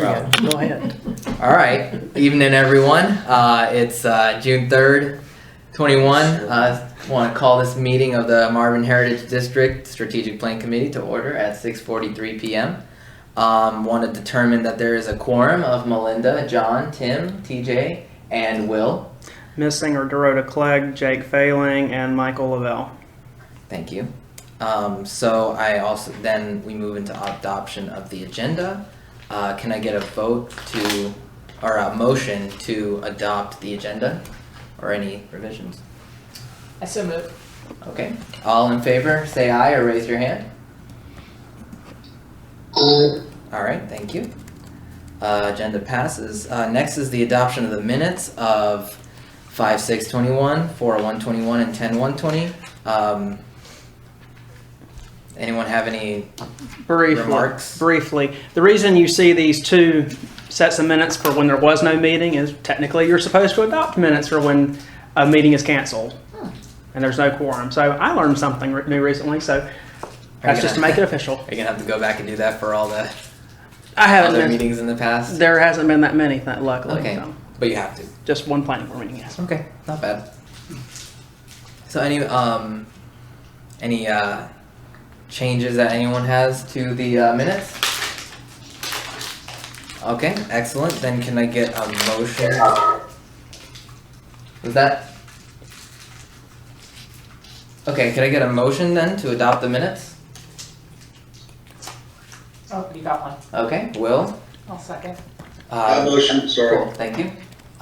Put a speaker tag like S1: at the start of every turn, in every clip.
S1: problem.
S2: Go ahead.
S1: All right. Evening, everyone. It's June 3rd, 21. I want to call this meeting of the Marvin Heritage District Strategic Plan Committee to order at 6:43 p.m. Want to determine that there is a quorum of Melinda, John, Tim, TJ, and Will.
S3: Missing are Dorota Clegg, Jake Failing, and Michael Lavelle.
S1: Thank you. So I also, then we move into adoption of the agenda. Can I get a vote to, or a motion to adopt the agenda or any revisions?
S2: I so move.
S1: Okay. All in favor, say aye or raise your hand. All right, thank you. Agenda passes. Next is the adoption of the minutes of 5/6/21, 4/1/21, and 10/1/20. Anyone have any remarks?
S3: Briefly, the reason you see these two sets of minutes for when there was no meeting is technically you're supposed to adopt minutes for when a meeting is canceled and there's no quorum. So I learned something new recently, so that's just to make it official.
S1: Are you going to have to go back and do that for all the
S3: other
S1: meetings in the past?
S3: There hasn't been that many, luckily.
S1: Okay,
S3: so.
S1: but you have to.
S3: Just one planning board meeting, yes.
S1: Okay, not bad. So any changes that anyone has to the minutes? Okay, excellent. Then can I get a motion? Was that? Okay, can I get a motion then to adopt the minutes?
S2: Oh, you got one.
S1: Okay, Will?
S2: I'll second.
S4: Motion, sorry.
S1: Cool, thank you.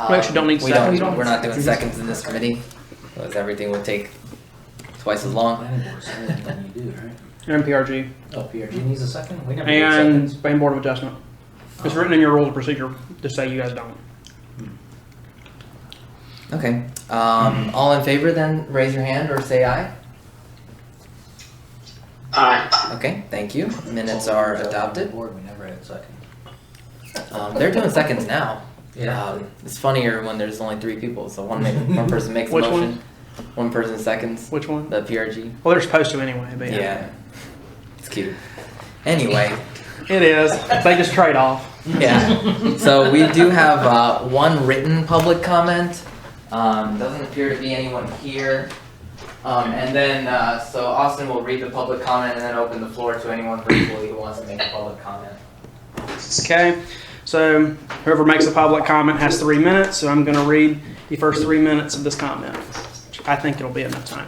S3: We actually don't need seconds.
S1: We're not doing seconds in this committee, because everything would take twice as long.
S3: And PRG.
S5: Oh, PRG needs a second? We never did
S3: And
S5: seconds.
S3: Spain Board of Adjustment. It's written in your rules of procedure to say you guys don't.
S1: Okay. All in favor then raise your hand or say aye.
S4: Aye.
S1: Okay, thank you. Minutes are adopted.
S5: Board, we never had second.
S1: They're doing seconds now.
S5: Yeah.
S1: It's funnier when there's only 3 people, so one person makes a
S3: Which
S1: motion, one person seconds.
S3: Which one?
S1: The PRG.
S3: Well, they're supposed to anyway, but
S1: Yeah. It's cute. Anyway.
S3: It is. They just trade off.
S1: Yeah. So we do have one written public comment. Doesn't appear to be anyone here. And then, so Austin will read the public comment and then open the floor to anyone virtually who wants to make a public comment.
S3: Okay. So whoever makes a public comment has 3 minutes. So I'm going to read the first 3 minutes of this comment. I think it'll be enough time.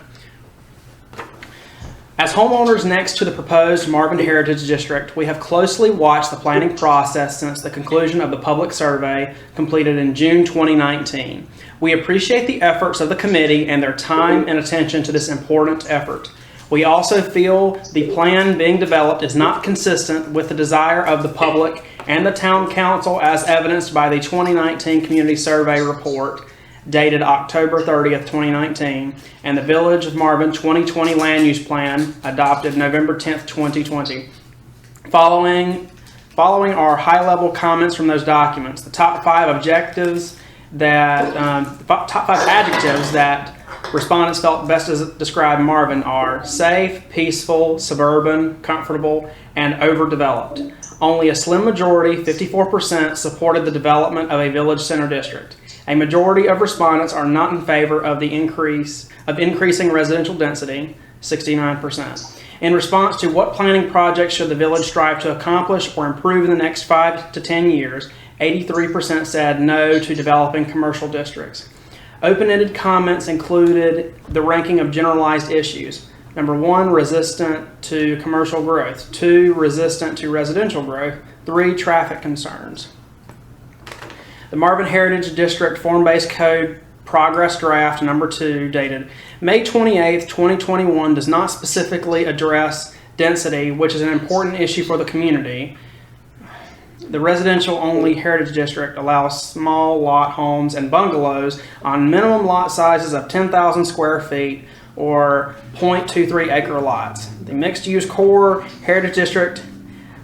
S3: As homeowners next to the proposed Marvin Heritage District, we have closely watched the planning process since the conclusion of the public survey completed in June 2019. We appreciate the efforts of the committee and their time and attention to this important effort. We also feel the plan being developed is not consistent with the desire of the public and the town council as evidenced by the 2019 community survey report dated October 30th, 2019, and the Village of Marvin 2020 Land Use Plan adopted November 10th, 2020. Following are high-level comments from those documents. The top 5 adjectives that respondents felt best to describe Marvin are safe, peaceful, suburban, comfortable, and overdeveloped. Only a slim majority, 54%, supported the development of a village center district. A majority of respondents are not in favor of increasing residential density, 69%. In response to what planning projects should the village strive to accomplish or improve in the next 5 to 10 years, 83% said no to developing commercial districts. Open-ended comments included the ranking of generalized issues. Number 1, resistant to commercial growth. 2, resistant to residential growth. 3, traffic concerns. The Marvin Heritage District Form-Based Code Progress Draft number 2, dated May 28, 2021, does not specifically address density, which is an important issue for the community. The residential-only Heritage District allows small lot homes and bungalows on minimum lot sizes of 10,000 square feet or 0.23 acre lots. The mixed-use core Heritage District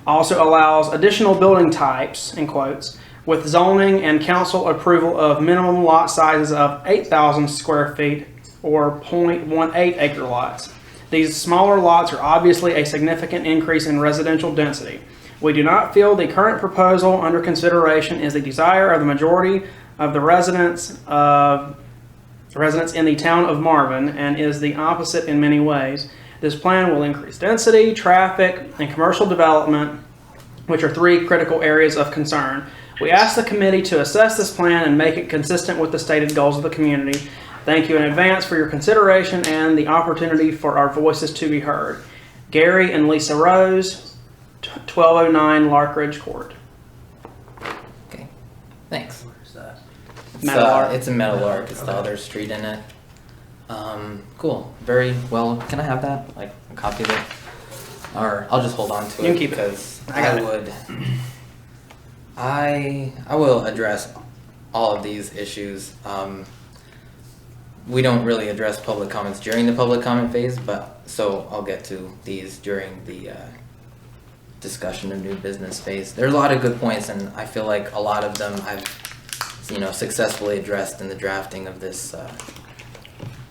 S3: also allows additional building types, in quotes, with zoning and council approval of minimum lot sizes of 8,000 square feet or 0.18 acre lots. These smaller lots are obviously a significant increase in residential density. We do not feel the current proposal under consideration is the desire of the majority of the residents in the town of Marvin and is the opposite in many ways. This plan will increase density, traffic, and commercial development, which are three critical areas of concern. We ask the committee to assess this plan and make it consistent with the stated goals of the community. Thank you in advance for your consideration and the opportunity for our voices to be heard. Gary and Lisa Rose, 1209 Larkridge Court.
S1: Okay, thanks.
S5: Where's that?
S3: Meadowlark.
S1: It's a Meadowlark. It's the other street in it. Cool. Very well. Can I have that? Like a copy of it? Or I'll just hold on to it.
S3: You can keep it.
S1: Because
S3: I got it.
S1: would. I will address all of these issues. We don't really address public comments during the public comment phase, but so I'll get to these during the discussion of new business phase. There's a lot of good points, and I feel like a lot of them I've successfully addressed in the drafting of this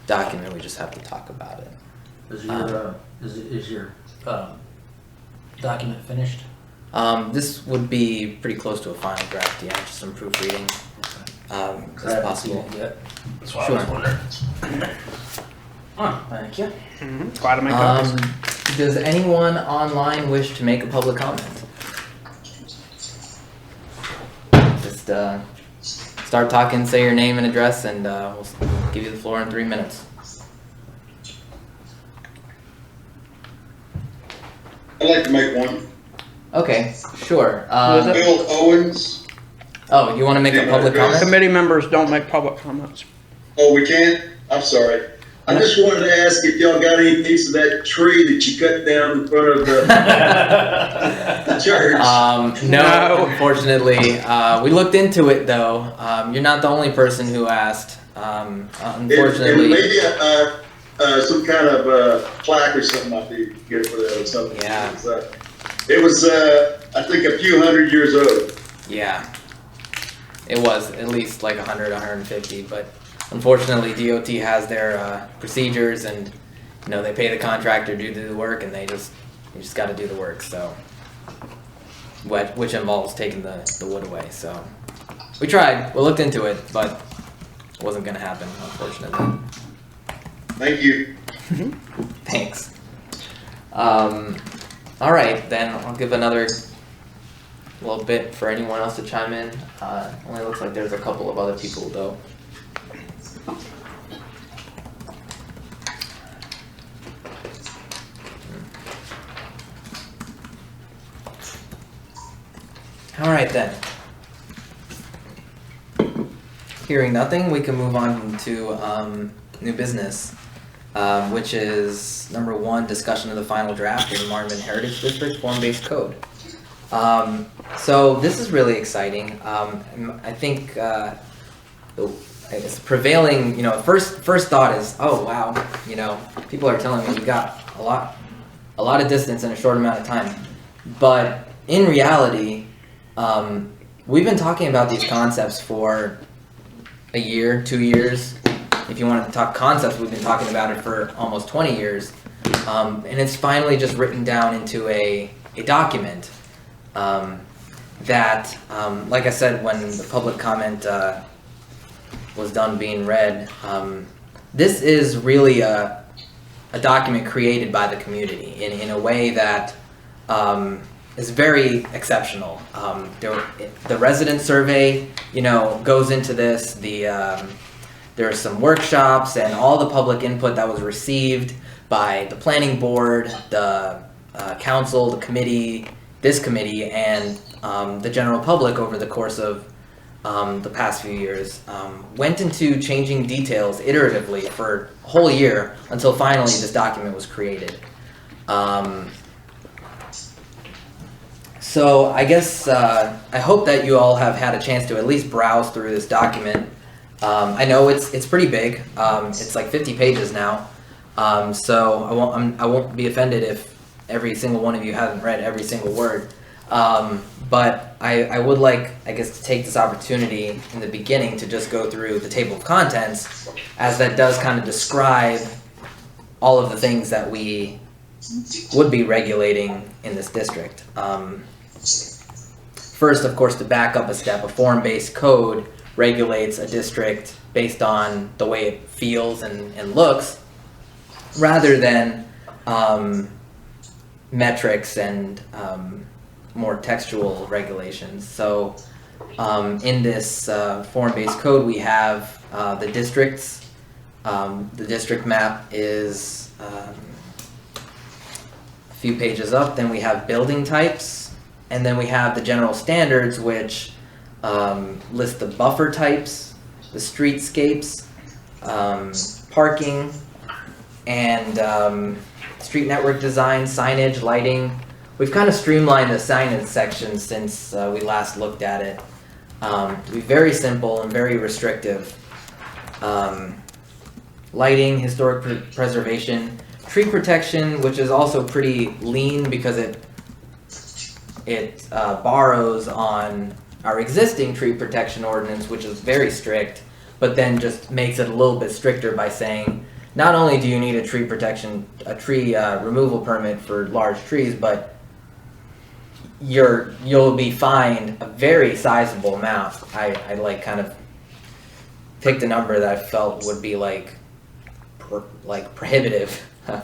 S1: document. We just have to talk about it.
S5: Is your document finished?
S1: This would be pretty close to a final draft, yeah, just some proofreading, if possible.
S5: Yet.
S1: That's what I was
S5: wondering. Thank you.
S3: Glad to make copies.
S1: Does anyone online wish to make a public comment? Just start talking, say your name and address, and we'll give you the floor in 3 minutes.
S4: I'd like to make one.
S1: Okay, sure.
S3: Who is it?
S4: Bill Owens.
S1: Oh, you want to make a public comment?
S3: Committee members don't make public comments.
S4: Oh, we can't? I'm sorry. I just wanted to ask if y'all got any piece of that tree that you cut down in front of the church.
S1: No, unfortunately. We looked into it though. You're not the only person who asked. Unfortunately.
S4: And maybe some kind of plaque or something might be good for that or something.
S1: Yeah.
S4: It was, I think, a few hundred years old.
S1: Yeah. It was at least like 100, 150, but unfortunately DOT has their procedures, and they pay the contractor to do the work, and you just got to do the work. So, which involves taking the wood away. So, we tried. We looked into it, but it wasn't going to happen, unfortunately.
S4: Thank you.
S1: Thanks. All right, then I'll give another little bit for anyone else to chime in. Only looks like there's a couple of other people though. All right then. Hearing nothing, we can move on to new business, which is number 1, discussion of the final draft of the Marvin Heritage District Form-Based Code. So this is really exciting. I think it's prevailing. First thought is, oh wow, people are telling me we got a lot of distance in a short amount of time. But in reality, we've been talking about these concepts for a year, 2 years. If you want to talk concepts, we've been talking about it for almost 20 years. And it's finally just written down into a document that, like I said, when the public comment was done being read, this is really a document created by the community in a way that is very exceptional. The resident survey, goes into this. There are some workshops and all the public input that was received by the planning board, the council, the committee, this committee, and the general public over the course of the past few years went into changing details iteratively for a whole year until finally this document was created. So I guess I hope that you all have had a chance to at least browse through this document. I know it's pretty big. It's like 50 pages now. So I won't be offended if every single one of you hasn't read every single word. But I would like, I guess, to take this opportunity in the beginning to just go through the table of contents, as that does kind of describe all of the things that we would be regulating in this district. first, of course, to back up a step, a form-based code regulates a district based on the way it feels and looks, rather than metrics and more textual regulations. So in this form-based code, we have the districts. The district map is a few pages up. Then we have building types, and then we have the general standards, which list the buffer types, the streetscapes, parking, and street network design, signage, lighting. We've kind of streamlined the signage section since we last looked at it to be very simple and very restrictive. Lighting, historic preservation, tree protection, which is also pretty lean because it borrows on our existing tree protection ordinance, which is very strict, but then just makes it a little bit stricter by saying not only do you need a tree removal permit for large trees, but you'll be fined a very sizable amount. I like kind of picked a number that I felt would be like prohibitive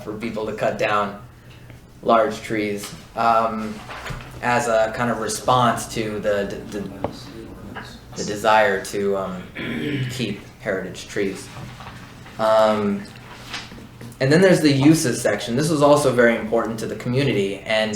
S1: for people to cut down large trees as a kind of response to the desire to keep heritage trees. And then there's the uses section. This was also very important to the community, and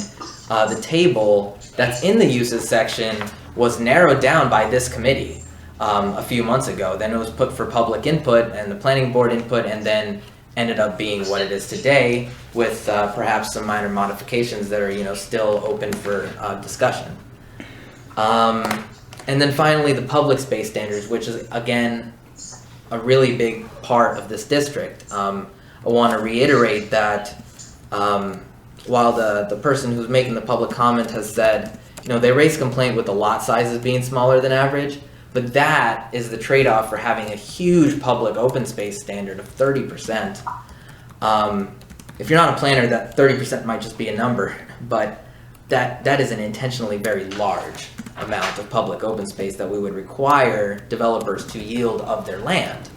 S1: the table that's in the uses section was narrowed down by this committee a few months ago. Then it was put for public input and the planning board input, and then ended up being what it is today, with perhaps some minor modifications that are still open for discussion. And then finally, the public space standards, which is again a really big part of this district. I want to reiterate that while the person who's making the public comment has said, they raise complaint with the lot sizes being smaller than average, but that is the trade-off for having a huge public open space standard of 30%. If you're not a planner, that 30% might just be a number, but that is an intentionally very large amount of public open space that we would require developers to yield of their land.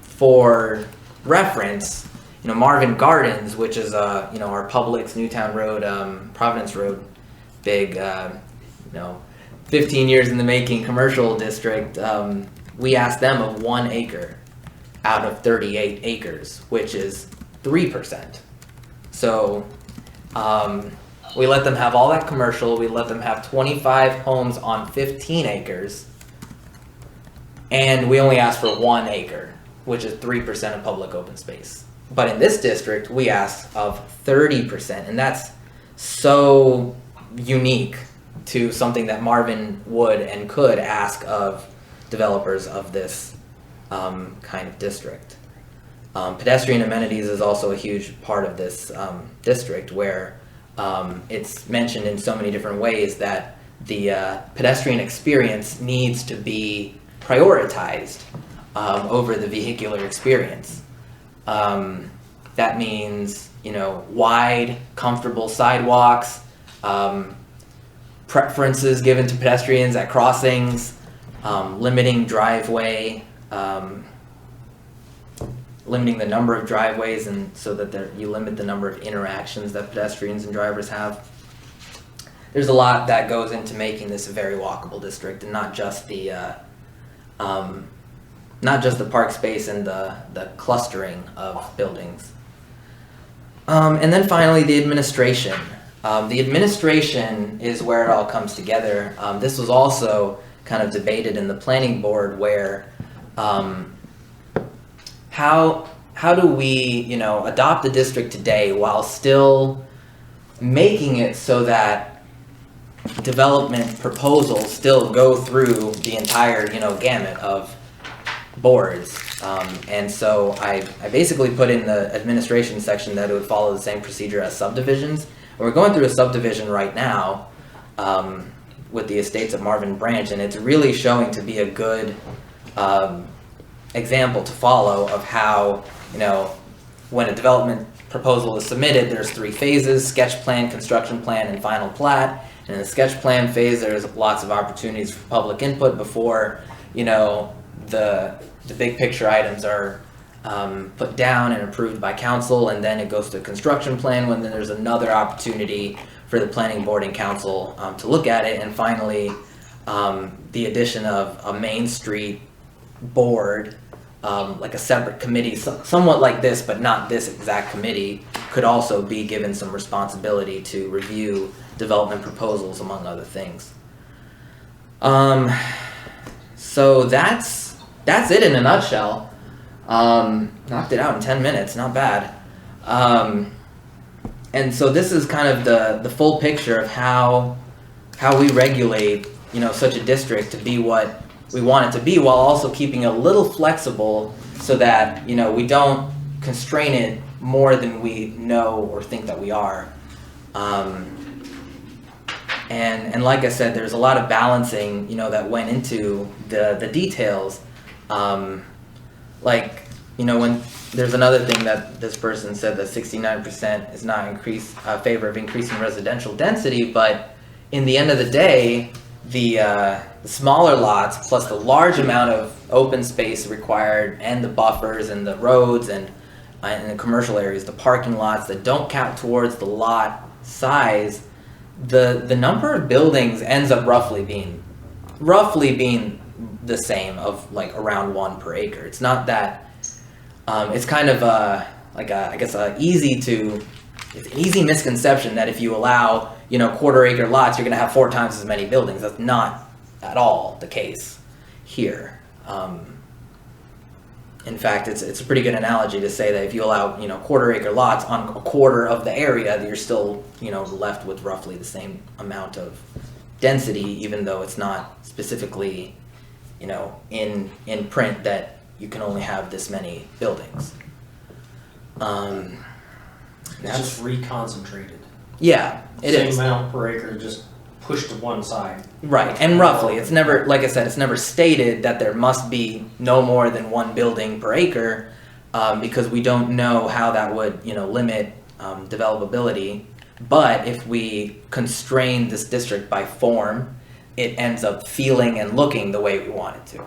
S1: For reference, Marvin Gardens, which is our Publix, Newtown Road, Providence Road, big 15 years in the making commercial district, we asked them of 1 acre out of 38 acres, which is 3%. So we let them have all that commercial, we let them have 25 homes on 15 acres, and we only asked for 1 acre, which is 3% of public open space. But in this district, we asked of 30%, and that's so unique to something that Marvin would and could ask of developers of this kind of district. Pedestrian amenities is also a huge part of this district, where it's mentioned in so many different ways that the pedestrian experience needs to be prioritized over the vehicular experience. That means, wide, comfortable sidewalks, preferences given to pedestrians at crossings, limiting the number of driveways, and so that you limit the number of interactions that pedestrians and drivers have. There's a lot that goes into making this a very walkable district, and not just the park space and the clustering of buildings. And then finally, the administration. The administration is where it all comes together. This was also kind of debated in the planning board, where how do we adopt the district today while still making it so that development proposals still go through the entire gamut of boards. And so I basically put in the administration section that it would follow the same procedure as subdivisions. And we're going through a subdivision right now with the estates of Marvin Branch, and it's really showing to be a good example to follow of how when a development proposal is submitted, there's 3 phases: sketch plan, construction plan, and final plat. And in the sketch plan phase, there's lots of opportunities for public input before, you know, the big picture items are put down and approved by council, and then it goes to construction plan, when then there's another opportunity for the planning board and council to look at it. And finally, the addition of a Main Street board, like a separate committee, somewhat like this, but not this exact committee, could also be given some responsibility to review development proposals, among other things. So that's it in a nutshell. Knocked it out in 10 minutes, not bad. And so this is kind of the full picture of how we regulate, you know, such a district to be what we want it to be, while also keeping it a little flexible so that, you know, we don't constrain it more than we know or think that we are. And like I said, there's a lot of balancing, you know, that went into the details. Like, you know, when there's another thing that this person said, that 69% is not favor of increasing residential density, but in the end of the day, the smaller lots plus the large amount of open space required, and the buffers and the roads and the commercial areas, the parking lots that don't count towards the lot size, the number of buildings ends up roughly being the same, of like around 1 per acre. It's not that. It's kind of it's an easy misconception that if you allow, you know, quarter acre lots, you're going to have 4 times as many buildings. That's not at all the case here. In fact, it's a pretty good analogy to say that if you allow, you know, quarter acre lots on a quarter of the area, you're still, you know, left with roughly the same amount of density, even though it's not specifically, you know, in print that you can only have this many buildings.
S5: It's just reconcentrated.
S1: Yeah, it is.
S5: Same amount per acre, just pushed to one side.
S1: Right, and roughly, it's never, like I said, it's never stated that there must be no more than 1 building per acre, because we don't know how that would, you know, limit developability. But if we constrain this district by form, it ends up feeling and looking the way we want it to.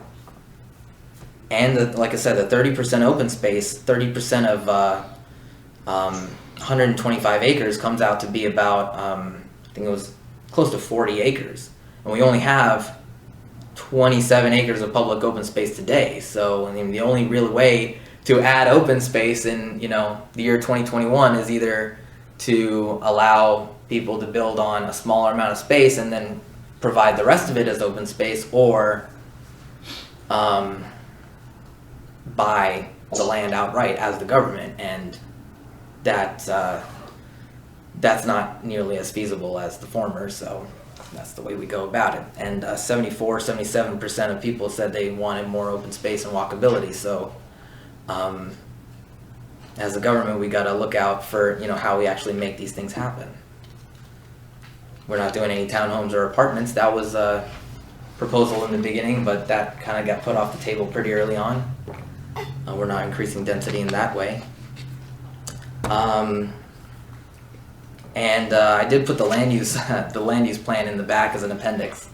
S1: And like I said, the 30% open space, 30% of 125 acres comes out to be about, I think it was close to 40 acres. And we only have 27 acres of public open space today. So, I mean, the only real way to add open space in, you know, the year 2021 is either to allow people to build on a smaller amount of space and then provide the rest of it as open space, or buy the land outright as the government, and that's not nearly as feasible as the former, so that's the way we go about it. And 77% of people said they wanted more open space and walkability, so as a government, we got to look out for, you know, how we actually make these things happen. We're not doing any townhomes or apartments. That was a proposal in the beginning, but that kind of got put off the table pretty early on. We're not increasing density in that way. And I did put the land use plan in the back as an appendix,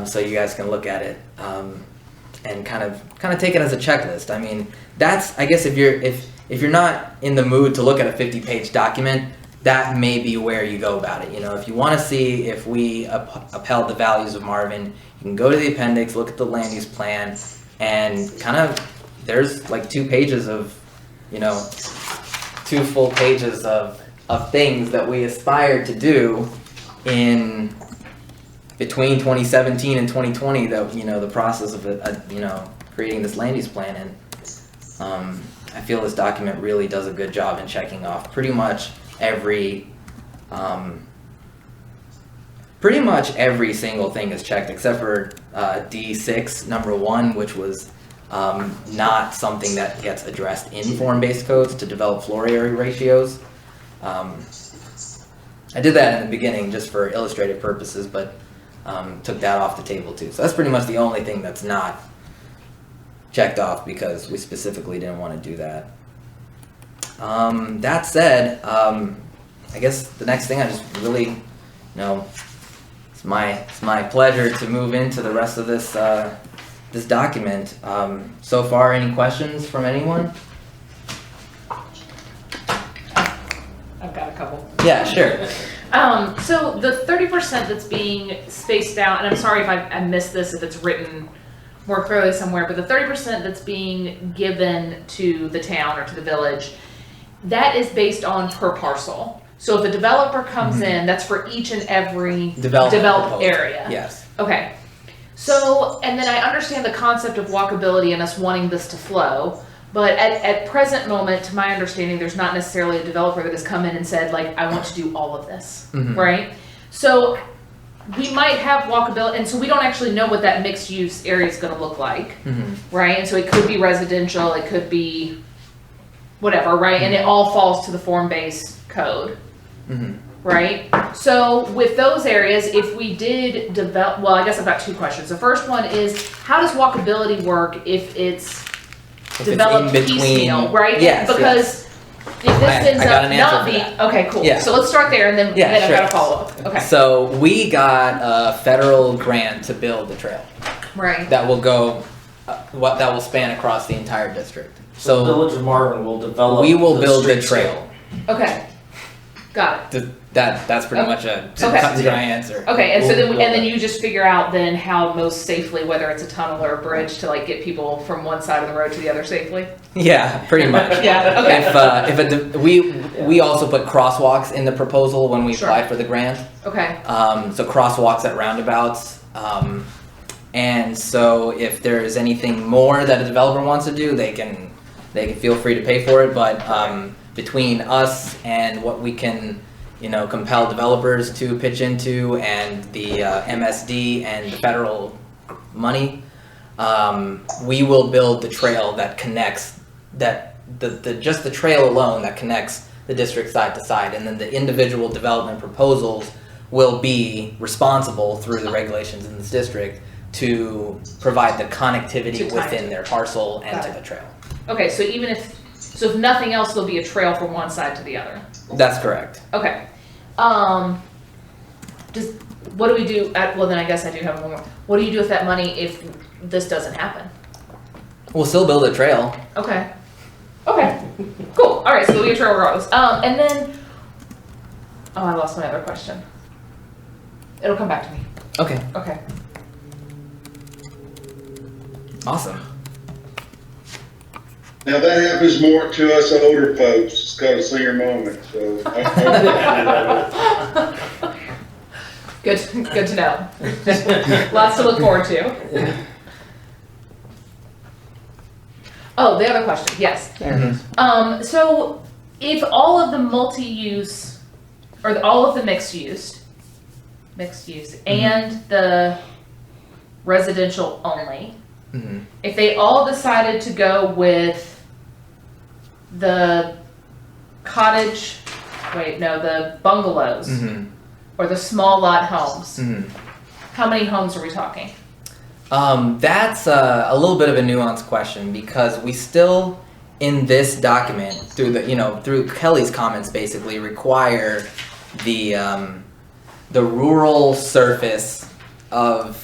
S1: so you guys can look at it and kind of take it as a checklist. I mean, that's, I guess, if you're not in the mood to look at a 50-page document, that may be where you go about it. You know, if you want to see if we upheld the values of Marvin, you can go to the appendix, look at the land use plan, and kind of, there's like 2 pages of, you know, 2 full pages of things that we aspired to do in between 2017 and 2020, that, you know, the process of you know, creating this land use plan. And I feel this document really does a good job in checking off pretty much every single thing is checked, except for D6 number 1, which was not something that gets addressed in form-based codes, to develop floor area ratios. I did that in the beginning just for illustrative purposes, but took that off the table too. So that's pretty much the only thing that's not checked off, because we specifically didn't want to do that. That said, I guess the next thing I just really, it's my pleasure to move into the rest of this this document. So far, any questions from anyone?
S2: I've got a couple.
S1: Yeah, sure.
S2: So the 30% that's being spaced out, and I'm sorry if I missed this, if it's written more clearly somewhere, but the 30% that's being given to the town or to the village, that is based on per parcel. So if a developer comes in, that's for each and every developed
S1: proposal.
S2: area.
S1: Yes.
S2: Okay. So, and then I understand the concept of walkability and us wanting this to flow, but at present moment, to my understanding, there's not necessarily a developer that has come in and said, like, I want to do all of this, right? So we might have walkability, and so we don't actually know what that mixed use area is gonna look like, right? And so it could be residential, it could be whatever, right? And it all falls to the form-based code. Right? So with those areas, if we did develop, well, I guess I've got two questions. The first one is, how does walkability work if it's developed piecemeal, right?
S1: Yes,
S2: because if this ends
S1: I got
S2: up
S1: an
S2: not
S1: answer for
S2: being,
S1: that.
S2: okay, cool.
S1: Yeah.
S2: So let's start there and then,
S1: Yeah,
S2: I've got
S1: sure.
S2: a follow-up. Okay.
S1: So we got a federal grant to build the trail
S2: Right.
S1: that will go, that will span across the entire district.
S5: So the Village of Marvin will develop.
S1: We will build the
S5: street
S1: trail.
S2: Okay. Got it.
S1: That's pretty much a
S2: Okay.
S1: cut and dry answer.
S2: Okay, and so then,
S5: We'll
S2: and then
S5: build
S2: you just figure out then how most safely, whether it's a tunnel or a bridge, to like get people from one side of the road to the other safely?
S1: Yeah, pretty much.
S2: Yeah, okay.
S1: We also put crosswalks in the proposal when we
S2: Sure.
S1: applied for the grant.
S2: Okay.
S1: So crosswalks at roundabouts. And so if there is anything more that a developer wants to do, they can feel free to pay for it. But between us and what we can, compel developers to pitch into, and the MSD and the federal money, we will build the trail that connects just the trail alone that connects the district side to side, and then the individual development proposals will be responsible through the regulations in this district to provide the connectivity
S2: To tie
S1: within
S2: it.
S1: their parcel and
S2: Got
S1: to
S2: it.
S1: the trail.
S2: Okay, so if nothing else, there'll be a trail from one side to the other.
S1: That's correct.
S2: Okay. What do we do well then I guess I do have one more. What do you do with that money if this doesn't happen?
S1: We'll still build a trail.
S2: Okay. Okay. Cool. Alright, so there'll be a trail regardless. And then, I lost my other question. It'll come back to me.
S1: Okay,
S2: Okay.
S1: awesome.
S4: Now that happens more to us older folks. It's called a senior moment, so.
S2: Good to know. Lots to look forward to. Oh, the other question, yes.
S3: There it is.
S2: So if all of the multi-use, or all of the mixed use, and the residential only, if they all decided to go with the the bungalows, or the small lot homes, how many homes are we talking?
S1: That's a little bit of a nuanced question, because we still, in this document, through Kelly's comments, basically require the rural surface of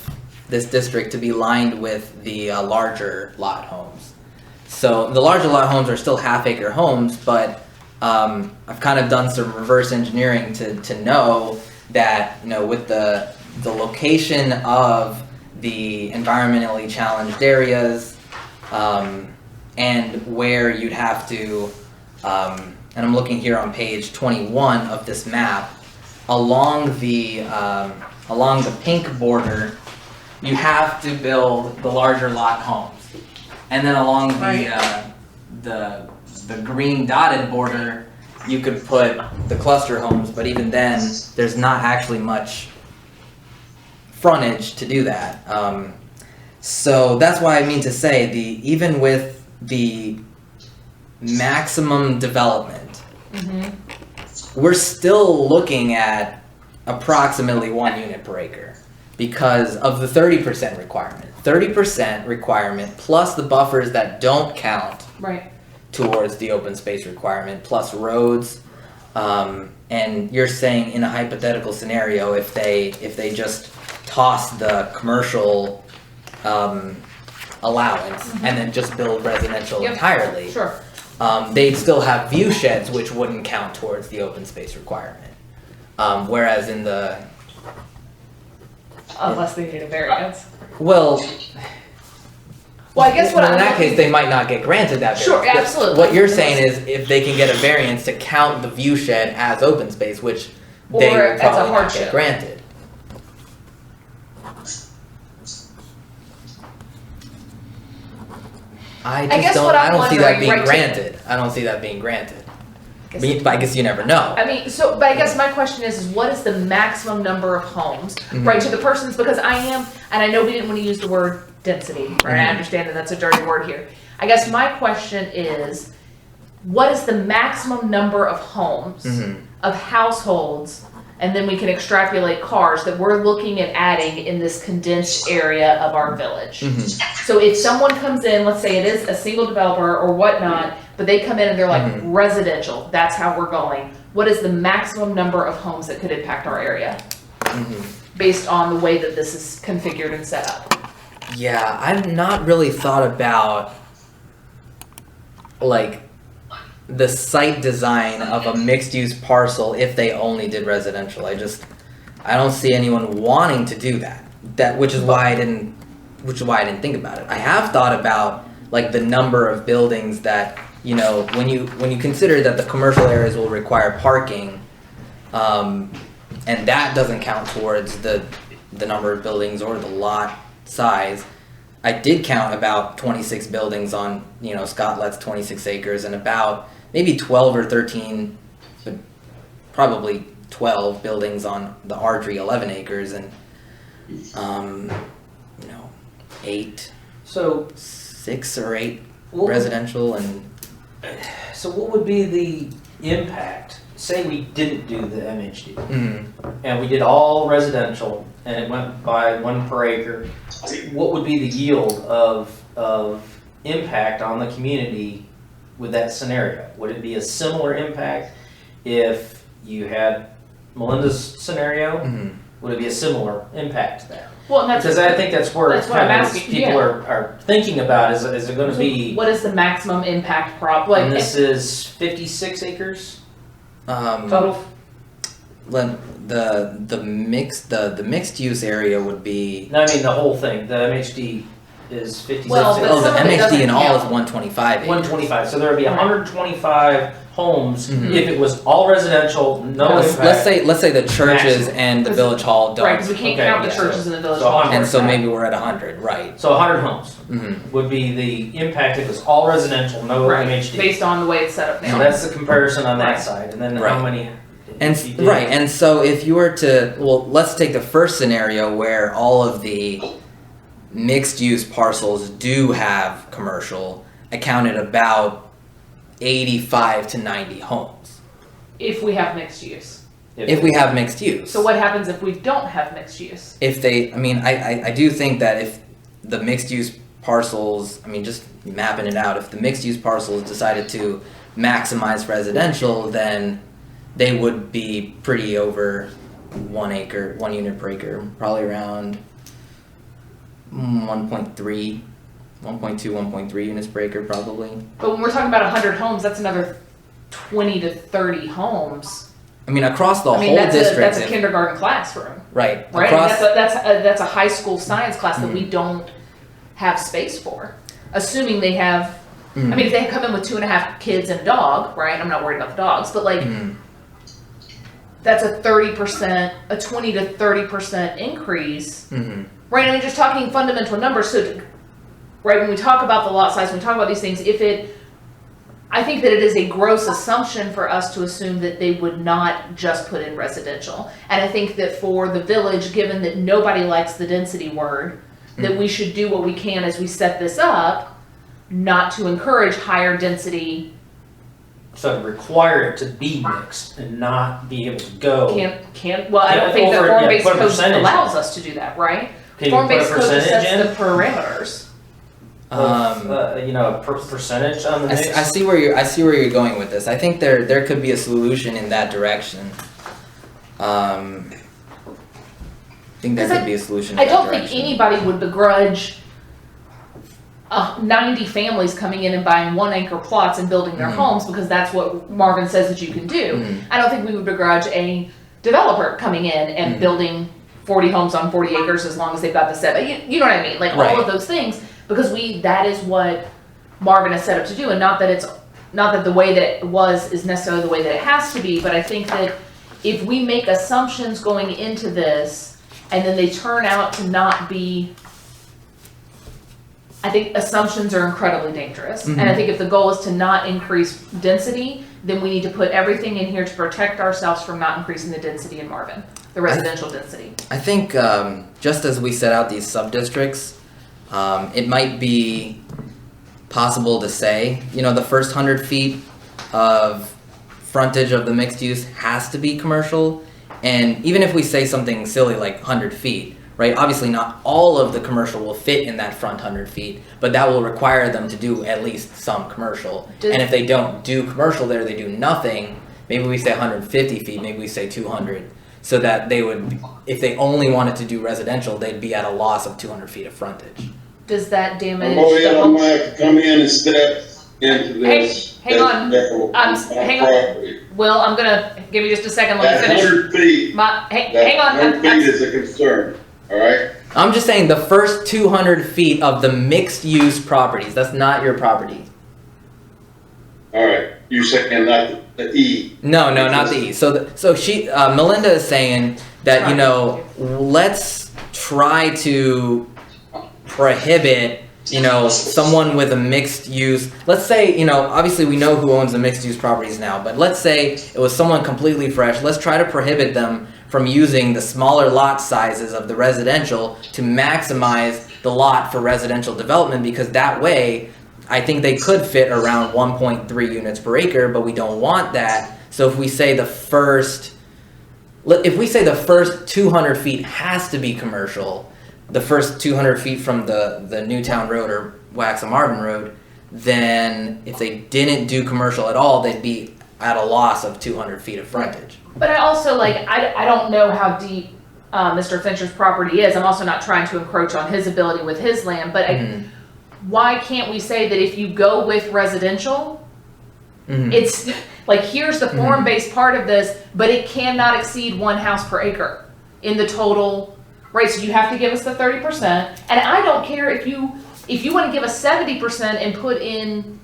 S1: this district to be lined with the larger lot homes. So the larger lot homes are still half-acre homes, but I've kind of done some reverse engineering to know that with the location of the environmentally challenged areas, and where you'd have to, and I'm looking here on page 21 of this map, along the pink border, you have to build the larger lot homes, and then along the green dotted border, you could put the cluster homes, but even then, there's not actually much frontage to do that. So that's why I mean to say, even with the maximum development, we're still looking at approximately 1 unit per acre because of the 30% requirement. 30% requirement plus the buffers that don't count
S2: Right.
S1: towards the open space requirement plus roads. And you're saying in a hypothetical scenario, if they just toss the commercial allowance and then just build residential
S2: Yep.
S1: entirely,
S2: Sure.
S1: they'd still have view sheds, which wouldn't count towards the open space requirement. Whereas in the
S2: Unless they need a variance.
S1: well,
S2: Well, I guess what
S1: in
S2: I'm
S1: that
S2: looking-
S1: case they might not get granted that variance.
S2: Sure,
S1: But
S2: absolutely.
S1: What you're saying is if they can get a variance to count the view shed as open space, which they
S2: Or
S1: would
S2: as a
S1: probably not
S2: hardship.
S1: get granted. I just
S2: guess
S1: don't.
S2: what
S1: I
S2: I'm
S1: don't see that
S2: wondering,
S1: being
S2: right,
S1: granted. I don't see that being granted.
S2: Guess-
S1: But I guess you never know.
S2: I mean, so, but I guess my question is what is the maximum number of homes,
S1: Mhm.
S2: right, to the persons, because I am, and I know we didn't want to use the word density, right, I
S1: Mhm.
S2: understand that that's a dirty word here. I guess my question is, what is the maximum number of homes,
S1: Mhm.
S2: of households, and then we can extrapolate cars that we're looking at adding in this condensed area of our village?
S1: Mhm.
S2: So if someone comes in, let's say it is a single developer or whatnot, but they come in and they're like
S1: Mhm.
S2: residential, that's how we're going. What is the maximum number of homes that could impact our area
S1: Mhm.
S2: based on the way that this is configured and set up?
S1: Yeah, I've not really thought about like the site design of a mixed use parcel if they only did residential. I don't see anyone wanting to do that. Which is why I didn't think about it. I have thought about like the number of buildings that, you know, when you consider that the commercial areas will require parking, and that doesn't count towards the number of buildings or the lot size. I did count about 26 buildings on, you know, Scotland's 26 acres and about maybe 12 or 13, but probably 12 buildings on the Ardrey 11 acres and, you know, 6 or 8
S5: What would-
S1: residential and,
S5: So what would be the impact? Say we didn't do the MHD and we did all residential and it went by 1 per acre. What would be the yield of impact on the community with that scenario? Would it be a similar impact if you had Melinda's scenario? Would it be a similar impact to that?
S2: Well, and
S5: Because I think that's where
S2: that's what I'm
S5: kind of
S2: asking,
S5: people are thinking about, is it going to be,
S2: what is the maximum impact
S5: and
S2: like
S5: this is 56 acres
S2: total?
S1: the mixed use area would be,
S5: No, I mean the whole thing. The MHD is 56.
S2: Well, but
S1: oh, the
S2: some of it
S1: MHD
S2: doesn't
S1: in all is
S2: count.
S1: 125 acres.
S5: 125. So there would be
S2: Right.
S5: 125 homes
S1: Mhm.
S5: if it was all residential, no impact.
S1: Let's say the churches
S5: Maximum.
S1: and the
S2: 'Cause-
S1: village hall don't.
S2: Right, because we can't
S5: Okay,
S2: count the
S5: yeah,
S2: churches in the village
S5: so
S2: hall.
S5: 100.
S1: And so maybe we're at 100, right?
S5: So 100 homes
S1: Mhm.
S5: would be the impact if it was all residential, no
S2: Right,
S5: MHD.
S2: based on the way it's set up
S5: So
S2: now.
S5: that's the comparison on that
S2: Right.
S5: side. And then
S1: Right.
S5: how many?
S1: And
S5: if you did-
S1: right, and so if you were to, well, let's take the first scenario where all of the mixed-use parcels do have commercial. I counted about 85 to 90 homes
S2: If we have mixed use.
S1: if we have mixed use.
S2: So what happens if we don't have mixed use?
S1: If they, I mean, I do think that if the mixed-use parcels, I mean, just mapping it out, if the mixed-use parcels decided to maximize residential, then they would be pretty over 1 acre, 1 unit per acre, probably around 1.3, 1.2, 1.3 units per acre probably.
S2: But when we're talking about 100 homes, that's another 20 to 30 homes.
S1: I mean, across the
S2: I mean,
S1: whole
S2: that's
S1: district.
S2: a kindergarten classroom,
S1: Right.
S2: right?
S1: Across,
S2: And that's a high school science class that we
S1: Mhm.
S2: don't have space for. Assuming they have,
S1: Mhm.
S2: I mean, if they come in with 2.5 kids and a dog, right? I'm not worried about the dogs, but like,
S1: Mhm.
S2: that's a 30%, a 20 to 30% increase.
S1: Mhm.
S2: Right, I mean, just talking fundamental numbers, so, right, when we talk about the lot size, when we talk about these things, I think that it is a gross assumption for us to assume that they would not just put in residential. And I think that for the village, given that nobody likes the density word, that we should do what we can as we set this up, not to encourage higher density,
S5: So to require it to be mixed and not be able to go.
S2: well, I don't
S5: Yeah,
S2: think that
S5: over- yeah,
S2: form-based
S5: put a
S2: code
S5: percentage
S2: allows
S5: in.
S2: us to do that, right?
S5: Can you put a
S2: Form-based code just
S5: percentage
S2: sets
S5: in?
S2: the parameters.
S5: Percentage on the mix?
S1: I see where you're going with this. I think there could be a solution in that direction. I think there could be a solution in
S2: I
S1: that
S2: don't
S1: direction.
S2: think anybody would begrudge 90 families coming in and buying 1 acre plots and building their homes, because that's what Marvin says that you can do. I don't think we would begrudge a developer coming in and building 40 homes on 40 acres as long as they've got the set. You know what I mean? Like
S1: Right.
S2: all of those things, because that is what Marvin is set up to do, and not that the way that it was is necessarily the way that it has to be, but I think that if we make assumptions going into this and then they turn out to not be, I think assumptions are incredibly dangerous. And I think if the goal is to not increase density, then we need to put everything in here to protect ourselves from not increasing the density in Marvin, the residential density.
S1: I think just as we set out these sub-districts, it might be possible to say, the first 100 feet of frontage of the mixed use has to be commercial. And even if we say something silly like 100 feet, right? Obviously not all of the commercial will fit in that front 100 feet, but that will require them to do at least some commercial. And if they don't do commercial there, they do nothing, maybe we say 150 feet, maybe we say 200. So that they would, if they only wanted to do residential, they'd be at a loss of 200 feet of frontage.
S2: Does that damage
S4: I'm gonna have to come in and step into this.
S2: hang on. Hang on. Will, I'm gonna give you just a second, let me
S4: That
S2: finish.
S4: 100 feet,
S2: Hang on.
S4: 100 feet is a concern, all right?
S1: I'm just saying the first 200 feet of the mixed use properties, that's not your property.
S4: All right, you're saying not the E.
S1: No, not the E. So Melinda is saying that, let's try to prohibit, someone with a mixed use. Let's say, obviously we know who owns the mixed use properties now, but let's say it was someone completely fresh. Let's try to prohibit them from using the smaller lot sizes of the residential to maximize the lot for residential development, because that way I think they could fit around 1.3 units per acre, but we don't want that. So if we say the first 200 feet has to be commercial, the first 200 feet from the Newtown Road or Waxaw Marvin Road, then if they didn't do commercial at all, they'd be at a loss of 200 feet of frontage.
S2: But I also I don't know how deep Mr. Fincher's property is. I'm also not trying to encroach on his ability with his land, but why can't we say that if you go with residential, it's like, here's the form-based part of this, but it cannot exceed 1 house per acre in the total, right? So you have to give us the 30%, and I don't care if you want to give us 70% and put in,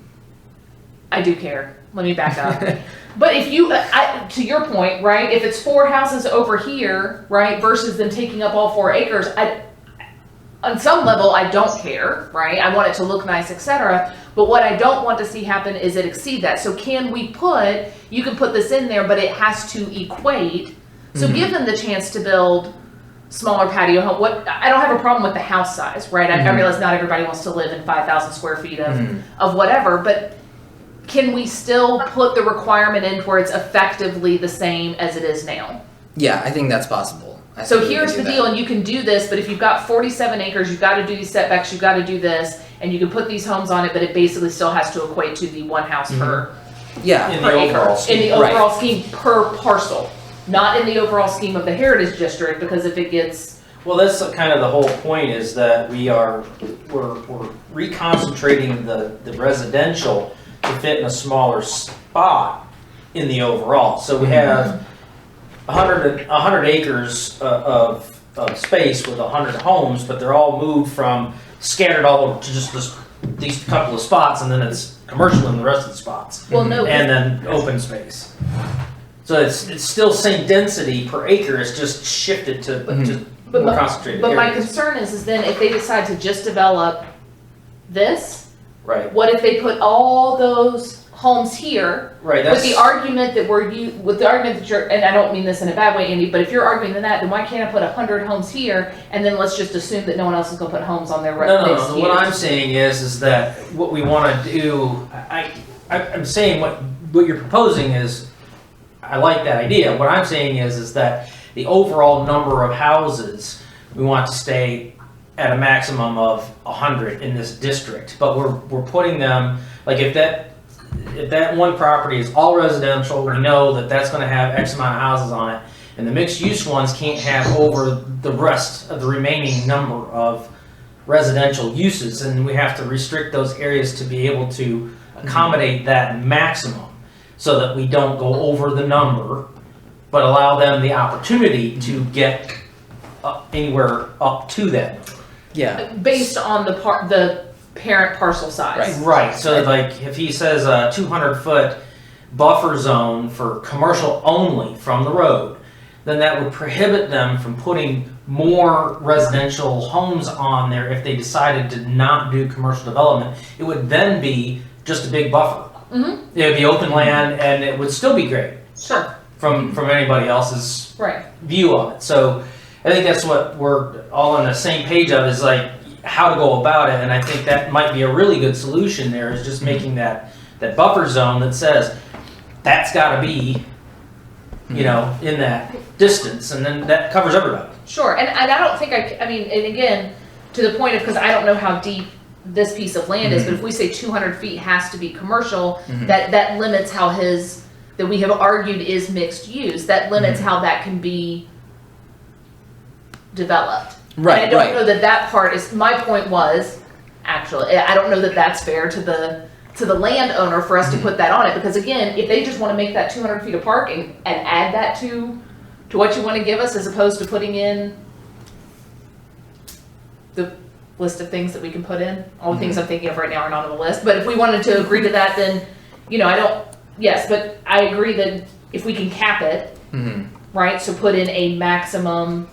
S2: I do care. Let me back up. But if you, to your point, right, if it's 4 houses over here, right, versus them taking up all 4 acres, on some level, I don't care, right? I want it to look nice, etc. But what I don't want to see happen is it exceed that. So can we you can put this in there, but it has to equate. So give them the chance to build smaller patio home. I don't have a problem with the house size, right? I realize not everybody wants to live in 5,000 square feet of whatever, but can we still put the requirement in where it's effectively the same as it is now?
S1: Yeah, I think that's possible.
S2: So here's the deal, and you can do this, but if you've got 47 acres, you've got to do these setbacks, you've got to do this, and you can put these homes on it, but it basically still has to equate to the 1 house per
S5: overall scheme.
S2: In the overall scheme per parcel, not in the overall scheme of the Heritage District, because if it gets...
S5: Well, that's kind of the whole point, is that we're reconcentrating the residential to fit in a smaller spot in the overall. So we have 100 acres of space with 100 homes, but they're all moved from scattered all over to just these couple of spots, and then it's commercial in the rest of the spots.
S2: Well, no,
S5: and then open space. So it's still same density per acre. It's just shifted to more concentrated
S2: But my
S5: areas.
S2: concern is then if they decide to just develop this,
S5: Right.
S2: what if they put all those homes here?
S5: Right.
S2: With the argument that you're, and I don't mean this in a bad way, Andy, but if you're arguing that, then why can't I put 100 homes here, and then let's just assume that no one else is going to put homes on their
S5: No. What I'm saying is that what we want to do. I'm saying what you're proposing is, I like that idea. What I'm saying is that the overall number of houses we want to stay at a maximum of 100 in this district, but we're putting them, like if that one property is all residential, we know that that's going to have X amount of houses on it, and the mixed use ones can't have over the rest of the remaining number of residential uses, and we have to restrict those areas to be able to accommodate that maximum so that we don't go over the number, but allow them the opportunity to get anywhere up to that number.
S1: Yeah.
S2: Based on the parent parcel size.
S5: Right, so like if he says a 200-foot buffer zone for commercial only from the road, then that would prohibit them from putting more residential homes on there if they decided to not do commercial development. It would then be just a big buffer.
S2: Mm-hmm.
S5: It would be open land, and it would still be great
S2: Sure.
S5: from anybody else's
S2: Right.
S5: view of it. So I think that's what we're all on the same page of, is like how to go about it, and I think that might be a really good solution there, is just making that buffer zone that says that's got to be, you know, in that distance, and then that covers everybody.
S2: Sure, and I don't think I mean, and again, to the point of, because I don't know how deep this piece of land is, but if we say 200 feet has to be commercial, that limits how that we have argued is mixed use, that limits how that can be developed.
S1: Right,
S2: And I don't know that part is, my point was, actually, I don't know that that's fair to the landowner for us to put that on it, because again, if they just want to make that 200 feet of parking and add that to what you want to give us, as opposed to putting in the list of things that we can put in, all the things I'm thinking of right now are not on the list, but if we wanted to agree to that, then, you know, yes, but I agree that if we can cap it, right, so put in a maximum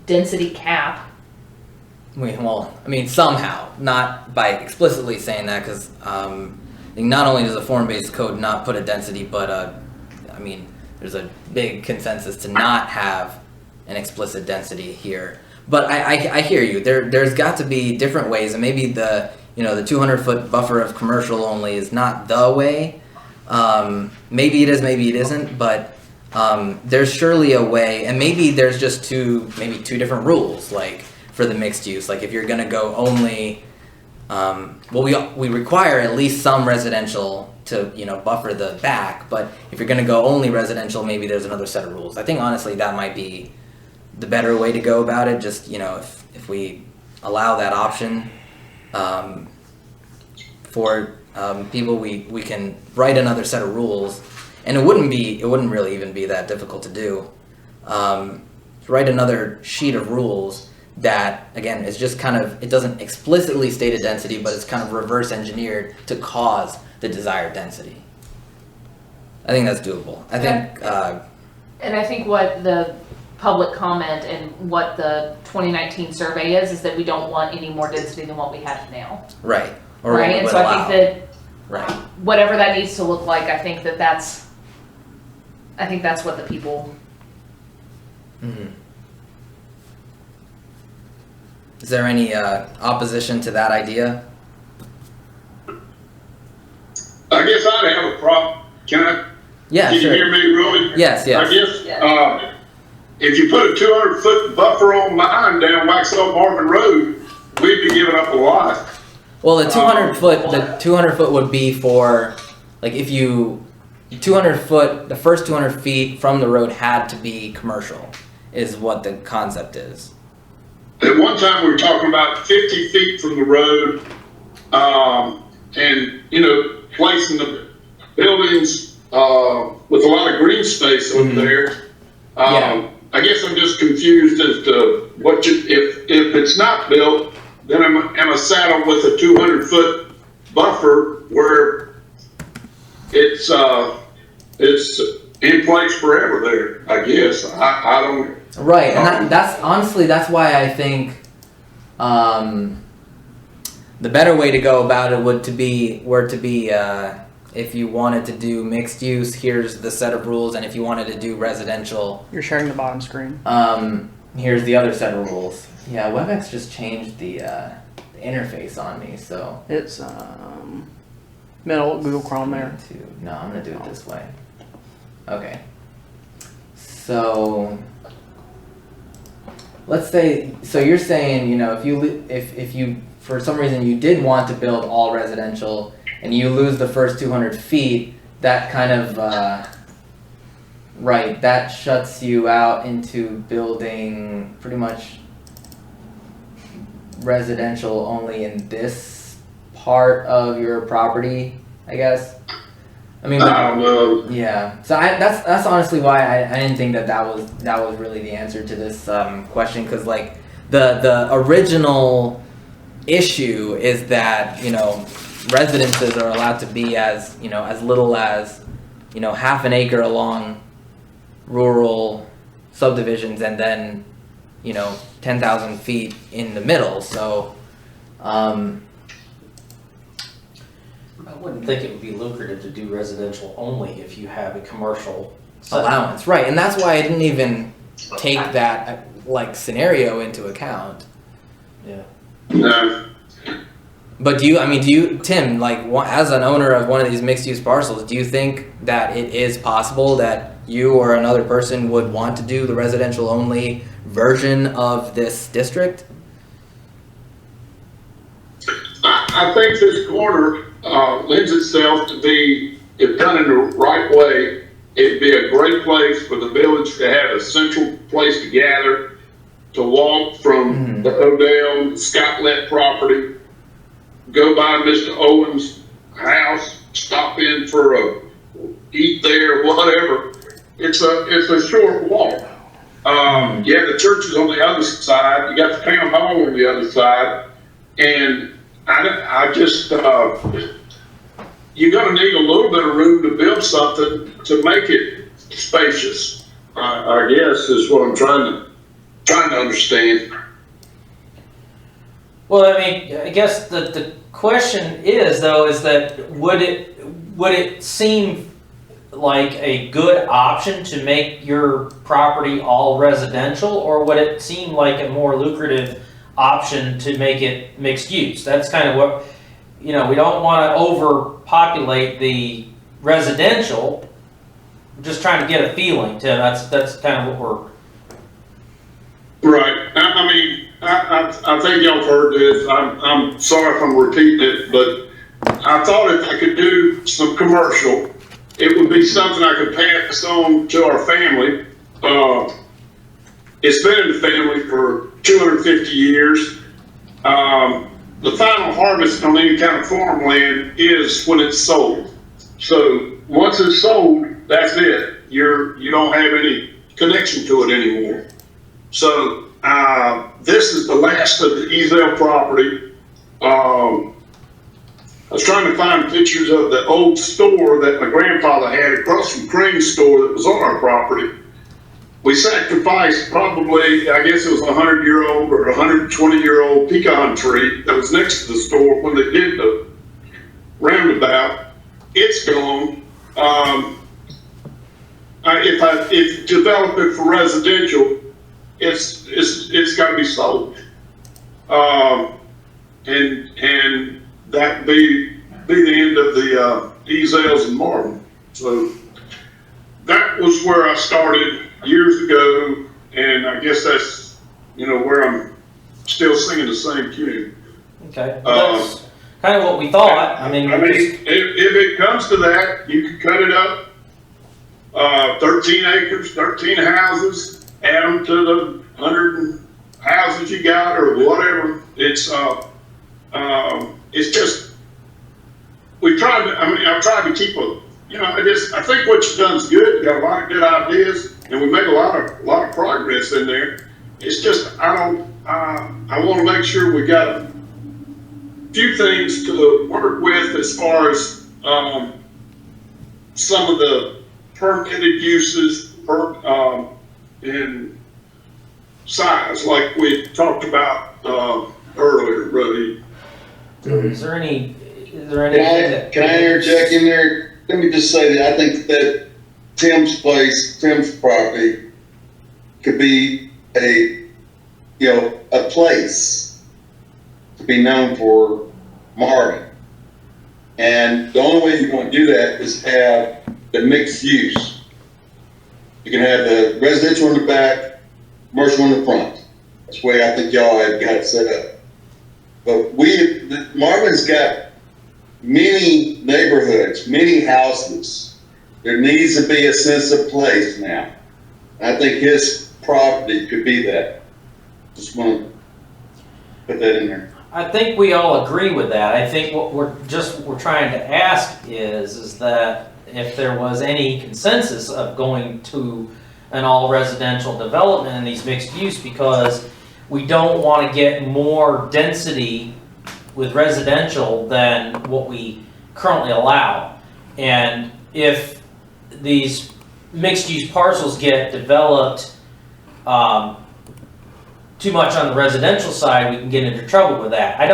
S2: density cap.
S1: Well, I mean, somehow, not by explicitly saying that, because I think not only does a form-based code not put a density, but I mean, there's a big consensus to not have an explicit density here. But I hear you. There's got to be different ways, and maybe the 200-foot buffer of commercial only is not the way. Maybe it is, maybe it isn't, but there's surely a way, and maybe there's just two different rules, like for the mixed use. Like if you're gonna go only, we require at least some residential to buffer the back, but if you're gonna go only residential, maybe there's another set of rules. I think honestly that might be the better way to go about it. Just if we allow that option for people, we can write another set of rules. And it wouldn't really even be that difficult to do. Write another sheet of rules that, again, is just kind of, it doesn't explicitly state a density, but it's kind of reverse engineered to cause the desired density. I think that's doable. I think.
S2: And I think what the public comment and what the 2019 survey is that we don't want any more density than what we have now.
S1: Right. Or
S2: right. And so
S1: allow.
S2: I think that
S1: right.
S2: Whatever that needs to look like, I think that's what the people.
S1: Is there any opposition to that idea?
S6: I guess I'd have a problem. Can
S1: Yeah,
S6: you
S1: sure.
S6: hear me, really?
S1: Yes.
S6: I guess if you put a 200-foot buffer on mine down Waxhaw Marvin Road, we'd be giving up a lot.
S1: Well, the 200 foot would be for, like, if you 200 foot, the first 200 feet from the road had to be commercial, is what the concept is.
S6: At one time, we were talking about 50 feet from the road, and placing the buildings with a lot of green space over there. I guess I'm just confused as to if it's not built, then I'm a saddle with a 200-foot buffer where it's in place forever there. I guess I don't.
S1: Right, and that's honestly why I think the better way to go about it were to be if you wanted to do mixed use, here's the set of rules, and if you wanted to do residential,
S3: You're sharing the bottom screen.
S1: here's the other set of rules. Yeah, WebEx just changed the interface on me, so
S3: It's middle Google Chrome there.
S1: no, I'm gonna do it this way. Okay. So let's say, so you're saying, you know, if you for some reason you did want to build all residential and you lose the first 200 feet, that kind of right, that shuts you out into building pretty much residential only in this part of your property, I guess. I mean, yeah. So that's honestly why I didn't think that was really the answer to this question, because like the original issue is that, you know, residences are allowed to be as, you know, as little as, you know, half an acre along rural subdivisions, and then, you know, 10,000 feet in the middle. So
S5: I wouldn't think it would be lucrative to do residential only if you have a commercial
S1: allowance, right? And that's why I didn't even take that like scenario into account.
S5: Yeah.
S6: No.
S1: But do you, Tim, like as an owner of one of these mixed-use parcels, do you think that it is possible that you or another person would want to do the residential only version of this district?
S6: I think this corner lends itself to be, if done in the right way, it'd be a great place for the village to have a central place to gather, to walk from the Odell, Scotland property, go by Mr. Owens' house, stop in for a eat there, whatever. It's a short walk. You have the churches on the other side, you got the town hall on the other side, and I just, you're gonna need a little bit of room to build something to make it spacious, I guess is what I'm trying to understand.
S5: Well, I mean, I guess the question is though, is that would it seem like a good option to make your property all residential, or would it seem like a more lucrative option to make it mixed use? That's kind of what, you know, we don't want to overpopulate the residential. We're just trying to get a feeling, Tim. That's kind of what we're.
S6: Right. I mean, I think y'all have heard this. I'm sorry if I'm repeating it, but I thought if I could do some commercial, it would be something I could pass on to our family. It's been in the family for 250 years. The final harvest on any kind of farmland is when it's sold. So once it's sold, that's it. You don't have any connection to it anymore. So this is the last of the Ezel property. I was trying to find pictures of the old store that my grandfather had across from Crane's store that was on our property. We sacrificed probably, I guess it was a 100-year-old or 120-year-old pecan tree that was next to the store when they did the roundabout. It's gone. If develop it for residential, it's got to be sold, and that be the end of the Ezels and Marvin. So that was where I started years ago, and I guess that's, you know, where I'm still singing the same tune.
S5: Okay, that's kind of what we thought. I mean,
S6: if it comes to that, you could cut it up, 13 acres, 13 houses, add them to the 100 houses you got or whatever. It's just, I've tried to keep I think what you've done is good. You got a lot of good ideas, and we made a lot of progress in there. It's just, I want to make sure we got a few things to work with as far as, some of the permitted uses, in size, like we talked about, earlier, Roddy.
S5: is there any?
S4: Can I interject in there? Let me just say that I think that Tim's property could be a place to be known for Marvin. And the only way you're going to do that is have the mixed use. You can have the residential in the back, commercial in the front. That's the way I think y'all had got it set up. But Marvin's got many neighborhoods, many houses. There needs to be a sense of place now. I think his property could be that. Just want to put that in there.
S5: I think we all agree with that. I think what we're trying to ask is that if there was any consensus of going to an all residential development in these mixed use, because we don't want to get more density with residential than what we currently allow. And if these mixed use parcels get developed too much on the residential side, we can get into trouble with that. I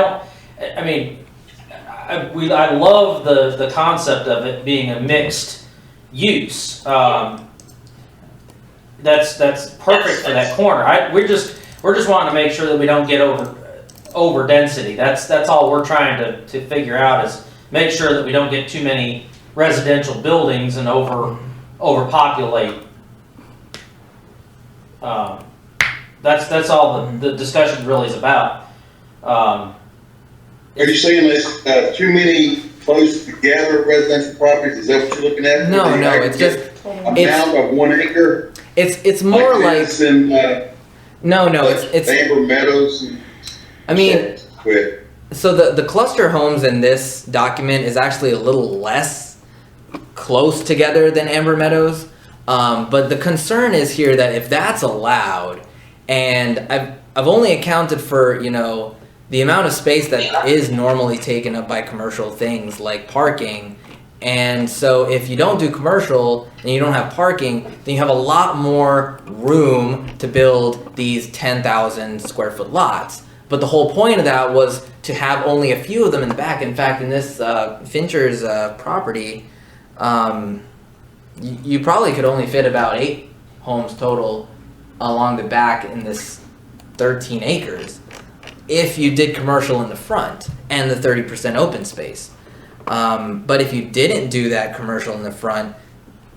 S5: love the concept of it being a mixed use. That's perfect for that corner. We're just wanting to make sure that we don't get over density. That's all we're trying to figure out, is make sure that we don't get too many residential buildings and overpopulate. That's all the discussion really is about.
S4: Are you saying there's too many close together residential properties? Is that what you're looking at?
S1: No, it's just
S4: amount of 1 acre.
S1: it's more like
S4: it's in
S1: it's
S4: Amber Meadows.
S1: I mean, so the cluster homes in this document is actually a little less close together than Amber Meadows, but the concern is here that if that's allowed, and I've only accounted for the amount of space that is normally taken up by commercial things like parking. And so if you don't do commercial and you don't have parking, then you have a lot more room to build these 10,000 square foot lots. But the whole point of that was to have only a few of them in the back. In fact, in this Fincher's property, you probably could only fit about 8 homes total along the back in this 13 acres if you did commercial in the front and the 30% open space. But if you didn't do that commercial in the front,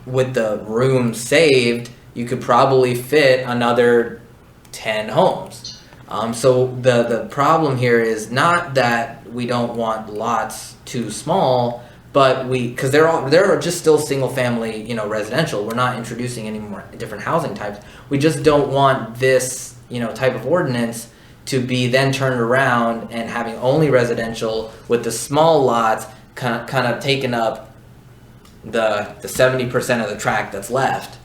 S1: with the room saved, you could probably fit another 10 homes. So the problem here is not that we don't want lots too small, but because they're just still single family, residential. We're not introducing any more different housing types. We just don't want this, type of ordinance to be then turned around and having only residential with the small lots kind of taking up the 70% of the tract that's left.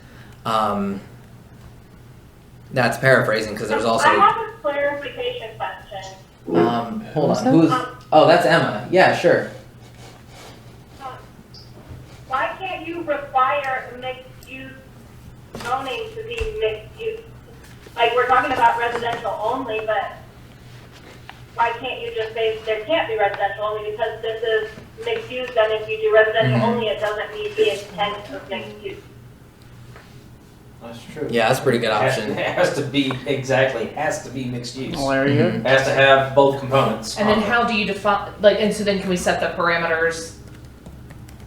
S1: That's paraphrasing, because there's also.
S7: I have a clarification question.
S1: Hold on. Oh, that's Emma. Yeah, sure.
S7: Why can't you require mixed use zoning to be mixed use? Like, we're talking about residential only, but why can't you just say there can't be residential only because this is mixed use, then if you do residential only, it doesn't meet the intent of mixed use?
S5: That's true.
S1: Yeah, that's a pretty good option.
S5: It has to be mixed use.
S3: Well, there you go.
S5: It has to have both components.
S2: And then how do you define, and so then can we set the parameters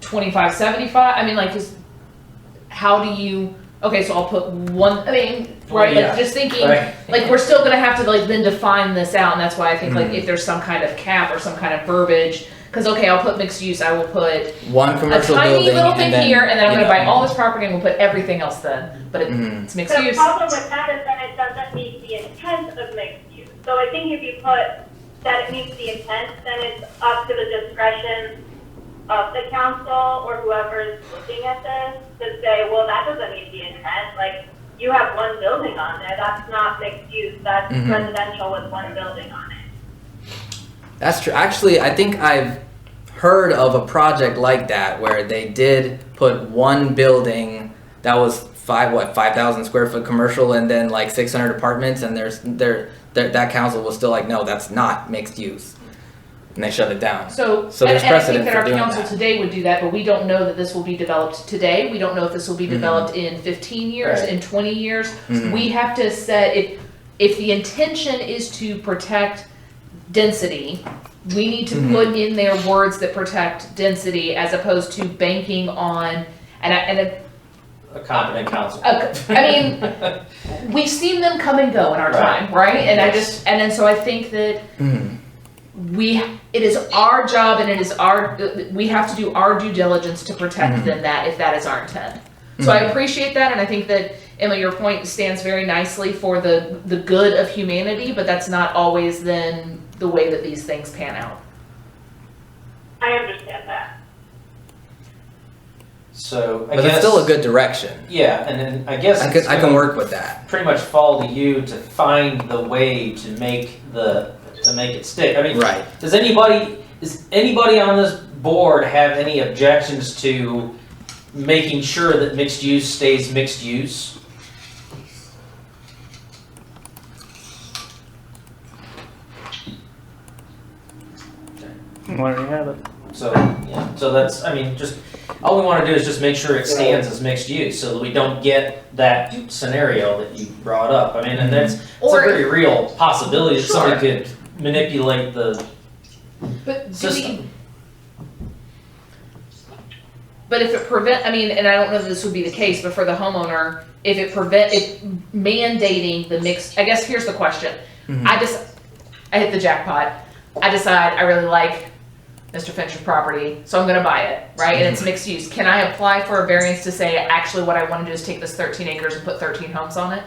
S2: 25, 75? I mean, how do you, okay, so I'll put one, right,
S5: Yeah.
S2: just thinking,
S5: Right.
S2: we're still gonna have to then define this out, and that's why I think if there's some kind of cap or some kind of verbiage, because I'll put mixed use, I will put
S1: One
S2: a
S1: commercial
S2: tiny
S1: building
S2: little
S1: and
S2: thing
S1: then,
S2: here, and then I'm gonna buy all this property and we'll put everything else then, but it's mixed
S7: The
S2: use.
S7: problem with that is that it doesn't meet the intent of mixed use. So I think if you put that it meets the intent, then it's up to the discretion of the council or whoever is looking at this to say, well, that doesn't meet the intent. Like, you have one building on there, that's not mixed use, that's residential with one building on it.
S1: That's true. Actually, I think I've heard of a project like that where they did put one building that was 5,000 square foot commercial and then 600 apartments, and that council was still like, no, that's not mixed use, and they shut it down.
S2: So
S1: there's
S2: and I think
S1: precedent
S2: that
S1: for
S2: our
S1: doing
S2: council
S1: that.
S2: today would do that, but we don't know that this will be developed today. We don't know if this will be developed in 15 years,
S5: Right.
S2: in 20 years. We have to set, if the intention is to protect density, we need to put in there words that protect density as opposed to banking on,
S5: A competent council.
S2: we've seen them come and go in our
S5: Right.
S2: time, right? And
S5: Yes.
S2: then so I think that
S1: Mhm.
S2: it is our job and we have to do our due diligence to protect them if that is our intent. So I appreciate that, and I think that, Emma, your point stands very nicely for the good of humanity, but that's not always then the way that these things pan out.
S7: I understand that.
S5: So I
S1: But
S5: guess
S1: it's still a good direction.
S5: Yeah, and then I guess
S1: I
S5: it's
S1: can
S5: gonna
S1: work with that.
S5: pretty much fall to you to find the way to make it stick. I mean,
S1: Right.
S5: does anybody on this board have any objections to making sure that mixed use stays mixed use?
S3: There you have it.
S5: So, yeah, so that's, I mean, just, all we wanna do is just make sure it stands as mixed use, so that we don't get that scenario that you brought up. I mean, and it's a
S2: Or-
S5: very real possibility that
S2: Sure.
S5: somebody could manipulate the
S2: But
S5: system.
S2: But if it I mean, and I don't know that this would be the case, but for the homeowner, if mandating the mixed, I guess here's the question.
S1: Mhm.
S2: I hit the jackpot. I decide I really like Mr. Fincher's property, so I'm gonna buy it, right? And it's mixed use. Can I apply for a variance to say, actually what I wanna do is take this 13 acres and put 13 homes on it?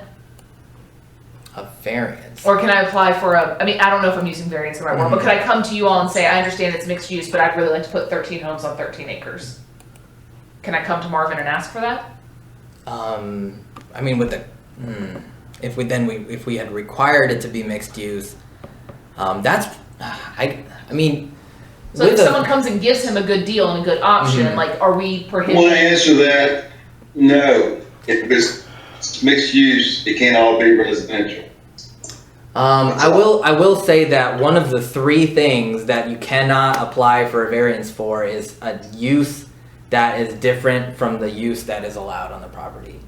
S1: A variance.
S2: Or can I apply for I mean, I don't know if I'm using variance the right word, but could I come to you all and say, I understand it's mixed use, but I'd really like to put 13 homes on 13 acres? Can I come to Marvin and ask for that?
S1: I mean, with the if we had required it to be mixed use, I mean.
S2: So if
S1: with
S2: someone comes and gives him a good deal and a good option, like, are we
S4: I want to
S2: prohibiting?
S4: answer that, no. If it's mixed use, it can't all be residential.
S1: I will say that one of the three things that you cannot apply for a variance for is a use that is different from the use that is allowed on the property.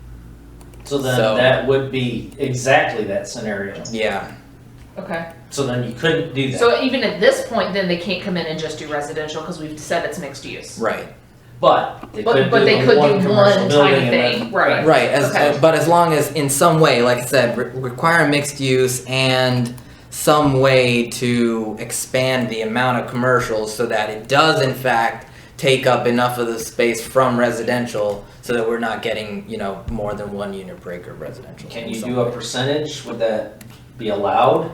S5: So then
S1: So-
S5: that would be exactly that scenario.
S1: Yeah.
S2: Okay.
S5: So then you couldn't do that.
S2: So even at this point, then they can't come in and just do residential because we've said it's mixed use.
S1: Right.
S5: But they could
S2: But
S5: do
S2: they could
S5: one
S2: do
S5: commercial
S2: one
S5: building
S2: tiny
S5: and
S2: thing,
S5: then-
S2: right.
S1: Right.
S2: Okay.
S1: But as long as in some way, like I said, require mixed use and some way to expand the amount of commercials so that it does in fact take up enough of the space from residential so that we're not getting, more than 1 unit per acre of residential.
S5: Can
S1: in
S5: you
S1: some
S5: do a
S1: way.
S5: percentage? Would that be allowed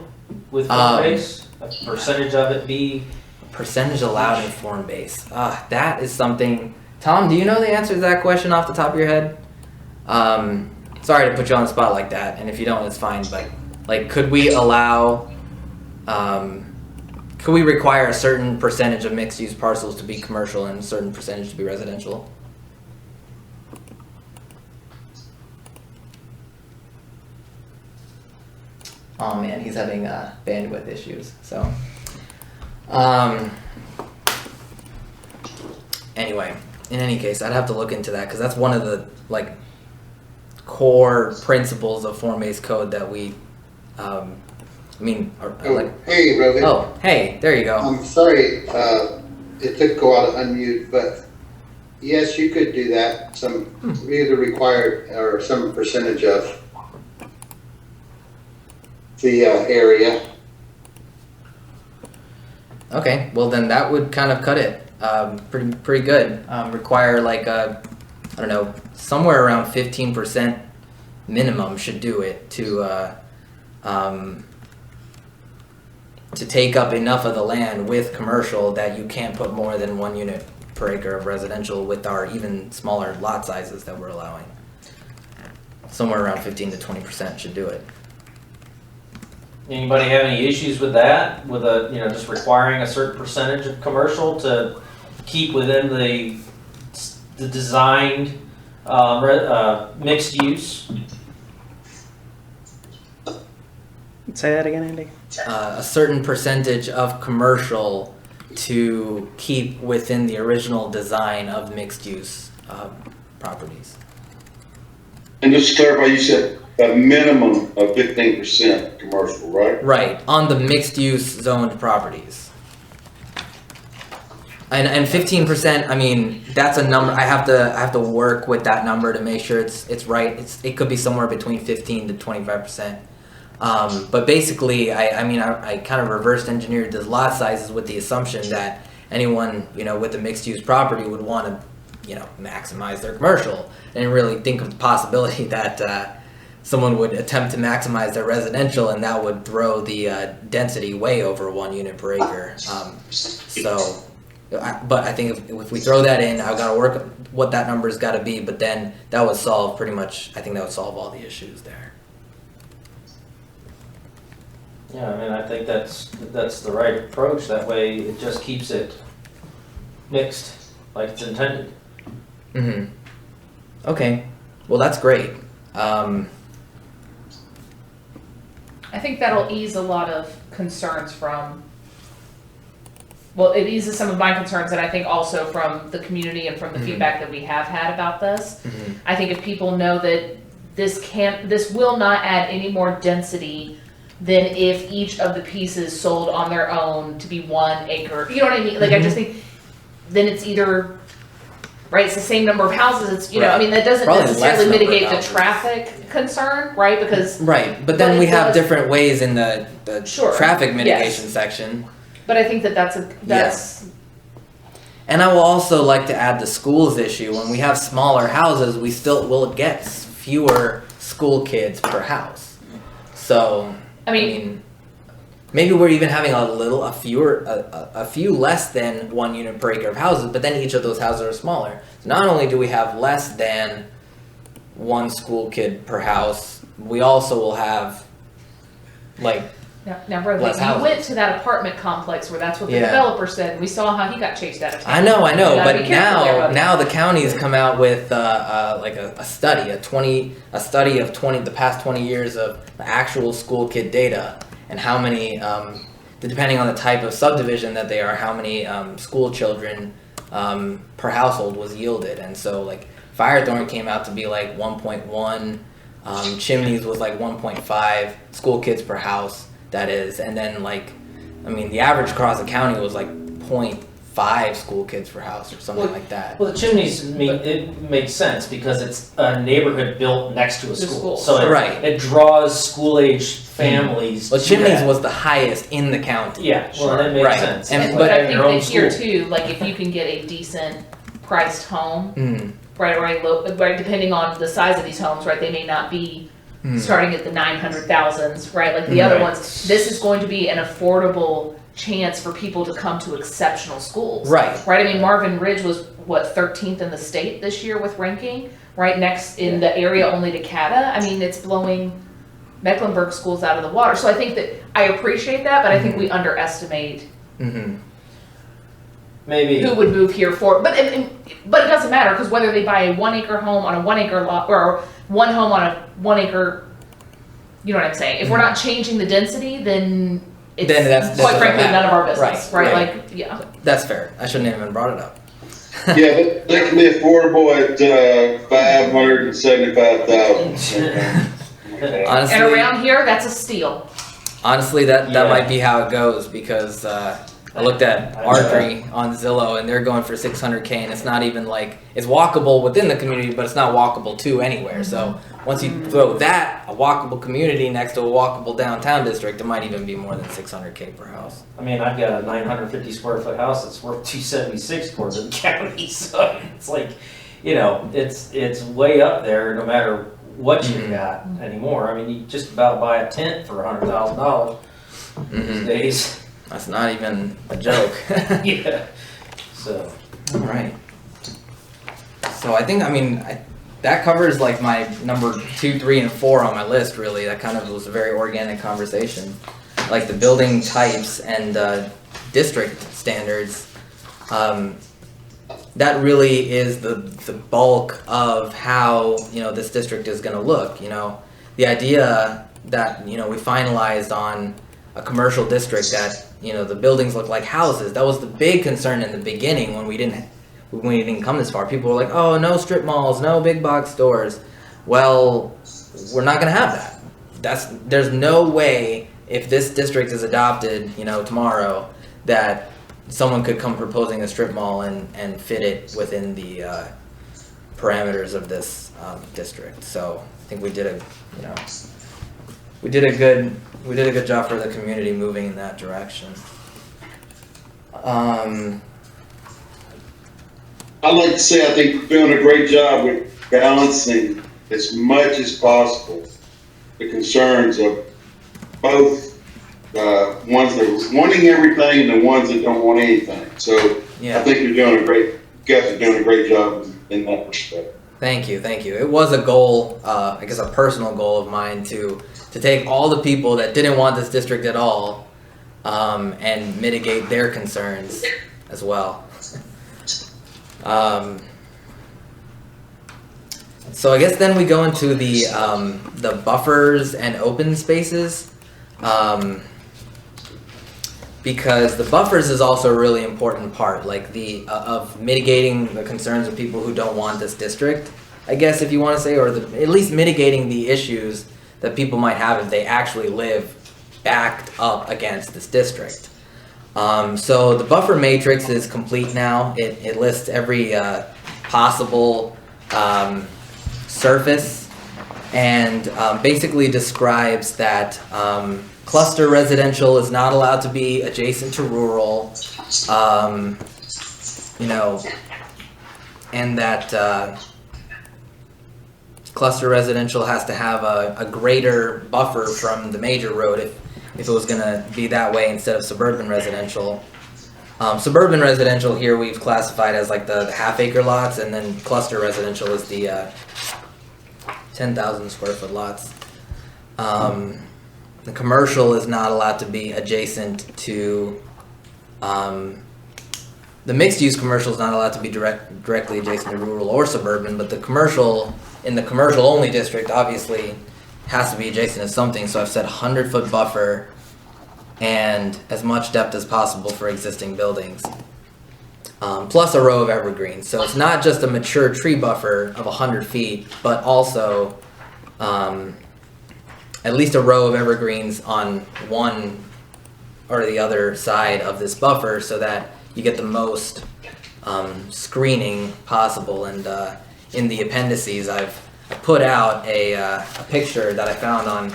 S5: with
S1: Um,
S5: form base? A percentage of it be?
S1: Percentage allowed in form base. That is something. Tom, do you know the answer to that question off the top of your head? Sorry to put you on the spot like that, and if you don't, it's fine. But like, could we allow? Could we require a certain percentage of mixed-use parcels to be commercial and a certain percentage to be residential? Oh man, he's having bandwidth issues. So, anyway, in any case, I'd have to look into that because that's one of the core principles of form-based code that we,
S8: Hey, Rohit.
S1: Oh, hey, there you go.
S8: I'm sorry, it took a while to unmute, but yes, you could do that. Some either required or some percentage of the area.
S1: Okay, well then that would kind of cut it. Pretty good. Require somewhere around 15% minimum should do it to take up enough of the land with commercial that you can't put more than 1 unit per acre of residential with our even smaller lot sizes that we're allowing. Somewhere around 15 to 20% should do it.
S5: Anybody have any issues with that? With just requiring a certain percentage of commercial to keep within the designed mixed use?
S3: Say that again, Andy.
S1: A certain percentage of commercial to keep within the original design of mixed-use properties.
S4: And just to clarify, you said a minimum of 15% commercial, right?
S1: Right, on the mixed-use zoned properties. And 15%, I mean, that's a number. I have to work with that number to make sure it's right. It could be somewhere between 15 to 25%. But basically, I kind of reverse engineered the lot sizes with the assumption that anyone, with a mixed use property would want to, maximize their commercial, and really think of the possibility that someone would attempt to maximize their residential, and that would throw the density way over 1 unit per acre. But I think if we throw that in, I've got to work what that number's got to be. But then that would solve pretty much. I think that would solve all the issues there.
S5: Yeah, I mean, I think that's the right approach. That way, it just keeps it mixed like it's intended.
S1: Mm-hmm. Okay. Well, that's great.
S2: I think that'll ease a lot of concerns from, well, it eases some of my concerns, and I think also from the community and from the feedback that we have had about this.
S1: Mm-hmm.
S2: I think if people know that this will not add any more density than if each of the pieces sold on their own to be 1 acre. You know what I mean? Like, I just think then it's either, right, it's the same number of houses, it's,
S1: Right.
S2: I mean, that doesn't
S1: Probably
S2: necessarily
S1: less number of
S2: mitigate the
S1: houses.
S2: traffic concern, right? Because,
S1: Right, but
S2: But
S1: then
S2: it
S1: we have
S2: does-
S1: different ways in the
S2: Sure,
S1: traffic mitigation
S2: yes.
S1: section.
S2: but I think that's,
S1: And I will also like to add the schools issue. When we have smaller houses, we still will get fewer school kids per house. So,
S2: I mean,
S1: maybe we're even having a few less than 1 unit per acre of houses, but then each of those houses are smaller. So not only do we have less than 1 school kid per house, we also will have
S2: now Bradley,
S1: less
S2: you
S1: houses.
S2: went to that apartment complex where that's what the
S1: Yeah.
S2: developer said, and we saw how he got chased out of town.
S1: I know,
S2: You gotta
S1: but
S2: be careful there, buddy.
S1: now the county's come out with a study, a study of the past 20 years of actual school kid data, and how many, depending on the type of subdivision that they are, how many school children per household was yielded. And so like Firethorn came out to be like 1.1, Chimneys was like 1.5 school kids per house. That is, and then the average across the county was like 0.5 school kids per house or something like that.
S5: Well, the Chimneys, it makes sense because it's a neighborhood built next to a
S2: The
S5: school.
S2: school.
S5: So
S1: Right.
S5: it draws school-age families.
S1: Well,
S5: to
S1: Chimneys
S5: that.
S1: was the highest in the county.
S5: Yeah, well, that makes
S1: Right.
S5: sense.
S1: And-
S5: It's
S1: but
S5: like
S2: I
S5: having
S2: think
S5: your own
S2: that here
S5: school.
S2: too, like if you can get a decent priced home,
S1: Mm.
S2: right, depending on the size of these homes, right, they may not be starting at the 900,000s, right, like the other
S1: Right.
S2: ones. This is going to be an affordable chance for people to come to exceptional schools.
S1: Right.
S2: Right, I mean, Marvin Ridge was, 13th in the state this year with ranking, right, next in the area only to Cata. I mean, it's blowing Mecklenburg schools out of the water. So I think that, I appreciate that, but I think we underestimate
S1: Mm-hmm.
S5: Maybe.
S2: who would move here for, but it doesn't matter, because whether they buy a 1 acre home on a 1 acre lot, or 1 home on a 1 acre, you know what I'm saying? If we're not changing the density, then it's,
S1: Then that's
S2: quite
S1: doesn't
S2: frankly,
S1: matter.
S2: none of our business,
S1: Right,
S2: right?
S1: right.
S2: Like, yeah.
S1: That's fair. I shouldn't have even brought it up.
S4: Yeah, but they can be affordable at $575,000.
S1: Honestly,
S2: And around here, that's a steal.
S1: honestly, that
S5: Yeah.
S1: might be how it goes, because I looked at Archery on Zillow and they're going for 600K, and it's not even like, it's walkable within the community, but it's not walkable to anywhere. So once you throw that, a walkable community next to a walkable downtown district, it might even be more than 600K per house.
S5: I mean, I've got a 950 square foot house that's worth 276 according to the county, so it's like, it's way up there no matter what you've got anymore. I mean, you just about buy a tent for $100,000 these days.
S1: That's not even a joke.
S5: Yeah. So.
S1: All right. So I think, that covers like my number 2, 3, and 4 on my list, really. That kind of was a very organic conversation. Like the building types and district standards, that really is the bulk of how, this district is going to look. The idea that, we finalized on a commercial district that, the buildings look like houses. That was the big concern in the beginning when we didn't come this far. People were like, oh, no strip malls, no big box stores. Well, we're not going to have that. There's no way, if this district is adopted, tomorrow, that someone could come proposing a strip mall and fit it within the parameters of this district. So I think we did a good job for the community moving in that direction.
S4: I'd like to say I think we're doing a great job with balancing as much as possible the concerns of both ones that are wanting everything and the ones that don't want anything. So I think you guys are doing a great job in that respect.
S1: Thank you. It was a goal, I guess a personal goal of mine to take all the people that didn't want this district at all and mitigate their concerns as well. So I guess then we go into the buffers and open spaces, because the buffers is also a really important part, like of mitigating the concerns of people who don't want this district, I guess if you want to say, or at least mitigating the issues that people might have if they actually live backed up against this district. So the buffer matrix is complete now. It lists every possible surface and basically describes that cluster residential is not allowed to be adjacent to rural, and that cluster residential has to have a greater buffer from the major road if it was going to be that way instead of suburban residential. Suburban residential here we've classified as like the half-acre lots, and then cluster residential is the 10,000 square foot lots. The commercial is not allowed to be adjacent to, the mixed-use commercial is not allowed to be directly adjacent to rural or suburban, but the commercial, in the commercial-only district, obviously has to be adjacent to something, so I've said 100-foot buffer and as much depth as possible for existing buildings, plus a row of evergreens. So it's not just a mature tree buffer of 100 feet, but also at least a row of evergreens on one or the other side of this buffer so that you get the most screening possible. And in the appendices, I've put out a picture that I found on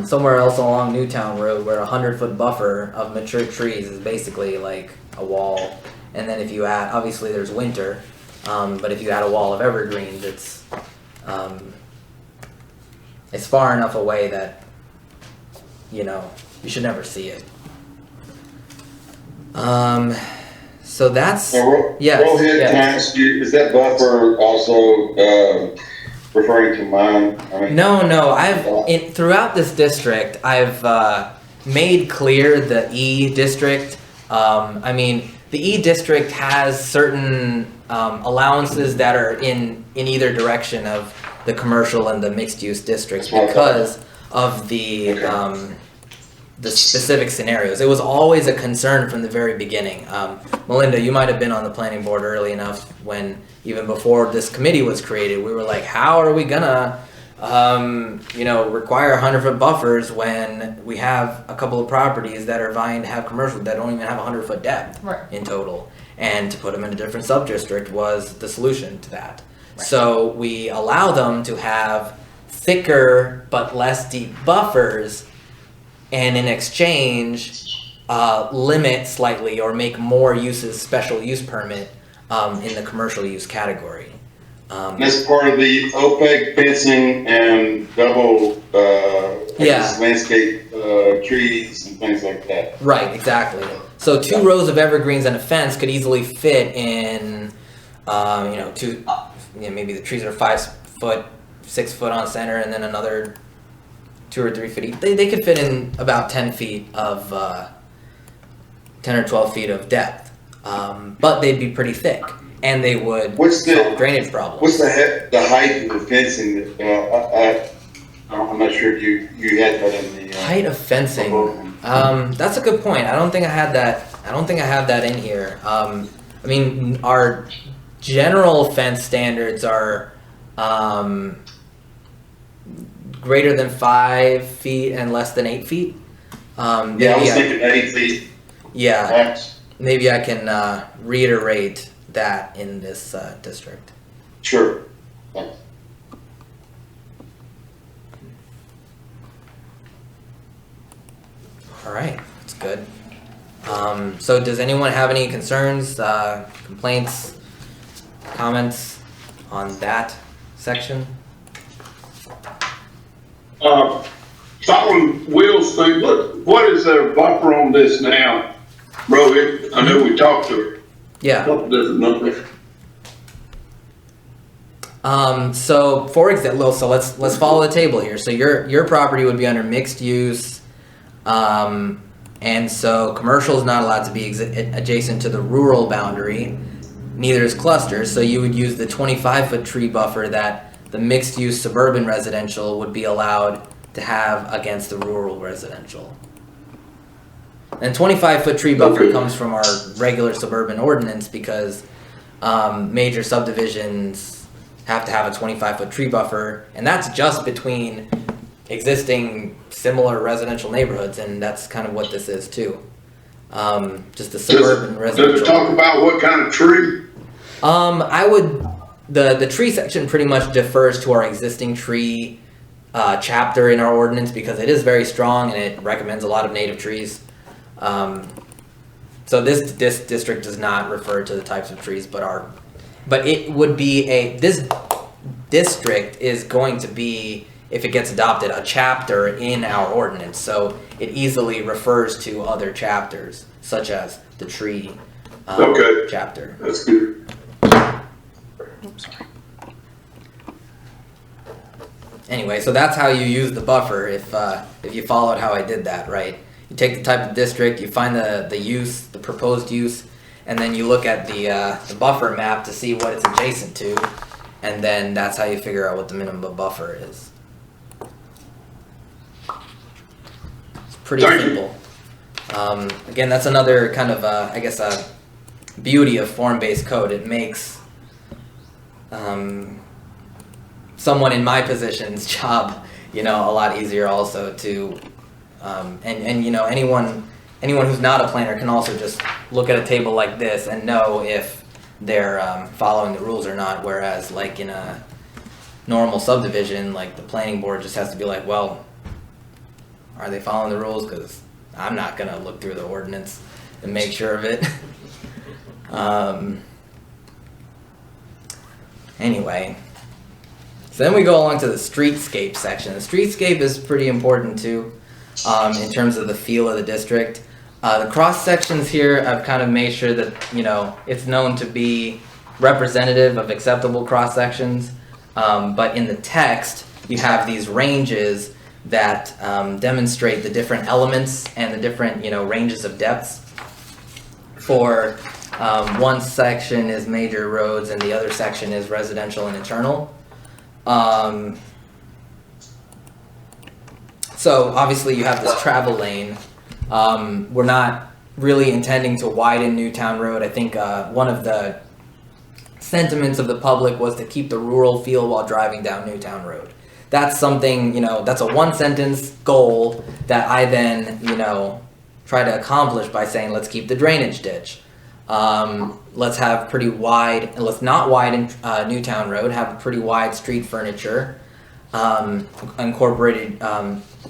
S1: somewhere else along Newtown Road, where a 100-foot buffer of mature trees is basically like a wall. And then if you add, obviously there's winter, but if you add a wall of evergreens, it's far enough away that you should never see it. So that's
S4: Rohit, can I ask you, is that buffer also referring to mine?
S1: No. I've throughout this district, I've made clear the E district. The E district has certain allowances that are in either direction of the commercial and the mixed-use districts because of the specific scenarios. It was always a concern from the very beginning. Melinda, you might have been on the planning board early enough when, even before this committee was created, we were like, how are we gonna require 100-foot buffers when we have a couple of properties that are vying to have commercial that don't even have 100-foot depth in total? And to put them in a different sub-district was the solution to that. Right. So we allow them to have thicker but less deep buffers, and in exchange limit slightly or make more uses special use permit in the commercial use category.
S4: That's part of the opaque fencing and double landscape trees and things like that.
S1: Right, exactly. So 2 rows of evergreens and a fence could easily fit in, maybe the trees are 5 foot, 6 foot on center, and then another 2 or 3 feet. They could fit in about 10 feet of 10 or 12 feet of depth, but they'd be pretty thick, and they would solve drainage problems.
S4: What's the height of the fencing? I'm not sure if you had that in the
S1: height of fencing. That's a good point. I don't think I had that in here. Our general fence standards are greater than 5 feet and less than 8 feet.
S4: I was thinking 8 feet.
S1: Yeah. maybe I can reiterate that in this district.
S4: Sure. Thanks.
S1: All right, that's good. So does anyone have any concerns, complaints, comments on that section?
S6: Following Will's thing, what is their buffer on this now? Bro, I know we talked to a
S1: Yeah.
S6: couple different numbers.
S1: So for example, so let's follow the table here. So your property would be under mixed use, and so commercial is not allowed to be adjacent to the rural boundary. Neither is clusters. So you would use the 25-foot tree buffer that the mixed use suburban residential would be allowed to have against the rural residential. And 25-foot tree buffer
S6: Okay.
S1: comes from our regular suburban ordinance because major subdivisions have to have a 25-foot tree buffer, and that's just between existing similar residential neighborhoods, and that's kind of what this is too. Just the suburban residential.
S6: Does it talk about what kind of tree?
S1: The tree section pretty much defers to our existing tree chapter in our ordinance because it is very strong and it recommends a lot of native trees. So this district does not refer to the types of trees, but it would be this district is going to be, if it gets adopted, a chapter in our ordinance. So it easily refers to other chapters, such as the tree
S6: Okay.
S1: chapter.
S6: That's good.
S1: Anyway, so that's how you use the buffer if you followed how I did that, right? You take the type of district, you find the use, the proposed use, and then you look at the buffer map to see what it's adjacent to, and then that's how you figure out what the minimum buffer is. It's pretty
S6: Thank you.
S1: simple. Again, that's another kind of I guess a beauty of form-based code. It makes someone in my position's job, a lot easier also to, and anyone who's not a planner can also just look at a table like this and know if they're following the rules or not. Whereas like in a normal subdivision, like the planning board just has to be like, well, are they following the rules? Because I'm not gonna look through the ordinance and make sure of it. Anyway. So then we go along to the streetscape section. The streetscape is pretty important too, in terms of the feel of the district. The cross sections here, I've kind of made sure that, it's known to be representative of acceptable cross sections. But in the text, you have these ranges that demonstrate the different elements and the different, ranges of depths. For one section is major roads and the other section is residential and internal. So obviously you have this travel lane. We're not really intending to widen Newtown Road. I think one of the sentiments of the public was to keep the rural feel while driving down Newtown Road. That's something, that's a one sentence goal that I then, try to accomplish by saying, let's keep the drainage ditch. Let's have pretty wide, let's not widen Newtown Road, have pretty wide street furniture, incorporated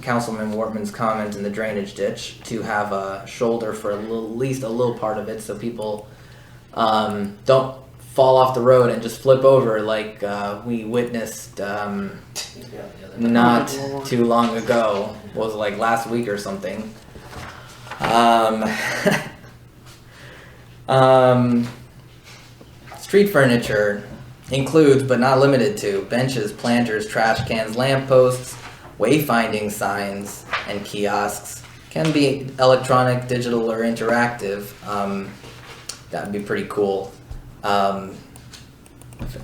S1: Councilman Wortman's comment in the drainage ditch to have a shoulder for at least a little part of it so people don't fall off the road and just flip over like we witnessed not too long ago. Was it like last week or something? Street furniture includes, but not limited to, benches, planters, trash cans, lampposts, wayfinding signs, and kiosks. Can be electronic, digital, or interactive. That would be pretty cool. I've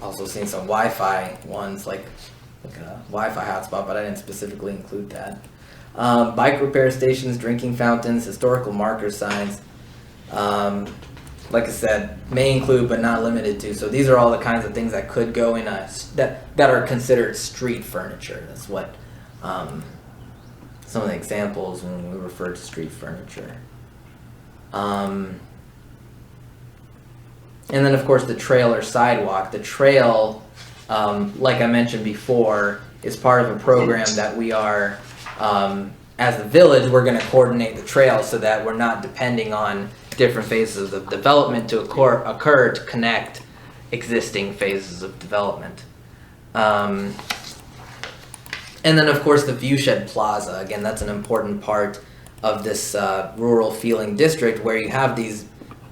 S1: also seen some Wi-Fi ones, like a Wi-Fi hotspot, but I didn't specifically include that. Bike repair stations, drinking fountains, historical marker signs. Like I said, may include but not limited to. So these are all the kinds of things that could go in that are considered street furniture. That's what some of the examples when we refer to street furniture. And then of course the trail or sidewalk. The trail, like I mentioned before, is part of a program that we are, as the village, we're going to coordinate the trail so that we're not depending on different phases of development to occur to connect existing phases of development. And then of course the Viewshed Plaza. Again, that's an important part of this rural feeling district where you have these,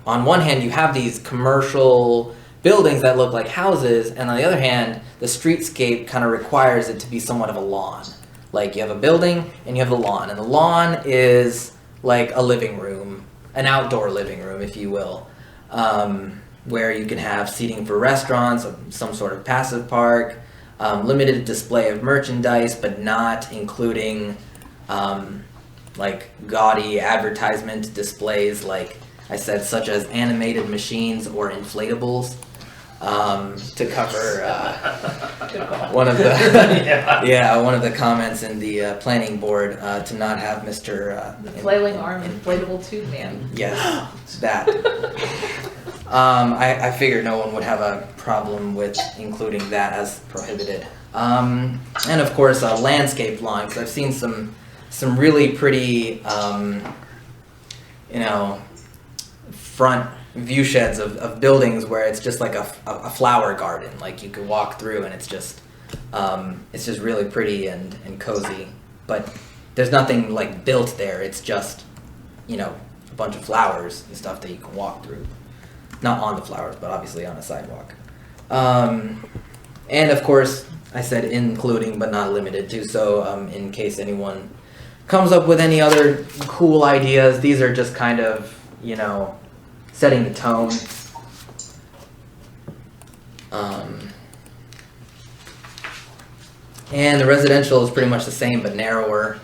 S1: on one hand you have these commercial buildings that look like houses, and on the other hand the streetscape kind of requires it to be somewhat of a lawn. Like you have a building and you have the lawn, and the lawn is like a living room, an outdoor living room if you will, where you can have seating for restaurants, some sort of passive park, limited display of merchandise, but not including like gaudy advertisement displays, like I said, such as animated machines or inflatables, to cover one of the one of the comments in the planning board, to not have Mr.
S2: Flailing arm, inflatable tube man.
S1: Yes, that. I figured no one would have a problem with including that as prohibited. And of course, landscape lawn, because I've seen some really pretty, front view sheds of buildings where it's just like a flower garden. Like you could walk through and it's just really pretty and cozy. But there's nothing like built there. It's just, a bunch of flowers and stuff that you can walk through. Not on the flowers, but obviously on a sidewalk. And of course, I said including but not limited to, so in case anyone comes up with any other cool ideas, these are just kind of, setting the tone. And the residential is pretty much the same but narrower.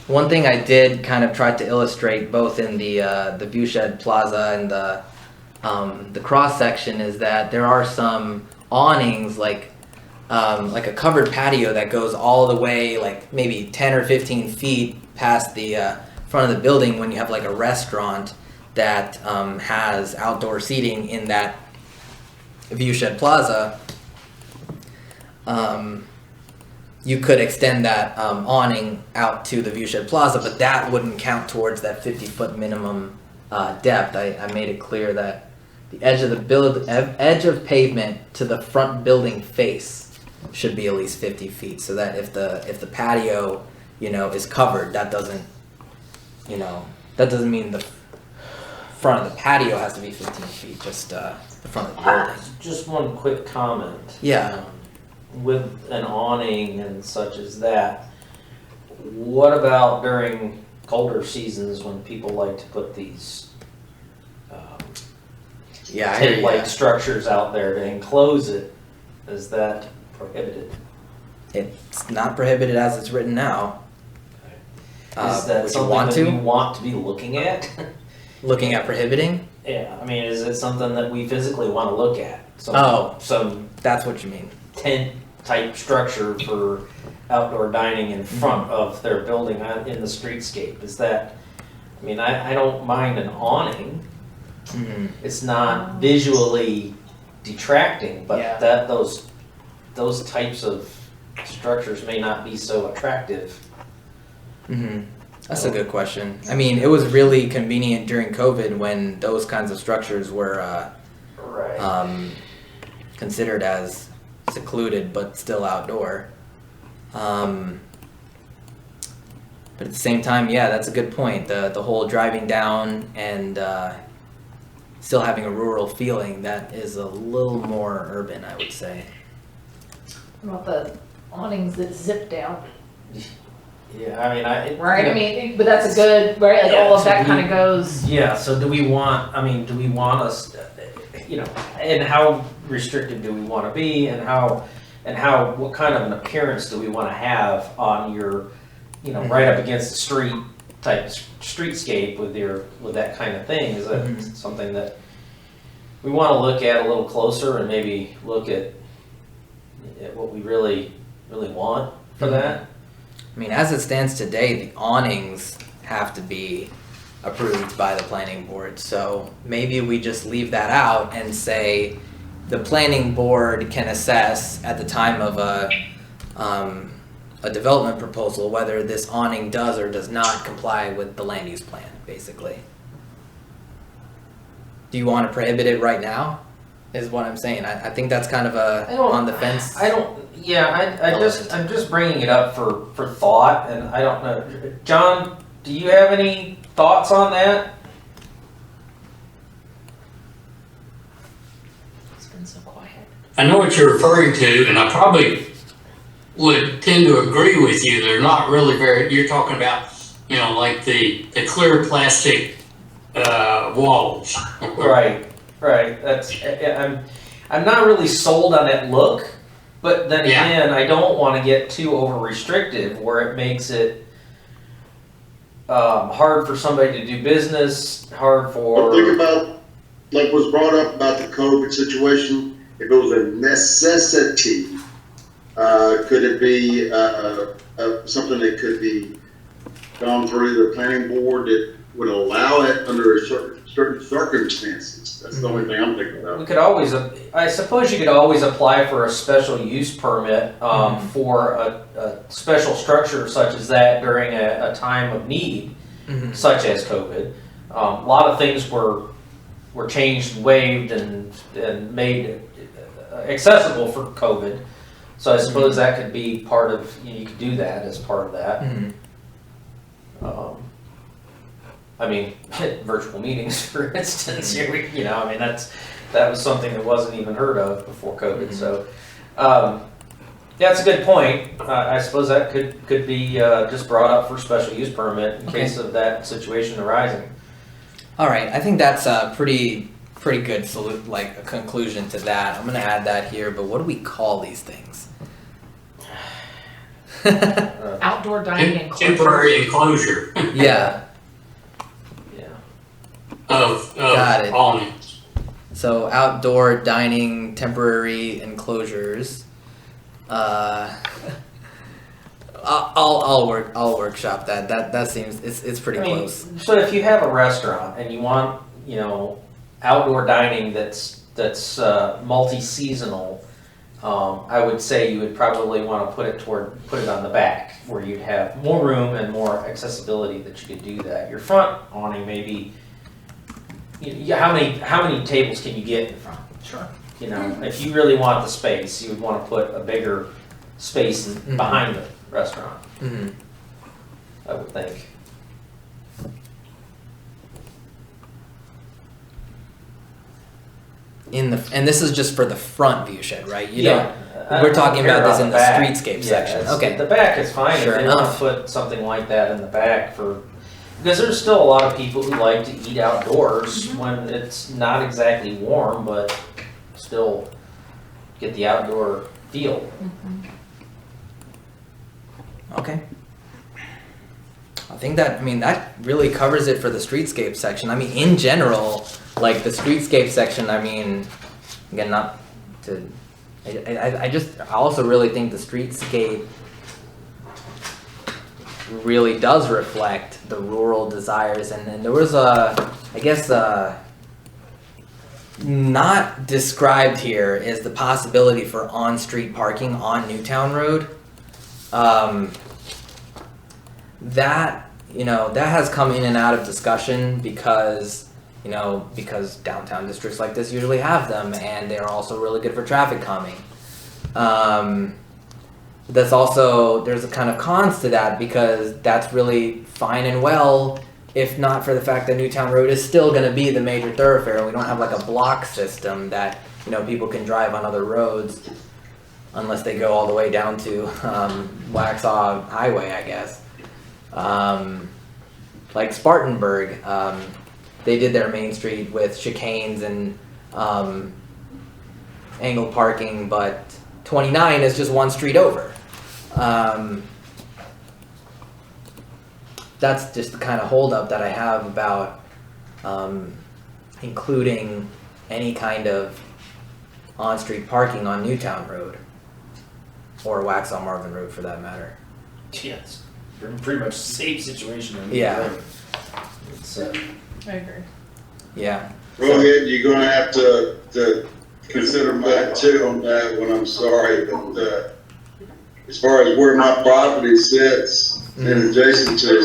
S1: One thing I did kind of try to illustrate both in the Viewshed Plaza and the cross section is that there are some awnings like a covered patio that goes all the way like maybe 10 or 15 feet past the front of the building when you have like a restaurant that has outdoor seating in that Viewshed Plaza. You could extend that awning out to the Viewshed Plaza, but that wouldn't count towards that 50-foot minimum depth. I made it clear that the edge of edge of pavement to the front building face should be at least 50 feet, so that if the patio, is covered, that doesn't mean the front of the patio has to be 15 feet. Just the front of the building.
S5: Just one quick comment.
S1: Yeah.
S5: With an awning and such as that, what about during colder seasons when people like to put these tent-like structures out there to enclose it? Is that prohibited?
S1: It's not prohibited as it's written now.
S5: Is that something that we want to be looking at?
S1: Looking at prohibiting?
S5: Yeah, I mean, is it something that we physically want to look at? Some
S1: that's what you mean.
S5: Tent type structure for outdoor dining in front of their building in the streetscape. Is that, I don't mind an awning.
S1: Mm-hmm.
S5: It's not visually detracting, but those types of structures may not be so attractive.
S1: Mm-hmm. That's a good question. It was really convenient during COVID when those kinds of structures were considered as secluded but still outdoor. But at the same time, that's a good point. The whole driving down and still having a rural feeling, that is a little more urban, I would say.
S2: What about the awnings that zip down?
S5: Yeah,
S2: but that's a good, right? Like all of that kind of goes.
S5: Yeah, so do we want us, and how restricted do we want to be, and what kind of an appearance do we want to have on your, right up against the street type streetscape with that kind of thing? Is that something that we want to look at a little closer and maybe look at what we really want for that?
S1: As it stands today, the awnings have to be approved by the planning board. So maybe we just leave that out and say the planning board can assess at the time of a development proposal whether this awning does or does not comply with the land use plan, basically. Do you want to prohibit it right now? Is what I'm saying. I think that's kind of on the fence.
S5: I'm just bringing it up for thought, and I don't know. John, do you have any thoughts on that?
S2: It's been so quiet.
S9: I know what you're referring to, and I probably would tend to agree with you. They're not really you're talking about, like the clear plastic walls.
S5: Right. That's I'm not really sold on that look, but then again, I don't want to get too over restrictive where it makes it hard for somebody to do business, hard for.
S4: Well, think about, like was brought up about the COVID situation. If it was a necessity, could it be something that could be gone through the planning board that would allow it under certain circumstances? That's the only thing I'm thinking about.
S5: We could always, I suppose you could always apply for a special use permit for a special structure such as that during a time of need, such as COVID. A lot of things were changed, waived, and made accessible for COVID. So I suppose that could be part of, you could do that as part of that. I mean, virtual meetings, for instance, that was something that wasn't even heard of before COVID. So, that's a good point. I suppose that could be just brought up for special use permit in case of that situation arising.
S1: All right, I think that's a pretty good a conclusion to that. I'm gonna add that here, but what do we call these things?
S2: Outdoor dining enclosure.
S9: Temporary enclosure.
S1: Yeah.
S9: Of
S1: Got it.
S9: awnings.
S1: So outdoor dining temporary enclosures. I'll workshop that. That seems it's pretty close.
S5: So if you have a restaurant and you want outdoor dining that's multi-seasonal, I would say you would probably want to put it on the back where you'd have more room and more accessibility that you could do that. Your front awning maybe. How many tables can you get in front?
S2: Sure.
S5: If you really want the space, you would want to put a bigger space behind the restaurant. I would think.
S1: And this is just for the front view shed, right? We're talking about this in the streetscape section. Okay.
S5: The back is fine
S1: Sure
S5: if they want to put something like that in the back because there's still a lot of people who like to eat outdoors when it's not exactly warm, but still get the outdoor feel.
S1: Okay. I think that really covers it for the streetscape section. In general, like the streetscape section, again, not to, I also really think the streetscape really does reflect the rural desires, and there was not described here is the possibility for on-street parking on Newtown Road. That has come in and out of discussion because downtown districts like this usually have them, and they're also really good for traffic calming. There's a kind of cons to that because that's really fine and well if not for the fact that Newtown Road is still going to be the major thoroughfare and we don't have like a block system that people can drive on other roads unless they go all the way down to Waxhaw Highway, I guess. Like Spartanburg, they did their main street with chicanes and angled parking, but 29 is just one street over. That's just the kind of holdup that I have about including any kind of on-street parking on Newtown Road or Waxhaw Marvin Road for that matter.
S10: Yes, you're in pretty much the same situation.
S1: Yeah.
S5: So,
S2: I agree.
S1: Yeah.
S4: Rohit, you're gonna have to consider my too on that one, I'm sorry, but, as far as where my property sits and adjacent to the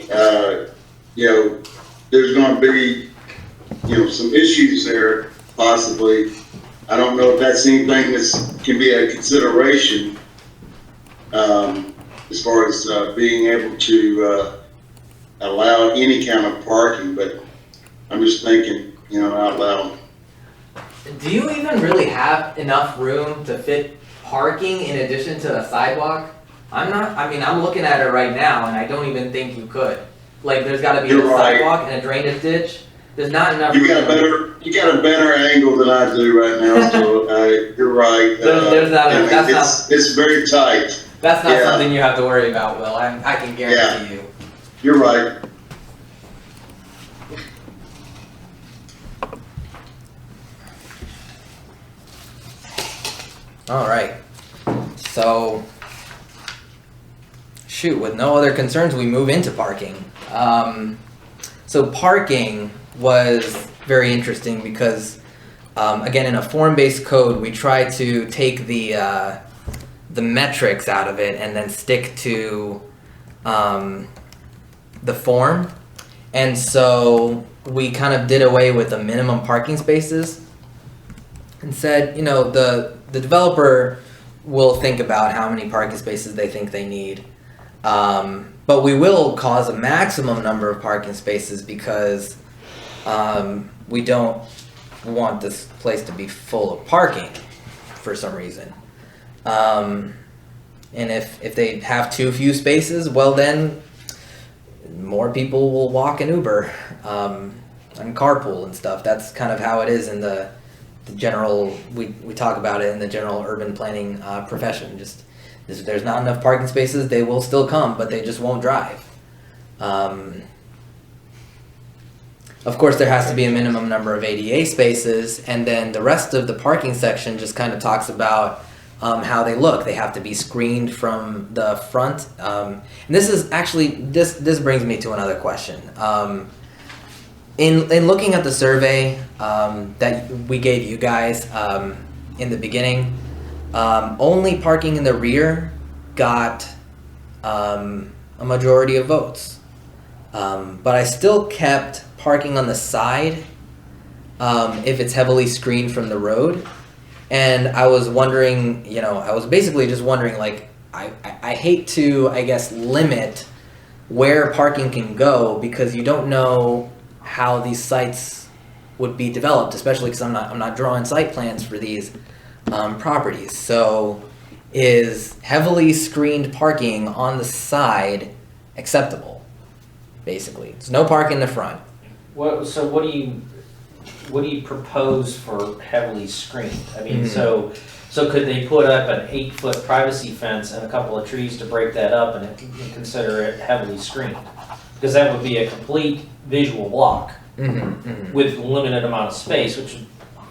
S4: road, you know, there's gonna be, you know, some issues there possibly. I don't know if that's anything that can be a consideration, as far as, being able to, allow any kind of parking, but I'm just thinking, you know, out loud.
S1: Do you even really have enough room to fit parking in addition to a sidewalk? I'm looking at it right now and I don't even think you could. Like, there's gotta be a
S4: You're right.
S1: sidewalk and a drainage ditch. There's not enough
S4: You
S1: room.
S4: got a better angle than I do right now, so, you're right.
S1: There's not-
S4: I mean,
S1: that's
S4: it's very tight.
S1: That's not
S4: Yeah.
S1: something you have to worry about, Will. I can guarantee you.
S4: You're right.
S1: Alright. So, shoot, with no other concerns, we move into parking. So parking was very interesting because, again, in a form-based code, we try to take the metrics out of it and then stick to the form. And so we kind of did away with the minimum parking spaces and said, you know, the developer will think about how many parking spaces they think they need. But we will cause a maximum number of parking spaces because we don't want this place to be full of parking for some reason. And if they have too few spaces, well then more people will walk and Uber and carpool and stuff. That's kind of how it is in the general, we talk about it in the general urban planning profession. Just if there's not enough parking spaces, they will still come, but they just won't drive. Of course, there has to be a minimum number of ADA spaces, and then the rest of the parking section just kind of talks about how they look. They have to be screened from the front. And this is actually, this brings me to another question. In looking at the survey that we gave you guys in the beginning, only parking in the rear got a majority of votes. But I still kept parking on the side if it's heavily screened from the road. And I was wondering, you know, I was basically just wondering, like, I hate to, I guess, limit where parking can go because you don't know how these sites would be developed, especially because I'm not drawing site plans for these properties. So, is heavily screened parking on the side acceptable? Basically, it's no parking in the front.
S5: so what do you propose for heavily screened? I mean, so could they put up an 8-foot privacy fence and a couple of trees to break that up and consider it heavily screened? Because that would be a complete visual block with limited amount of space, which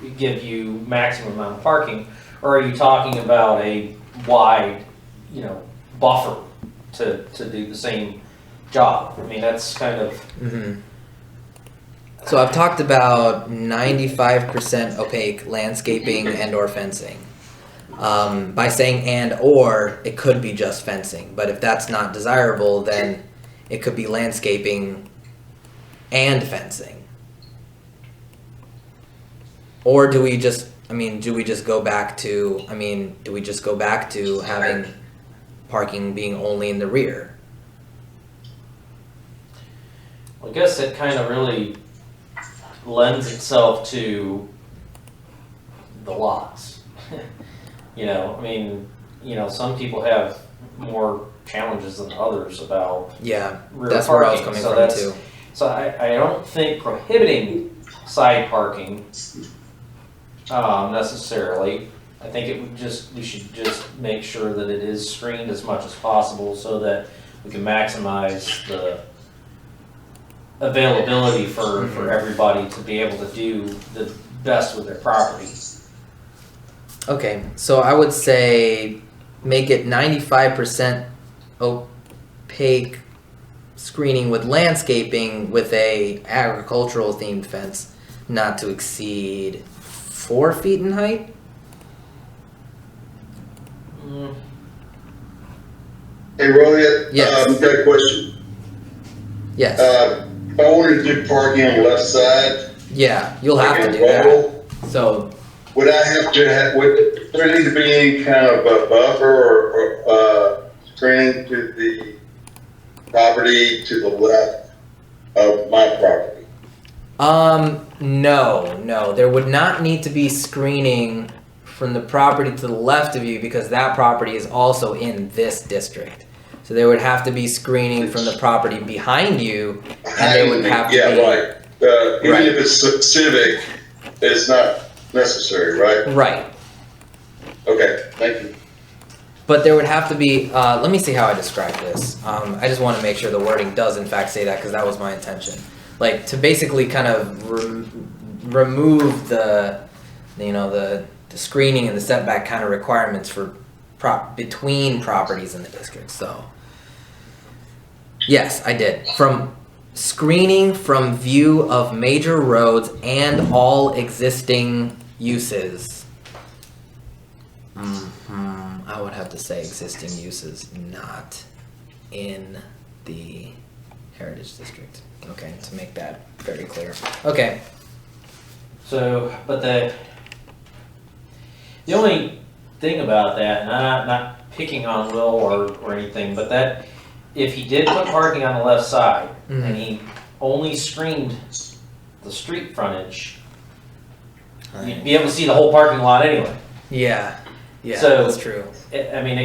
S5: would give you maximum amount of parking. Or are you talking about a wide, you know, buffer to do the same job? I mean, that's kind of.
S1: So I've talked about 95% opaque landscaping and or fencing. By saying and or, it could be just fencing. But if that's not desirable, then it could be landscaping and fencing. Or do we just go back to having parking being only in the rear?
S5: I guess it kind of really lends itself to the lots. You know, I mean, you know, some people have more challenges than others about
S1: Yeah,
S5: rear
S1: that's
S5: parking.
S1: where I was coming
S5: So
S1: from
S5: that's-
S1: too.
S5: So I don't think prohibiting side parking necessarily. I think we should just make sure that it is screened as much as possible so that we can maximize the availability for everybody to be able to do the best with their property.
S1: Okay, so I would say make it 95% opaque screening with landscaping with a agricultural themed fence not to exceed 4 feet in height.
S4: Hey, Rohit,
S1: Yes.
S4: got a question.
S1: Yes.
S4: If I wanted to do parking on the left side,
S1: Yeah, you'll have to
S4: like
S1: do
S4: in
S1: that.
S4: Rumble,
S1: So
S4: would I have to have, would there need to be any kind of a buffer or screening to the property to the left of my property?
S1: no, there would not need to be screening from the property to the left of you because that property is also in this district. So there would have to be screening from the property behind you, and there would have to
S4: Yeah,
S1: be
S4: right. Even
S1: Right.
S4: if it's civic, it's not necessary, right?
S1: right.
S4: Okay, thank you.
S1: But there would have to be. Let me see how I describe this. I just want to make sure the wording does in fact say that because that was my intention. Like to basically kind of remove the screening and the setback kind of requirements for between properties in the district. So yes, I did. From screening from view of major roads and all existing uses. I would have to say existing uses, not in the Heritage District. Okay, to make that very clear. Okay.
S5: So, but the only thing about that, and I'm not picking on Will or anything, but that if he did put parking on the left side and he only screened the street frontage, you'd be able to see the whole parking lot anyway.
S1: Yeah,
S5: So-
S1: that's true.
S5: I mean,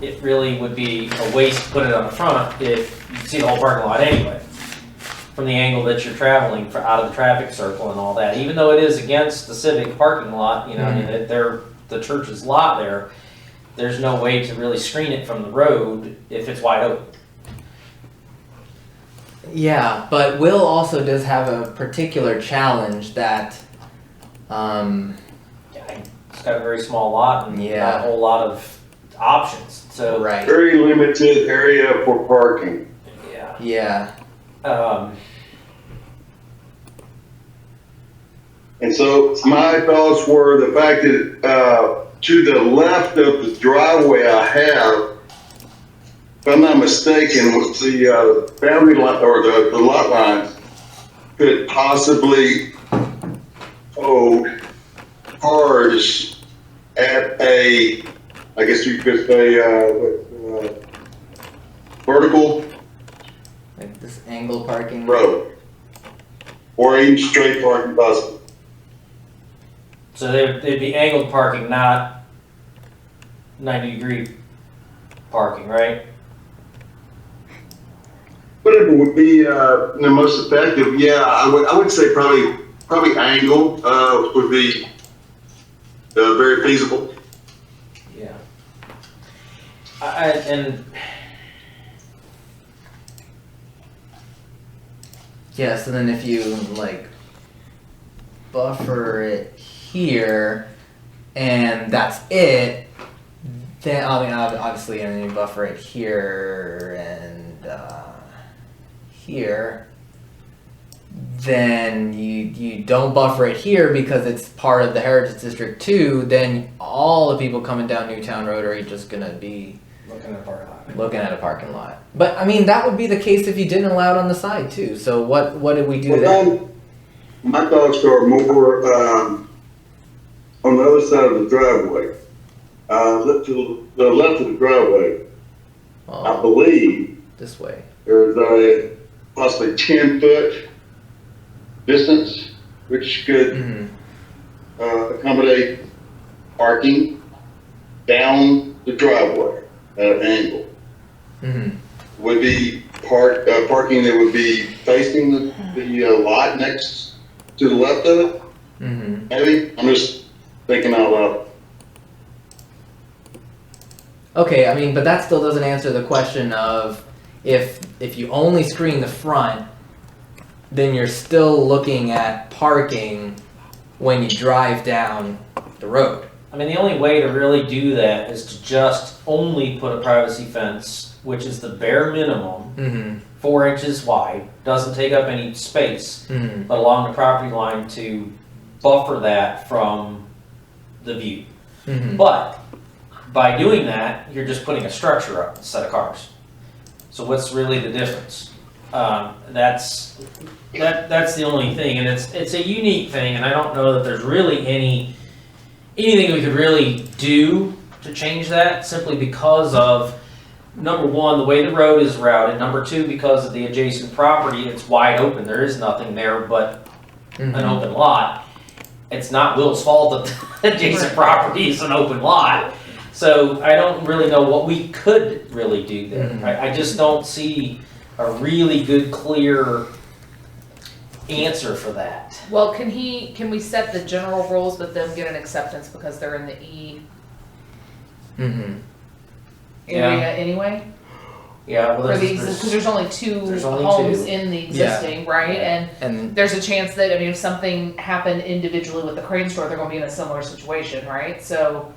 S5: it really would be a waste to put it on the front if you can see the whole parking lot anyway. From the angle that you're traveling out of the traffic circle and all that, even though it is against the civic parking lot, you know, I mean, the church's lot there's no way to really screen it from the road if it's wide open.
S1: Yeah, but Will also does have a particular challenge that,
S5: It's got a very small lot and
S1: Yeah.
S5: not a whole lot of options, so.
S1: right.
S4: Very limited area for parking.
S5: Yeah.
S1: Yeah.
S4: And so my thoughts were the fact that to the left of the driveway I have, if I'm not mistaken, with the boundary line or the lot lines could possibly hold cars at a, I guess you could say, vertical
S1: Like this angle parking.
S4: road, or even straight parking possible.
S5: So they'd be angled parking, not 90-degree parking, right?
S4: Whatever would be the most effective, yeah, I would say probably angle would be very feasible.
S5: Yeah. And
S1: Yeah, so then if you like buffer it here and that's it, then I mean obviously and then you buffer it here and here, then you don't buffer it here because it's part of the Heritage District too, then all the people coming down Newtown Road are just gonna be
S5: looking at a parking lot.
S1: looking at a parking lot. But I mean, that would be the case if you didn't allow it on the side too. So what did we do there?
S4: My thoughts are more on the other side of the driveway, to the left of the driveway. I
S1: Oh,
S4: believe
S1: this way.
S4: there's a possibly 10-foot distance, which could
S1: Mm-hmm.
S4: accommodate parking down the driveway at an angle.
S1: Mm-hmm.
S4: Would be parking that would be facing the lot next to the left of it,
S1: Mm-hmm.
S4: maybe? I'm just thinking out loud.
S1: Okay, I mean, but that still doesn't answer the question of if you only screen the front, then you're still looking at parking when you drive down the road.
S5: I mean, the only way to really do that is to just only put a privacy fence which is the bare minimum,
S1: Mm-hmm.
S5: 4 inches wide, doesn't take up any space,
S1: Mm-hmm.
S5: but along the property line to buffer that from the view.
S1: Mm-hmm.
S5: But by doing that, you're just putting a structure up instead of cars. So what's really the difference? That's the only thing, and it's a unique thing, and I don't know that there's really anything we could really do to change that, simply because of, number one, the way the road is routed. Number two, because of the adjacent property, it's wide open. There is nothing there but an open lot. It's not Will's fault that the adjacent property is an open lot. So I don't really know what we could really do there.
S1: Mhm.
S5: I just don't see a really good, clear answer for that.
S2: Well, can we set the general rules but then get an acceptance because they're in the E
S1: Mm-hmm.
S2: area anyway?
S5: Yeah, well,
S2: For these, because there's only two
S5: there's only
S2: homes
S5: two.
S2: in the existing, right?
S5: Yeah.
S1: And
S2: There's a chance that, I mean, if something happened individually with the crane store, they're gonna be in a similar situation, right? So,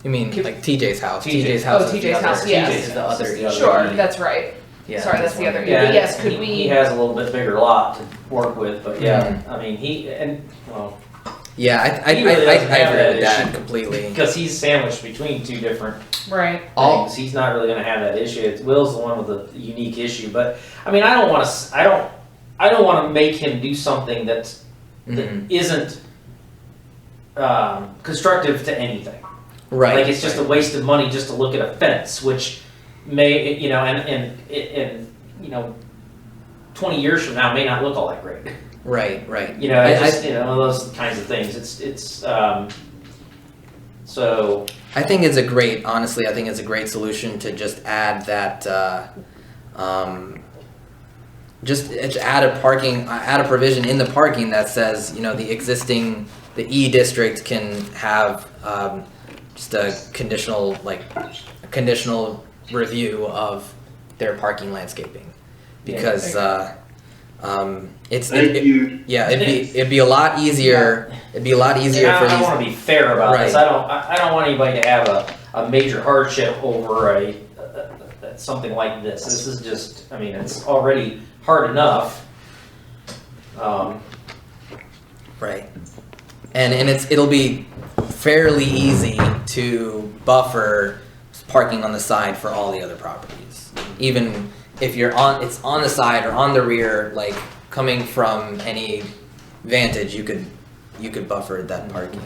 S1: you mean like TJ's house?
S5: TJ's
S1: house.
S2: Oh,
S1: is the
S2: TJ's
S1: other-
S2: house, yes.
S1: TJ's is the other.
S5: The other
S2: sure,
S5: E.
S2: that's right.
S1: Yeah,
S2: Sorry, that's
S1: this
S2: the
S1: one.
S2: other.
S5: Yeah,
S2: But yes, could
S5: he
S2: we?
S5: has a little bit bigger lot to work with, but yeah,
S1: Mhm.
S5: I mean, well,
S1: Yeah, I
S5: He really doesn't
S1: agree
S5: have that
S1: with that
S5: issue.
S1: completely.
S5: because he's sandwiched between two different
S2: Right.
S1: All
S5: things. He's not really going to have that issue. Will's the one with the unique issue, but I mean, I don't want to make him do something that
S1: Mhm.
S5: isn't constructive to anything.
S1: right.
S5: Like it's just a waste of money just to look at a fence, which may, and 20 years from now may not look all that great.
S1: right.
S5: You know, it's just, one of those kinds of things. So
S1: I think it's a great, honestly, I think it's a great solution to just add that, just add a provision in the parking that says, the E district can have, just a conditional review of their parking landscaping. Because,
S4: Thank you.
S1: yeah, it'd be a lot easier,
S5: I
S1: for
S5: want to be fair about this.
S1: Right.
S5: I don't want anybody to have a major hardship over something like this. This is just, I mean, it's already hard enough.
S1: right. And it'll be fairly easy to buffer parking on the side for all the other properties. Even if it's on the side or on the rear, like coming from any vantage, you could buffer that parking.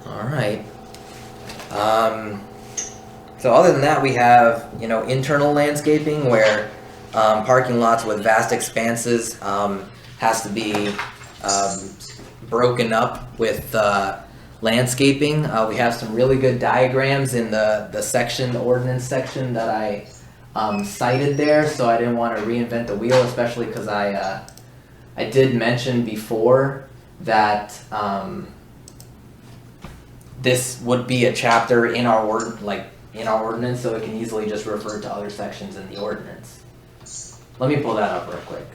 S1: All right. So other than that, we have, internal landscaping where parking lots with vast expanses has to be broken up with landscaping. We have some really good diagrams in the ordinance section that I cited there, so I didn't want to reinvent the wheel, especially because I did mention before that this would be a chapter in our ordinance, so it can easily just refer to other sections in the ordinance. Let me pull that up real quick.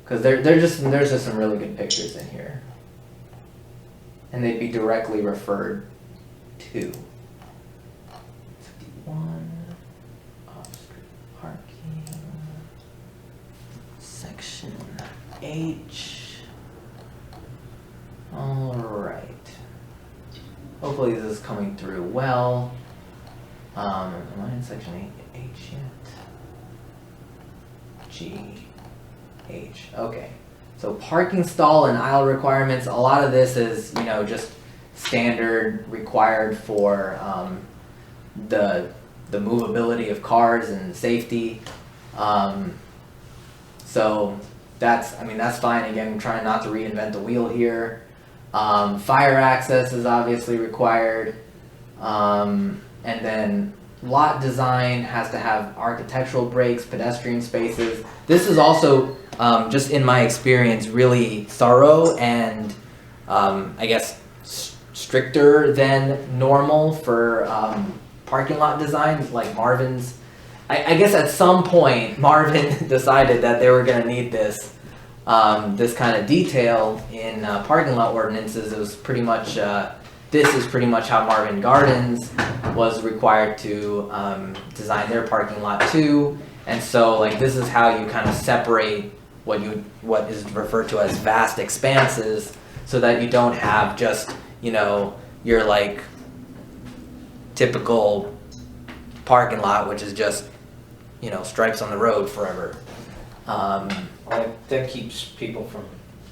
S1: Because there's just some really good pictures in here, and they'd be directly referred to. 51 off-street parking, section H. All right. Hopefully this is coming through well. Am I in section H yet? G. H. Okay. So parking stall and aisle requirements, a lot of this is, just standard required for the movability of cars and safety. So that's fine. Again, I'm trying not to reinvent the wheel here. Fire access is obviously required. And then lot design has to have architectural breaks, pedestrian spaces. This is also, just in my experience, really thorough and I guess stricter than normal for parking lot design. Like Marvin's I guess at some point Marvin decided that they were gonna need this kind of detail in parking lot ordinances. It was pretty much, this is pretty much how Marvin Gardens was required to design their parking lot too. And so like this is how you kind of separate what is referred to as vast expanses, so that you don't have just, you know, your like typical parking lot, which is just, you know, stripes on the road forever.
S5: Like, that keeps people from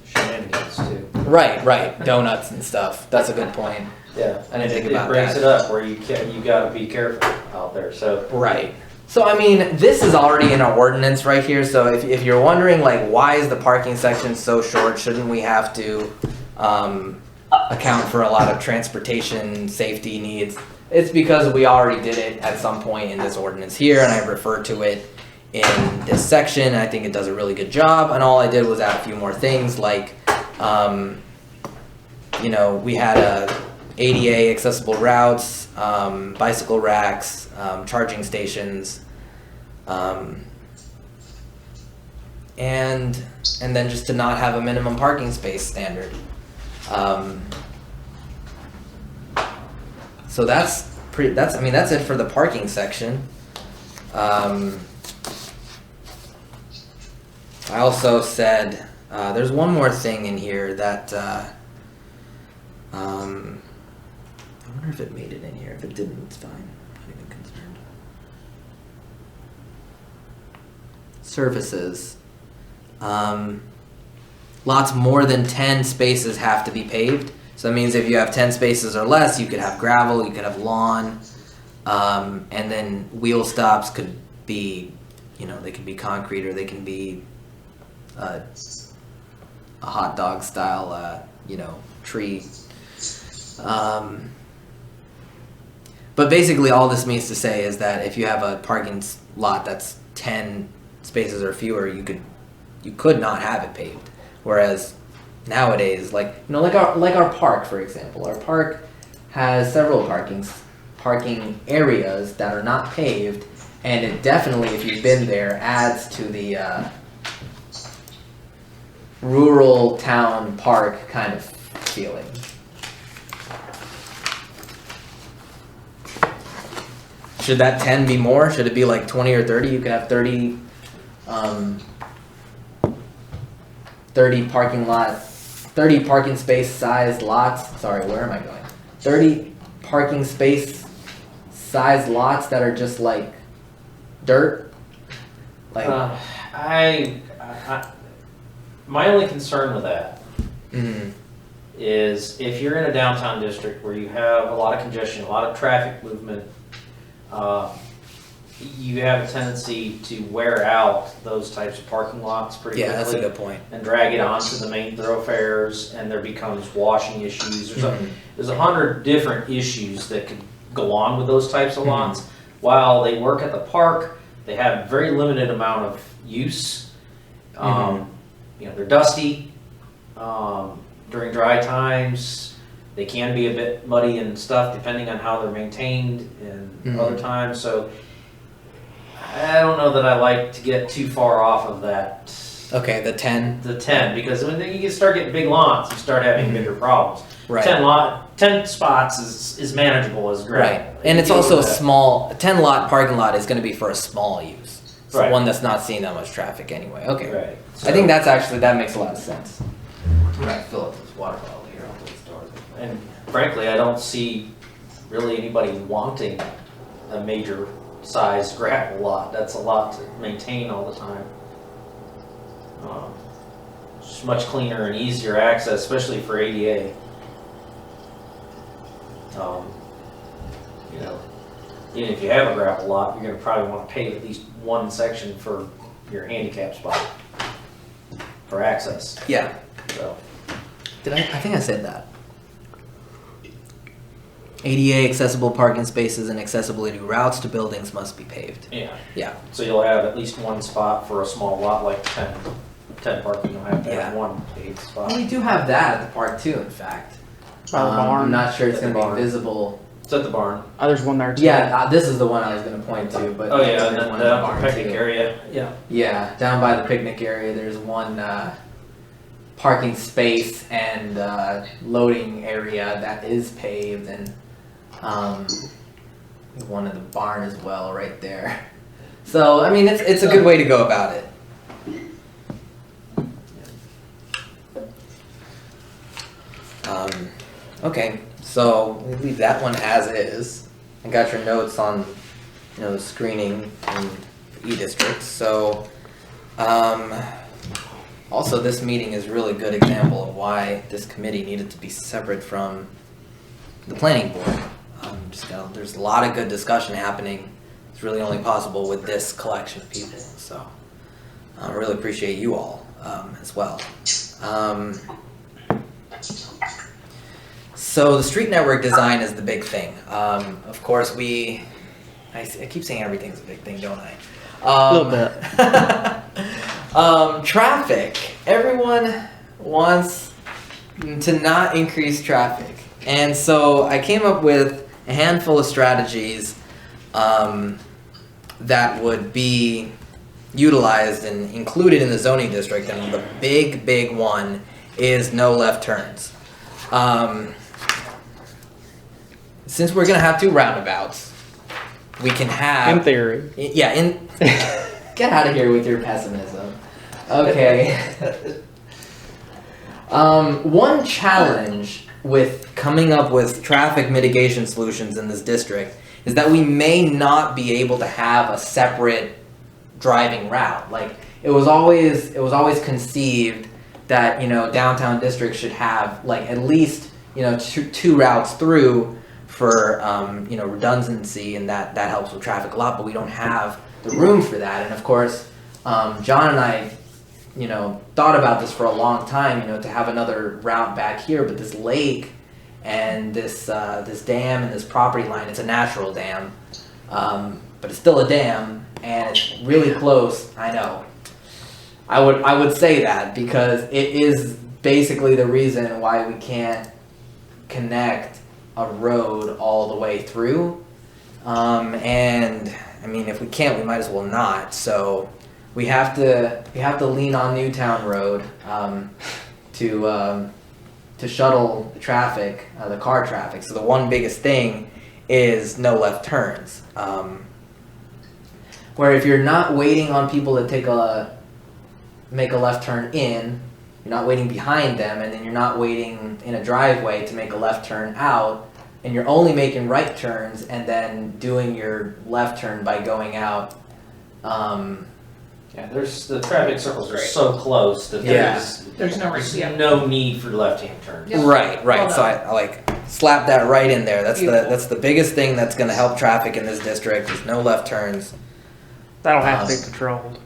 S5: shenanigans too.
S1: Right, donuts and stuff. That's a good point.
S5: Yeah,
S1: I didn't think about
S5: it brings
S1: that.
S5: it up where you gotta be careful out there, so.
S1: Right. So I mean, this is already in our ordinance right here. So if you're wondering like why is the parking section so short, shouldn't we have to account for a lot of transportation safety needs? It's because we already did it at some point in this ordinance here, and I referred to it in this section. I think it does a really good job, and all I did was add a few more things like, you know, we had ADA accessible routes, bicycle racks, charging stations, and then just to not have a minimum parking space standard. So that's it for the parking section. I also said there's one more thing in here that I wonder if it made it in here. If it didn't, it's fine. I'm not even concerned. Surfaces. Lots more than 10 spaces have to be paved. So that means if you have 10 spaces or less, you could have gravel, you could have lawn, and then wheel stops could be, you know, they can be concrete or they can be a hot dog style, you know, tree. But basically all this means to say is that if you have a parking lot that's 10 spaces or fewer, you could not have it paved. Whereas nowadays, like, you know, like our park, for example, our park has several parking areas that are not paved, and it definitely, if you've been there, adds to the rural town park kind of feeling. Should that 10 be more? Should it be like 20 or 30? You could have 30 parking space sized lots. Sorry, where am I going? 30 parking space sized lots that are just like dirt. Like
S5: my only concern with that is if you're in a downtown district where you have a lot of congestion, a lot of traffic movement, you have a tendency to wear out those types of parking lots pretty quickly.
S1: That's a good point.
S5: And drag it onto the main thoroughfares, and there becomes washing issues or something. There's 100 different issues that could go on with those types of lots. While they work at the park, they have very limited amount of use. You know, they're dusty during dry times. They can be a bit muddy and stuff depending on how they're maintained and other times. So I don't know that I like to get too far off of that.
S1: Okay, the 10.
S5: The 10, because when you start getting big lots, you start having bigger problems.
S1: Right.
S5: 10 spots is manageable as great.
S1: Right, and it's also a small 10 lot parking lot is going to be for a small use. It's
S5: Right.
S1: one that's not seeing that much traffic anyway. Okay,
S5: Right.
S1: I think that makes a lot of sense.
S5: Right, fill up this water bottle here. I'll put the stores in. And frankly, I don't see really anybody wanting a major size gravel lot. That's a lot to maintain all the time. It's much cleaner and easier access, especially for ADA. You know, even if you have a gravel lot, you're going to probably want to pave at least one section for your handicap spot for access.
S1: Yeah.
S5: So.
S1: I think I said that. ADA accessible parking spaces and accessibility routes to buildings must be paved.
S5: Yeah.
S1: Yeah.
S5: So you'll have at least one spot for a small lot, like 10 parking. You'll have to have one paved spot.
S1: Well, we do have that at the park too, in fact.
S3: By the barn.
S1: I'm not sure it's
S5: At the
S1: going to be
S5: barn.
S1: visible.
S5: It's It's at the barn.
S3: Oh, there's one there too.
S1: Yeah, this is the one I was gonna point to, but
S5: Oh yeah,
S1: there's
S5: and then
S1: one
S5: the
S1: in the barn,
S5: picnic
S1: too.
S5: area. Yeah.
S1: Yeah, down by the picnic area, there's one parking space and loading area that is paved, and one in the barn as well, right there. So I mean, it's a good way to go about it. Okay, so we leave that one as is. I got your notes on, the screening in E-districts. So, also this meeting is a really good example of why this committee needed to be separate from the planning board. There's a lot of good discussion happening. It's really only possible with this collection of people. So, I really appreciate you all as well. So the street network design is the big thing. Of course, I keep saying everything's a big thing, don't I?
S3: A little bit.
S1: Traffic. Everyone wants to not increase traffic. And so I came up with a handful of strategies that would be utilized and included in the zoning district. And the big one is no left turns. Since we're gonna have 2 roundabouts, we can have.
S3: In theory.
S1: Yeah. Get out of here with your pessimism. Okay. One challenge with coming up with traffic mitigation solutions in this district is that we may not be able to have a separate driving route. Like it was always conceived that downtown districts should have like at least two routes through for redundancy, and that helps with traffic a lot, but we don't have the room for that. And of course, John and I thought about this for a long time, to have another route back here, but this lake and this dam and this property line, it's a natural dam, but it's still a dam, and it's really close. I know. I would say that because it is basically the reason why we can't connect a road all the way through, and I mean, if we can't, we might as well not. So we have to lean on Newtown Road to shuttle the traffic, the car traffic. So the one biggest thing is no left turns. Where if you're not waiting on people to make a left turn in, you're not waiting behind them, and then you're not waiting in a driveway to make a left turn out, and you're only making right turns and then doing your left turn by going out.
S5: Yeah, the traffic circles are
S2: Right.
S5: so close that
S2: There's no reason. Yeah.
S5: no need for left-hand turns.
S2: Yep.
S1: Right.
S2: Well
S1: So I like slap that right in there. That's the biggest thing that's going to help traffic in this district is no left turns.
S3: That'll have to be controlled.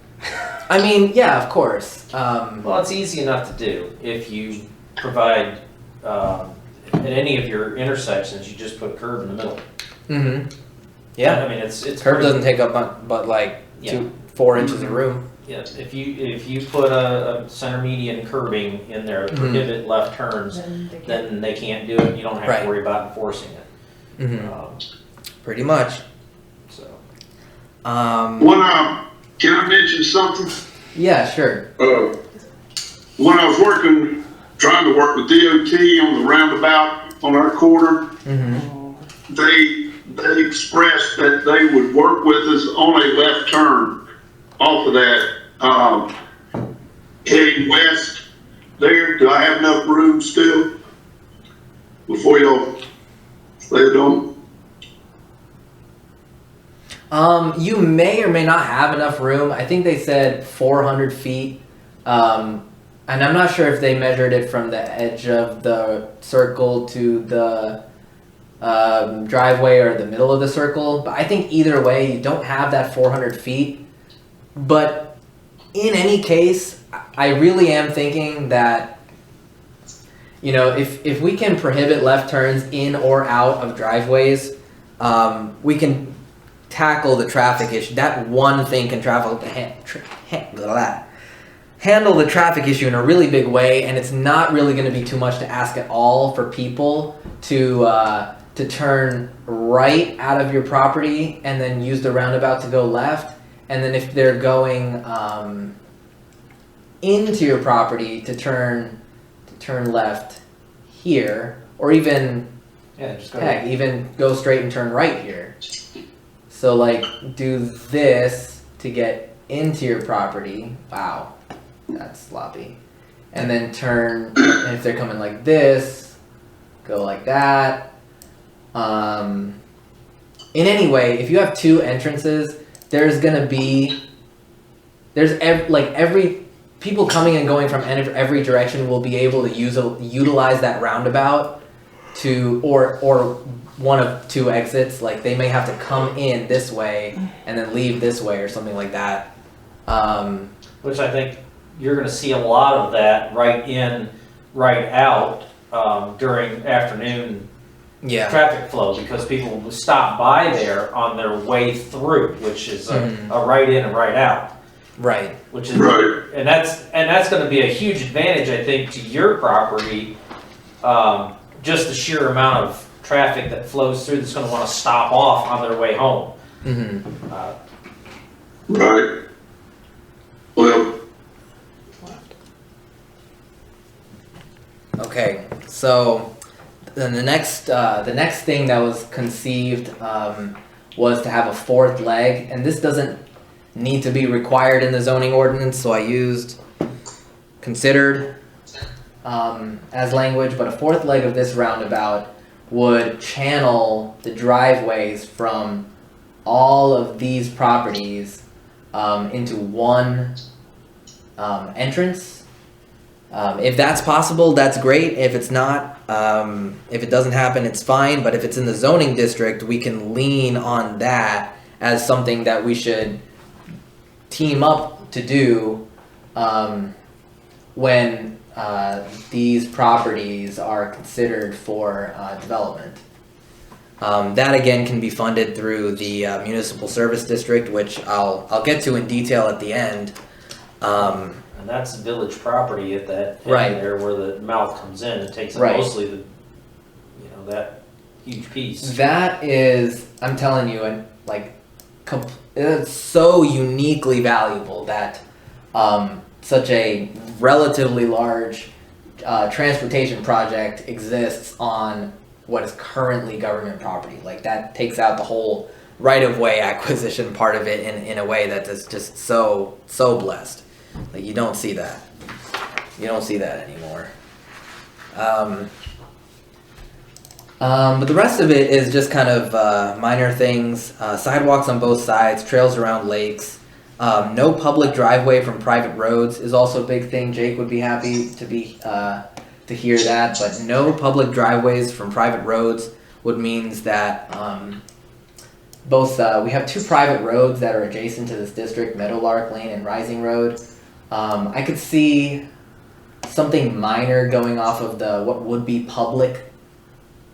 S1: I mean, yeah, of course.
S5: Well, it's easy enough to do if you provide at any of your intersections. You just put a curb in the middle.
S1: Mm-hmm. Yeah.
S5: I mean, it's
S1: Curb doesn't take up but like 4 inches of room.
S5: Yeah, if you put a center median curbing in there to prohibit left turns, then they can't do it. You don't have to worry about enforcing it.
S1: Mm-hmm. Pretty much.
S5: So.
S6: Can I mention something?
S1: Yeah, sure.
S6: When I was trying to work with DOT on the roundabout on our corner, they expressed that they would work with us on a left turn off of that, heading west there. Do I have enough room still before y'all lay it on?
S1: You may or may not have enough room. I think they said 400 feet. And I'm not sure if they measured it from the edge of the circle to the driveway or the middle of the circle. But I think either way, you don't have that 400 feet. But in any case, I really am thinking that, if we can prohibit left turns in or out of driveways, we can tackle the traffic issue. That one thing can handle the traffic issue in a really big way, and it's not really going to be too much to ask at all for people to to turn right out of your property and then use the roundabout to go left. And then if they're going into your property to turn left here, or even
S5: Yeah, just go.
S1: heck, even go straight and turn right here. So like do this to get into your property. Wow, that's sloppy. And then turn, and if they're coming like this, go like that. In any way, if you have two entrances, there's gonna be, every people coming and going from every direction will be able to utilize that roundabout to, or one of two exits. Like they may have to come in this way and then leave this way or something like that.
S5: Which I think you're gonna see a lot of that right in, right out, during afternoon
S1: Yeah.
S5: traffic flow, because people will stop by there on their way through, which is a right in and right out.
S1: Right.
S5: Which is,
S6: Right.
S5: and that's gonna be a huge advantage, I think, to your property. Just the sheer amount of traffic that flows through that's gonna wanna stop off on their way home.
S1: Mm-hmm.
S6: Right. Well,
S1: Okay, so then the next thing that was conceived was to have a fourth leg, and this doesn't need to be required in the zoning ordinance, so I used considered as language, but a fourth leg of this roundabout would channel the driveways from all of these properties into one entrance. If that's possible, that's great. If it's not, if it doesn't happen, it's fine. But if it's in the zoning district, we can lean on that as something that we should team up to do when these properties are considered for development. That again can be funded through the municipal service district, which I'll get to in detail at the end.
S5: And that's village property at that end
S1: Right.
S5: there where the mouth comes in. It takes up
S1: Right.
S5: mostly the, that huge piece.
S1: That is, I'm telling you, and like, it's so uniquely valuable that such a relatively large transportation project exists on what is currently government property. Like that takes out the whole right-of-way acquisition part of it in a way that is just so blessed. Like you don't see that. You don't see that anymore. But the rest of it is just kind of minor things. Sidewalks on both sides, trails around lakes. No public driveway from private roads is also a big thing. Jake would be happy to hear that. But no public driveways from private roads would means that we have two private roads that are adjacent to this district, Meadowlark Lane and Rising Road. I could see something minor going off of the what would be public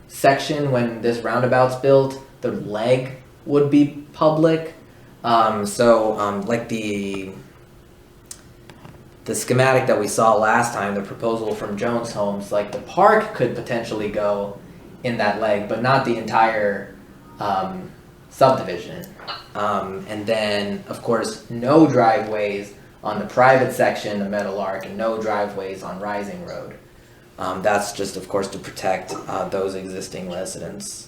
S1: section when this roundabout's built. The leg would be public. Like the schematic that we saw last time, the proposal from Jones Homes, like the park could potentially go in that leg, but not the entire subdivision. And then, of course, no driveways on the private section of Meadowlark and no driveways on Rising Road. That's just, of course, to protect those existing residents.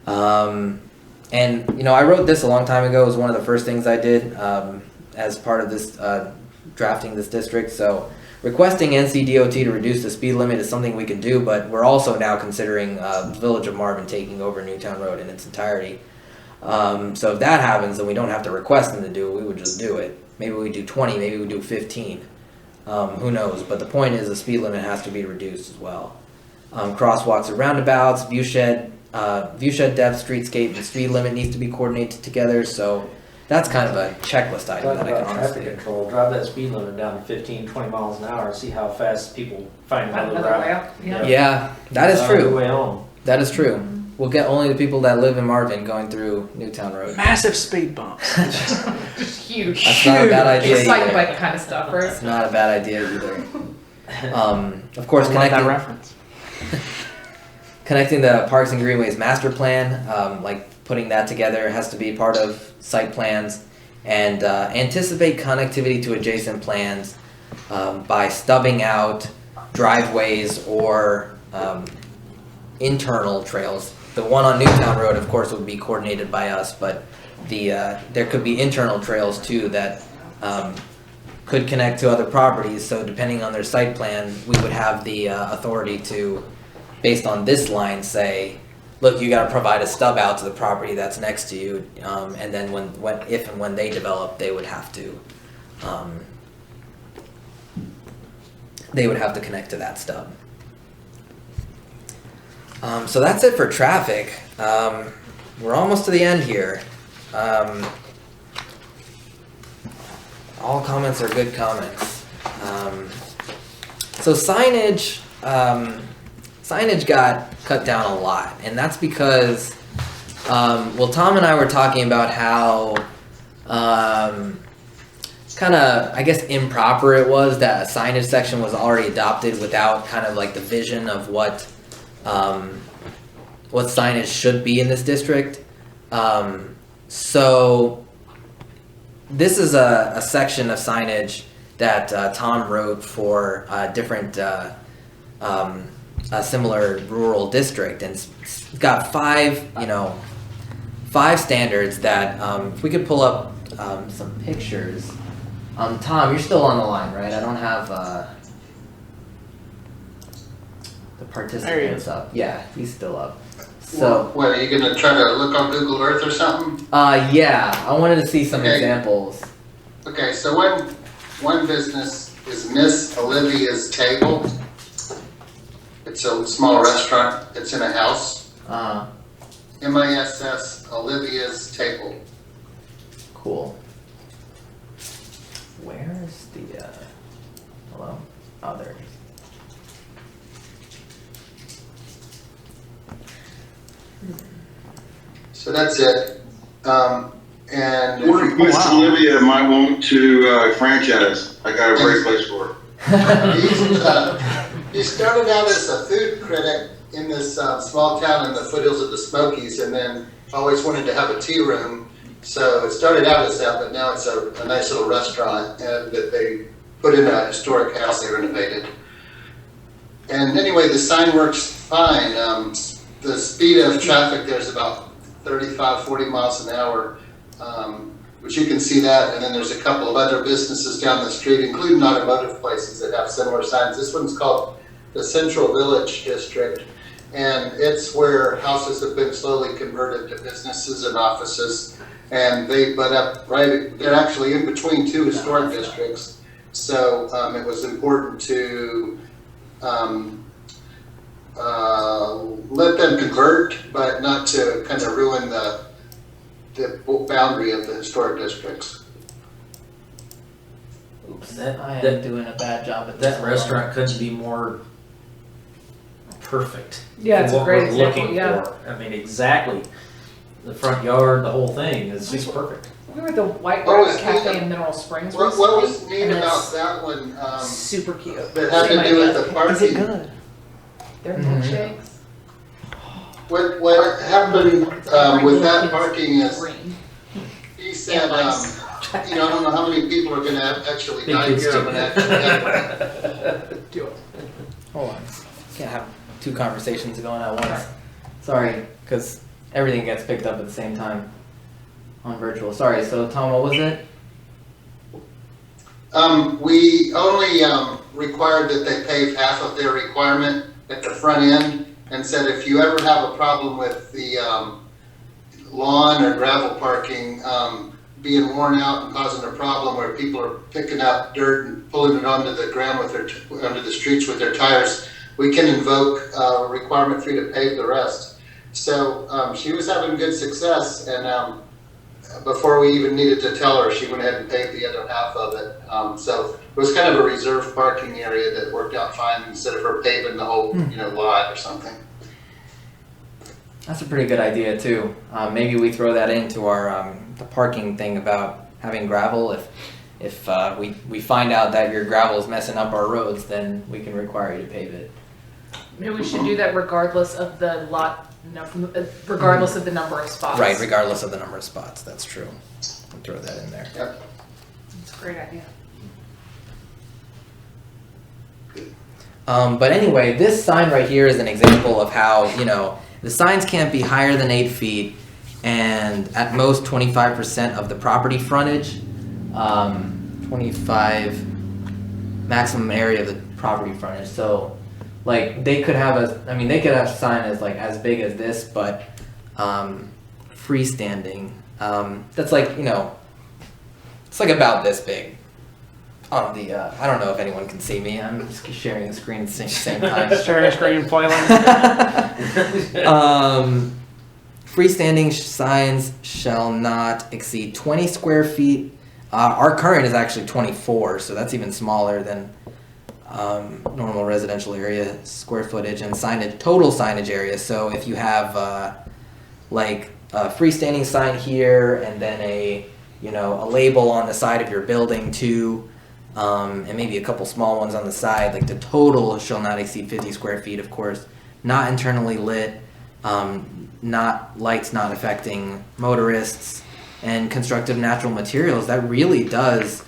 S1: And, I wrote this a long time ago. It was one of the first things I did as part of this drafting this district. So requesting NCDOT to reduce the speed limit is something we can do, but we're also now considering the Village of Marvin taking over Newtown Road in its entirety. So if that happens, then we don't have to request them to do it. We would just do it. Maybe we do 20, maybe we do 15. Who knows? But the point is the speed limit has to be reduced as well. Crosswalks and roundabouts, viewshed depth, streetscape, and speed limit needs to be coordinated together. So that's kind of a checklist item
S5: Talk
S1: that I can
S5: about
S1: honestly
S5: traffic control, drive that speed limit down to 15, 20 miles an hour, and see how fast people find another
S2: Another way
S5: route.
S2: out, yeah.
S1: Yeah, that is
S5: Another
S1: true.
S5: way home.
S1: That is true. We'll get only the people that live in Marvin going through Newtown Road.
S3: Massive speed bumps.
S2: Just huge.
S1: That's not a bad idea
S2: Exciting
S1: either.
S2: bike kind of stuff, right?
S1: It's not a bad idea either. Of course,
S3: I like that
S1: connecting.
S3: reference.
S1: connecting the Parks and Greenways master plan, like putting that together has to be part of site plans, and anticipate connectivity to adjacent plans by stubbing out driveways or internal trails. The one on Newtown Road, of course, would be coordinated by us, but there could be internal trails too that could connect to other properties. So depending on their site plan, we would have the authority to, based on this line, say, look, you got to provide a stub out to the property that's next to you, and then if and when they develop, they would have to connect to that stub. So that's it for traffic. We're almost to the end here. All comments are good comments. So signage got cut down a lot, and that's because, Tom and I were talking about how kind of, I guess, improper it was that a signage section was already adopted without kind of like the vision of what signage should be in this district. So this is a section of signage that Tom wrote for a different a similar rural district, and it's got five standards that if we could pull up some pictures. Tom, you're still on the line, right? I don't have the participants up. Yeah, he's still up. So,
S8: what, are you gonna try to look on Google Earth or something?
S1: yeah, I wanted to see some examples.
S8: Okay, so one business is Miss Olivia's Table. It's a small restaurant. It's in a house. MISS Olivia's Table.
S1: Cool. Where is the, hello? Oh, there it is.
S8: So that's it. And if
S4: Or
S8: you-
S4: Miss Olivia might want to franchise. I got a great place for her.
S8: he started out as a food critic in this small town in the foothills of the Smokies, and then always wanted to have a tea room. So it started out as that, but now it's a nice little restaurant that they put in a historic house they renovated. And anyway, the sign works fine. The speed of traffic there's about 35, 40 miles an hour, which you can see that. And then there's a couple of other businesses down the street, including automotive places that have similar signs. This one's called the Central Village District, and it's where houses have been slowly converted to businesses and offices. And they butt up right, they're actually in between two historic districts. So it was important to let them convert, but not to kind of ruin the boundary of the historic districts.
S1: Oops,
S5: That-
S1: I am
S5: that-
S1: doing a bad job at this.
S5: That restaurant couldn't be more perfect.
S2: Yeah, it's
S5: for
S2: a great
S5: what we're
S2: example,
S5: looking
S2: yeah.
S5: for. I mean, exactly. The front yard, the whole thing is just perfect.
S2: We were at the White
S8: What
S2: Rock
S8: was
S2: Cafe
S8: neat-
S2: in Mineral Springs
S8: What
S2: recently.
S8: was neat
S2: and
S8: about
S2: it's
S8: that one,
S2: super cute.
S8: that had
S2: Same
S8: to do with
S2: idea.
S8: the parking?
S1: good?
S2: Their
S1: Mhm.
S2: milkshakes.
S8: What happened with that parking is,
S2: Green.
S8: he said,
S2: And lights.
S8: I don't know how many people are gonna actually
S5: Big
S8: dine
S5: kids
S8: here.
S5: too.
S8: I'm gonna actually have
S2: Do it.
S1: Hold on. Can't have two conversations going at once. Sorry, because everything gets picked up at the same time on virtual. Sorry, so Tom, what was it?
S8: We only required that they pave half of their requirement at the front end, and said if you ever have a problem with the lawn or gravel parking being worn out and causing a problem where people are picking up dirt and pulling it onto the ground with their onto the streets with their tires, we can invoke a requirement for you to pave the rest. So she was having good success, and before we even needed to tell her, she went ahead and paved the other half of it. So it was kind of a reserved parking area that worked out fine instead of her paving the whole lot or something.
S1: That's a pretty good idea too. Maybe we throw that into our the parking thing about having gravel. If we find out that your gravel is messing up our roads, then we can require you to pave it.
S2: Maybe we should do that regardless of the lot, regardless of the number of spots.
S1: Right, regardless of the number of spots, that's true. I'll throw that in there.
S8: Yep.
S2: It's a great idea.
S1: But anyway, this sign right here is an example of how, the signs can't be higher than 8 feet and at most 25% of the property frontage, 25 maximum area of the property frontage. So, like, they could have a sign as big as this, but freestanding. That's like, it's like about this big. On the, I don't know if anyone can see me. I'm just sharing the screen at the same time.
S3: Sharing screen and flailing.
S1: Freestanding signs shall not exceed 20 square feet. Our current is actually 24, so that's even smaller than normal residential area square footage and signage, total signage area. So if you have a freestanding sign here and then a label on the side of your building too, and maybe a couple small ones on the side, like the total shall not exceed 50 square feet, of course, not internally lit, lights not affecting motorists, and constructive natural materials. That really does,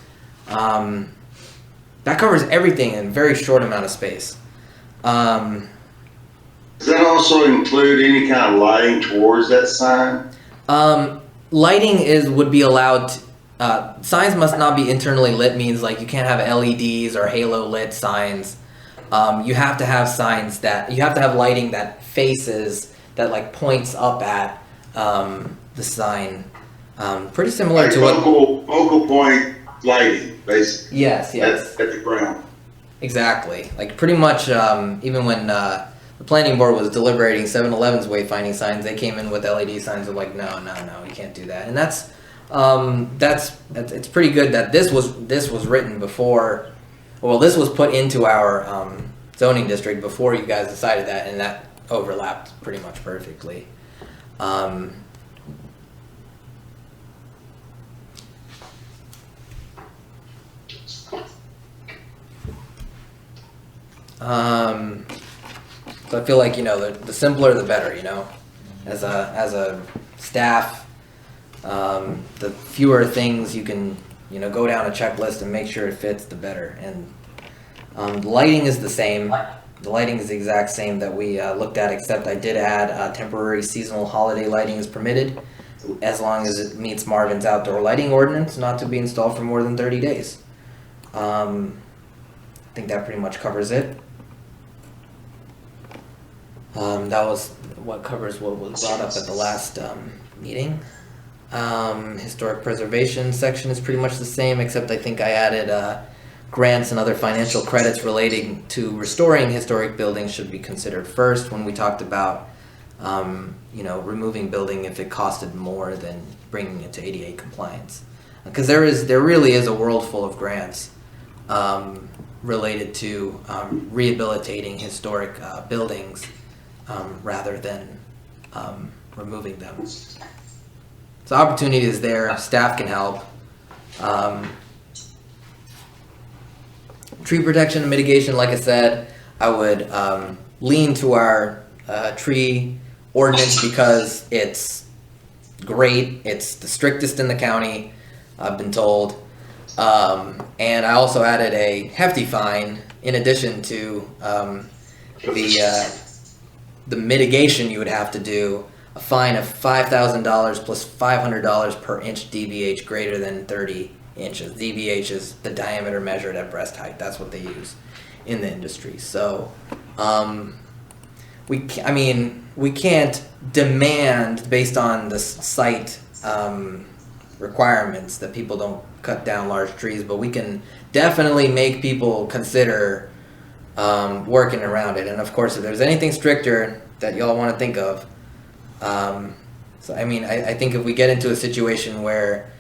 S1: that covers everything in a very short amount of space.
S4: Does that also include any kind of lighting towards that sign?
S1: Lighting would be allowed. Signs must not be internally lit, means like you can't have LEDs or halo lit signs. You have to have signs you have to have lighting that faces, that like points up at the sign. Pretty similar
S4: like
S1: to
S4: focal point lighting, basically.
S1: Yes.
S4: At the ground.
S1: Exactly. Like pretty much, even when the planning board was deliberating 7-Eleven's wayfinding signs, they came in with LED signs of like, no, you can't do that. And that's it's pretty good that this was written before. Well, this was put into our zoning district before you guys decided that, and that overlapped pretty much perfectly. So I feel like the simpler the better. As a staff. The fewer things you can, go down a checklist and make sure it fits, the better. And the lighting is the same. The lighting is the exact same that we looked at, except I did add temporary seasonal holiday lighting is permitted, as long as it meets Marvin's outdoor lighting ordinance, not to be installed for more than 30 days. I think that pretty much covers it. That was what covers what was brought up at the last meeting. Historic preservation section is pretty much the same, except I think I added grants and other financial credits relating to restoring historic buildings should be considered first when we talked about removing building if it costed more than bringing it to ADA compliance, because there really is a world full of grants related to rehabilitating historic buildings rather than removing them. So opportunity is there. Staff can help. Tree protection and mitigation, like I said, I would lean to our tree ordinance because it's great. It's the strictest in the county, I've been told. And I also added a hefty fine in addition to the mitigation you would have to do. A fine of $5,000 plus $500 per inch DBH greater than 30 inches. DBH is the diameter measured at breast height. That's what they use in the industry. So, we can't demand based on the site requirements that people don't cut down large trees, but we can definitely make people consider working around it. And of course, if there's anything stricter that y'all want to think of. I think if we get into a situation where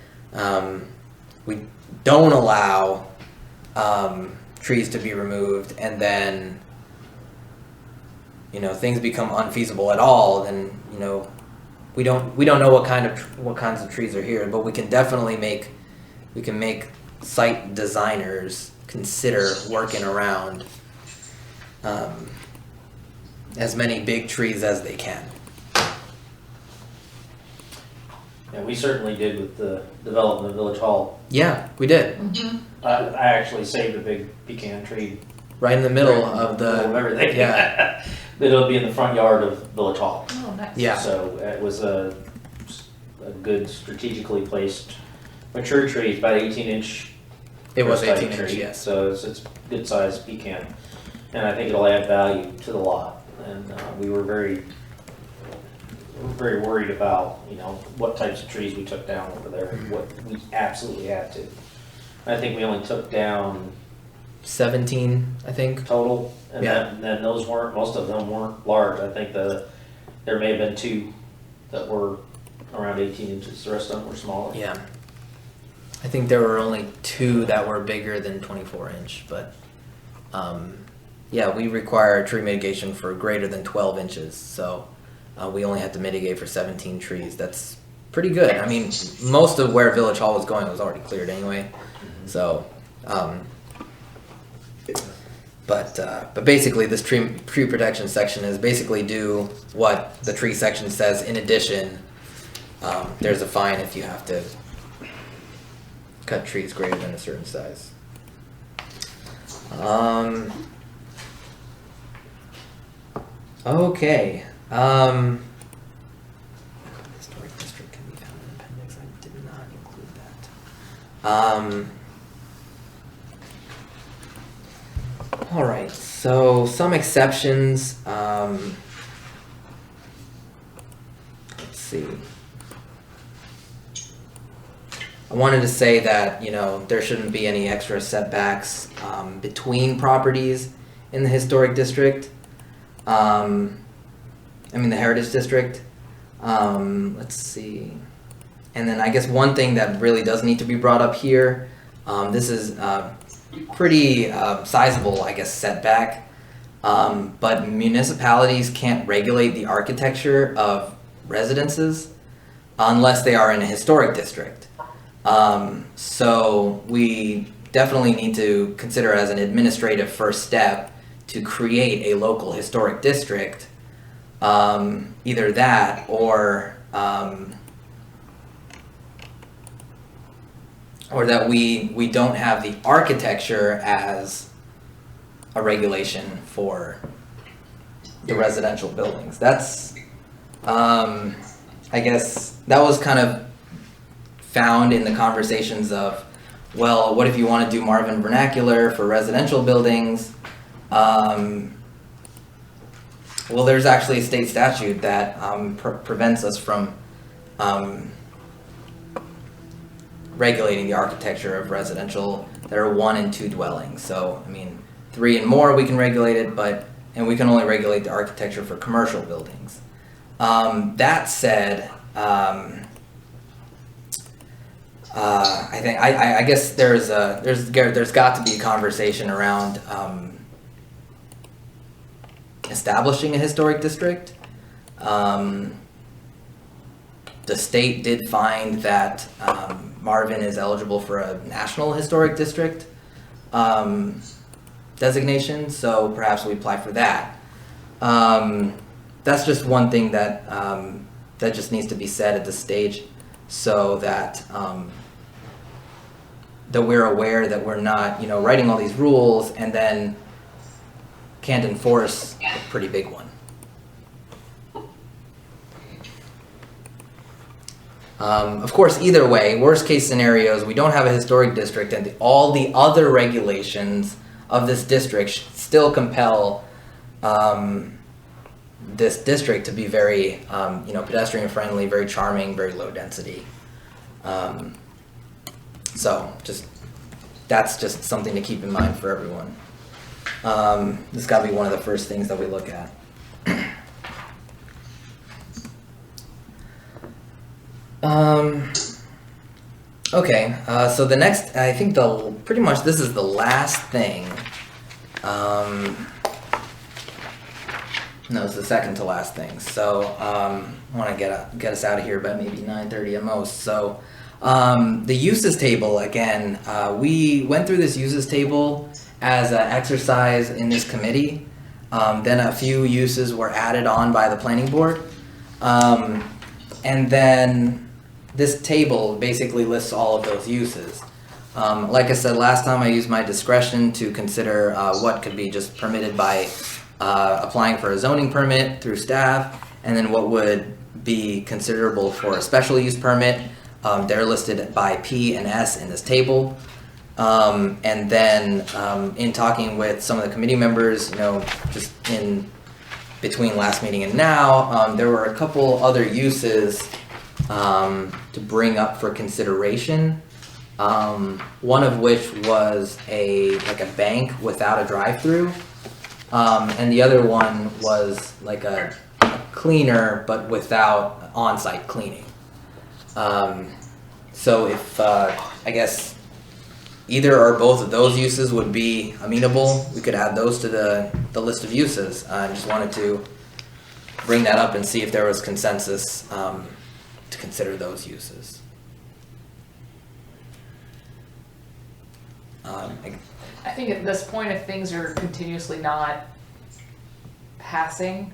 S1: we don't allow trees to be removed and then things become unfeasible at all, then we don't know what kinds of trees are here, but we can definitely make site designers consider working around as many big trees as they can.
S5: And we certainly did with the development of Village Hall.
S1: Yeah, we did.
S5: I actually saved a big pecan tree.
S1: Right in the middle
S5: Right in
S1: of
S5: middle of
S1: the,
S5: everything.
S1: yeah.
S5: It'll be in the front yard of Village Hall.
S2: Oh, nice.
S1: Yeah.
S5: So it was a good strategically placed mature tree, it's about 18-inch.
S1: It was
S5: first
S1: 18 inch,
S5: tree,
S1: yes.
S5: So it's good sized pecan, and I think it'll add value to the lot. And we were very worried about, you know, what types of trees we took down over there, what we absolutely had to. I think we only took down
S1: 17, I think.
S5: total, and
S1: Yeah.
S5: then those weren't, most of them weren't large. I think there may have been 2 that were around 18 inches, the rest of them were smaller.
S1: Yeah. I think there were only 2 that were bigger than 24 inch, but yeah, we require tree mitigation for greater than 12 inches. So we only had to mitigate for 17 trees. That's pretty good. I mean, most of where Village Hall was going was already cleared anyway. So, but basically this tree protection section is basically do what the tree section says. In addition, there's a fine if you have to cut trees greater than a certain size. Okay. Historic district can be found in appendix. I did not include that. All right. So some exceptions. Let's see. I wanted to say that, you know, there shouldn't be any extra setbacks between properties in the historic district. The heritage district. Let's see. And then I guess one thing that really does need to be brought up here, this is pretty sizable, I guess, setback. But municipalities can't regulate the architecture of residences unless they are in a historic district. So we definitely need to consider as an administrative first step to create a local historic district. Either that or that we don't have the architecture as a regulation for the residential buildings. That's, I guess that was kind of found in the conversations of, well, what if you want to do Marvin vernacular for residential buildings? Well, there's actually a state statute that prevents us from regulating the architecture of residential that are 1 and 2 dwellings. So, I mean, 3 and more we can regulate it, and we can only regulate the architecture for commercial buildings. That said, I guess there's got to be a conversation around establishing a historic district. The state did find that Marvin is eligible for a national historic district designation, so perhaps we apply for that. That's just one thing that that just needs to be said at this stage, so that that we're aware that we're not, writing all these rules and then can't enforce a pretty big one. Of course, either way, worst case scenarios, we don't have a historic district, and all the other regulations of this district still compel this district to be very, pedestrian friendly, very charming, very low density. So that's just something to keep in mind for everyone. This got to be one of the first things that we look at. Okay, so the next, I think pretty much this is the last thing. No, it's the second to last thing. So I want to get us out of here by maybe 9:30 at most. So the uses table, again, we went through this uses table as an exercise in this committee. Then a few uses were added on by the planning board. And then this table basically lists all of those uses. Like I said last time, I used my discretion to consider what could be just permitted by applying for a zoning permit through staff, and then what would be considerable for a special use permit. They're listed by P and S in this table. And then in talking with some of the committee members, just in between last meeting and now, there were a couple other uses to bring up for consideration. One of which was a bank without a drive-through, and the other one was like a cleaner but without on-site cleaning. So if I guess either or both of those uses would be amenable, we could add those to the list of uses. I just wanted to bring that up and see if there was consensus to consider those uses.
S2: I think at this point, if things are continuously not passing,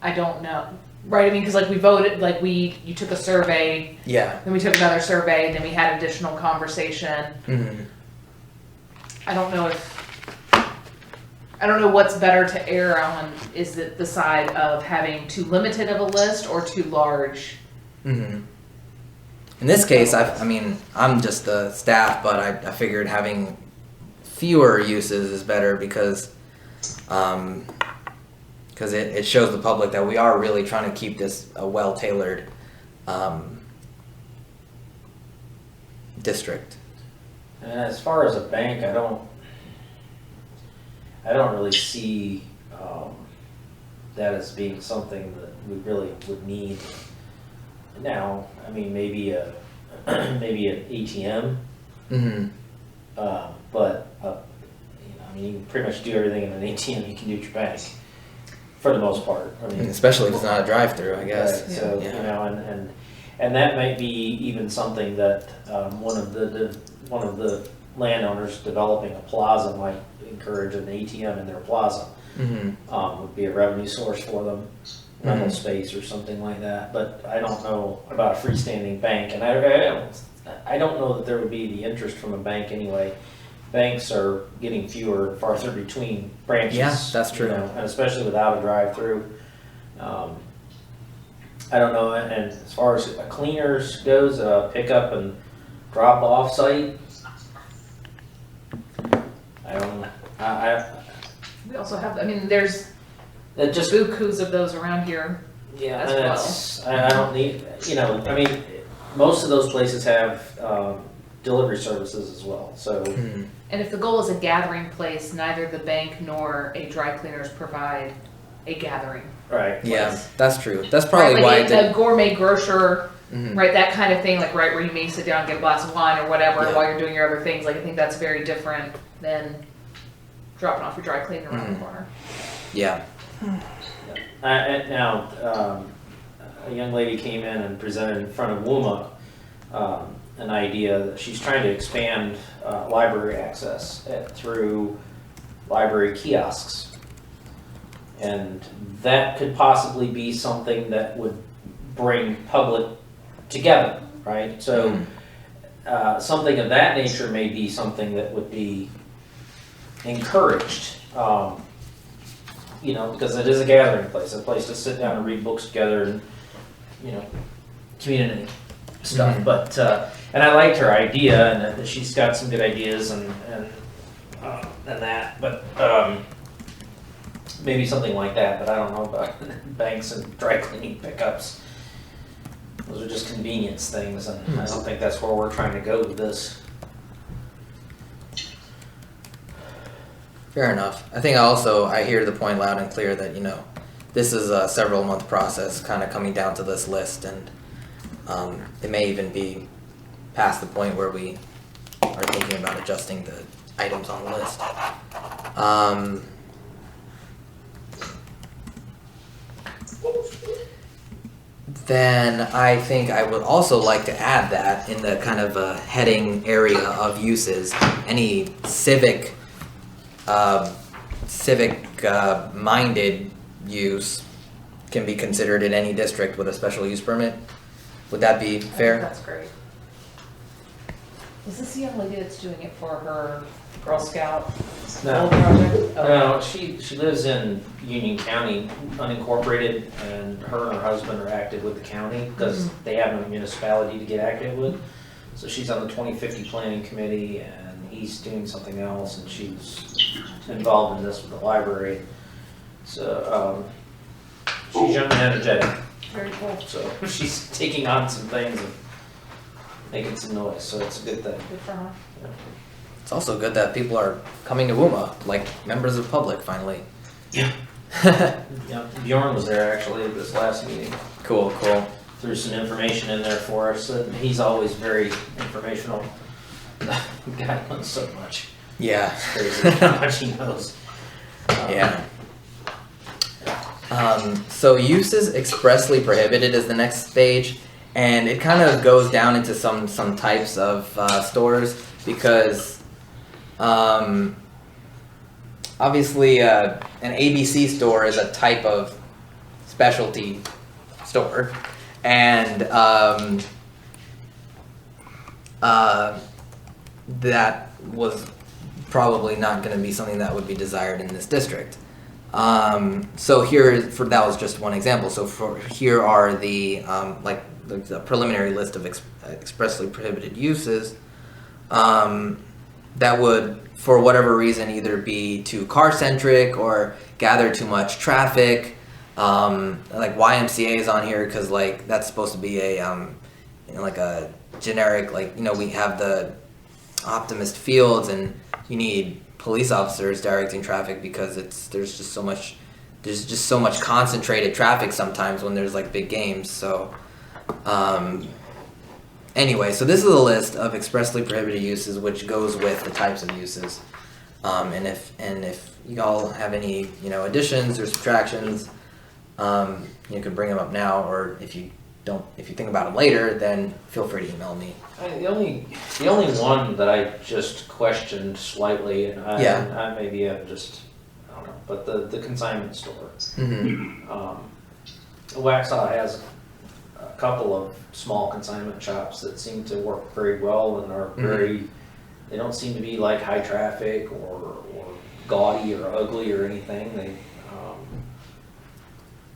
S2: I don't know. Right, I mean, because we voted, you took a survey,
S1: Yeah.
S2: then we took another survey, then we had additional conversation. I don't know what's better to err on, is it the side of having too limited of a list or too large?
S1: In this case, I'm just the staff, but I figured having fewer uses is better because it shows the public that we are really trying to keep this a well-tailored district.
S5: And as far as a bank, I don't really see that as being something that we really would need now. I mean, maybe an ATM, but you can pretty much do everything in an ATM you can do at your bank, for the most part. I mean,
S1: Especially if it's not a drive-through, I guess.
S5: Right, so and that might be even something that one of the landowners developing a plaza might encourage an ATM in their plaza. Would be a revenue source for them, rental space or something like that. But I don't know about a freestanding bank, and I don't know that there would be the interest from a bank anyway. Banks are getting fewer and farther between branches.
S1: Yeah, that's true.
S5: And especially without a drive-through. I don't know, and as far as cleaners goes, pick up and drop off site, I don't know.
S2: We also have, there's
S5: It just,
S2: bukus of those around here.
S5: yeah,
S2: as
S5: and
S2: well.
S5: it's, I don't need, most of those places have delivery services as well, so.
S2: And if the goal is a gathering place, neither the bank nor a dry cleaners provide a gathering.
S5: Right.
S1: Yeah, that's true. That's probably
S2: Right,
S1: why
S2: like a gourmet grocer, right, that kind of thing, right where you may sit down and get a glass of wine or whatever
S1: Yeah.
S2: while you're doing your other things. I think that's very different than dropping off your dry cleaner around the corner.
S1: Yeah.
S5: Now, a young lady came in and presented in front of WUMA an idea that she's trying to expand library access through library kiosks. And that could possibly be something that would bring public together, right? So something of that nature may be something that would be encouraged, because it is a gathering place, a place to sit down and read books together and, community stuff. But, and I liked her idea, and she's got some good ideas and that, but maybe something like that, but I don't know about banks and dry cleaning pickups. Those are just convenience things, and I don't think that's where we're trying to go with this.
S1: Fair enough. I think I hear the point loud and clear that, this is a several month process kind of coming down to this list, and it may even be past the point where we are thinking about adjusting the items on the list. Then I think I would also like to add that in the kind of a heading area of uses, any civic civic minded use can be considered in any district with a special use permit. Would that be
S2: I think
S1: fair?
S2: that's great. Is this the young lady that's doing it for her Girl Scout
S5: No.
S2: project?
S5: No, she lives in Union County, unincorporated, and her and her husband are active with the county because they have no municipality to get active with. So she's on the 2050 planning committee, and he's doing something else, and she's involved in this with the library. So she's young and energetic.
S2: Very cool.
S5: So she's taking on some things and making some noise. So it's a good thing.
S2: Good for her.
S1: It's also good that people are coming to WUMA, like members of public finally.
S5: Yeah. Yeah, Bjorn was there actually at this last meeting.
S1: Cool.
S5: Threw some information in there for us, and he's always very informational. God knows so much.
S1: Yeah.
S5: It's crazy how much he knows.
S1: Yeah. So uses expressly prohibited is the next stage, and it kind of goes down into some types of stores because obviously an ABC store is a type of specialty store, and that was probably not going to be something that would be desired in this district. So that was just one example. So here are the the preliminary list of expressly prohibited uses that would, for whatever reason, either be too car centric or gather too much traffic. Like YMCA is on here because like that's supposed to be a like a generic, like, we have the Optimist Fields and you need police officers directing traffic because there's just so much concentrated traffic sometimes when there's like big games. So anyway, so this is a list of expressly prohibited uses which goes with the types of uses. And if you all have any additions or subtractions, you can bring them up now, or if you think about them later, then feel free to email me.
S5: The only one that I just questioned slightly, and I maybe I'm just, I don't know, but the consignment store.
S1: Mm-hmm.
S5: Waxhaw has a couple of small consignment shops that seem to work very well and are very, they don't seem to be like high traffic or gaudy or ugly or anything. They,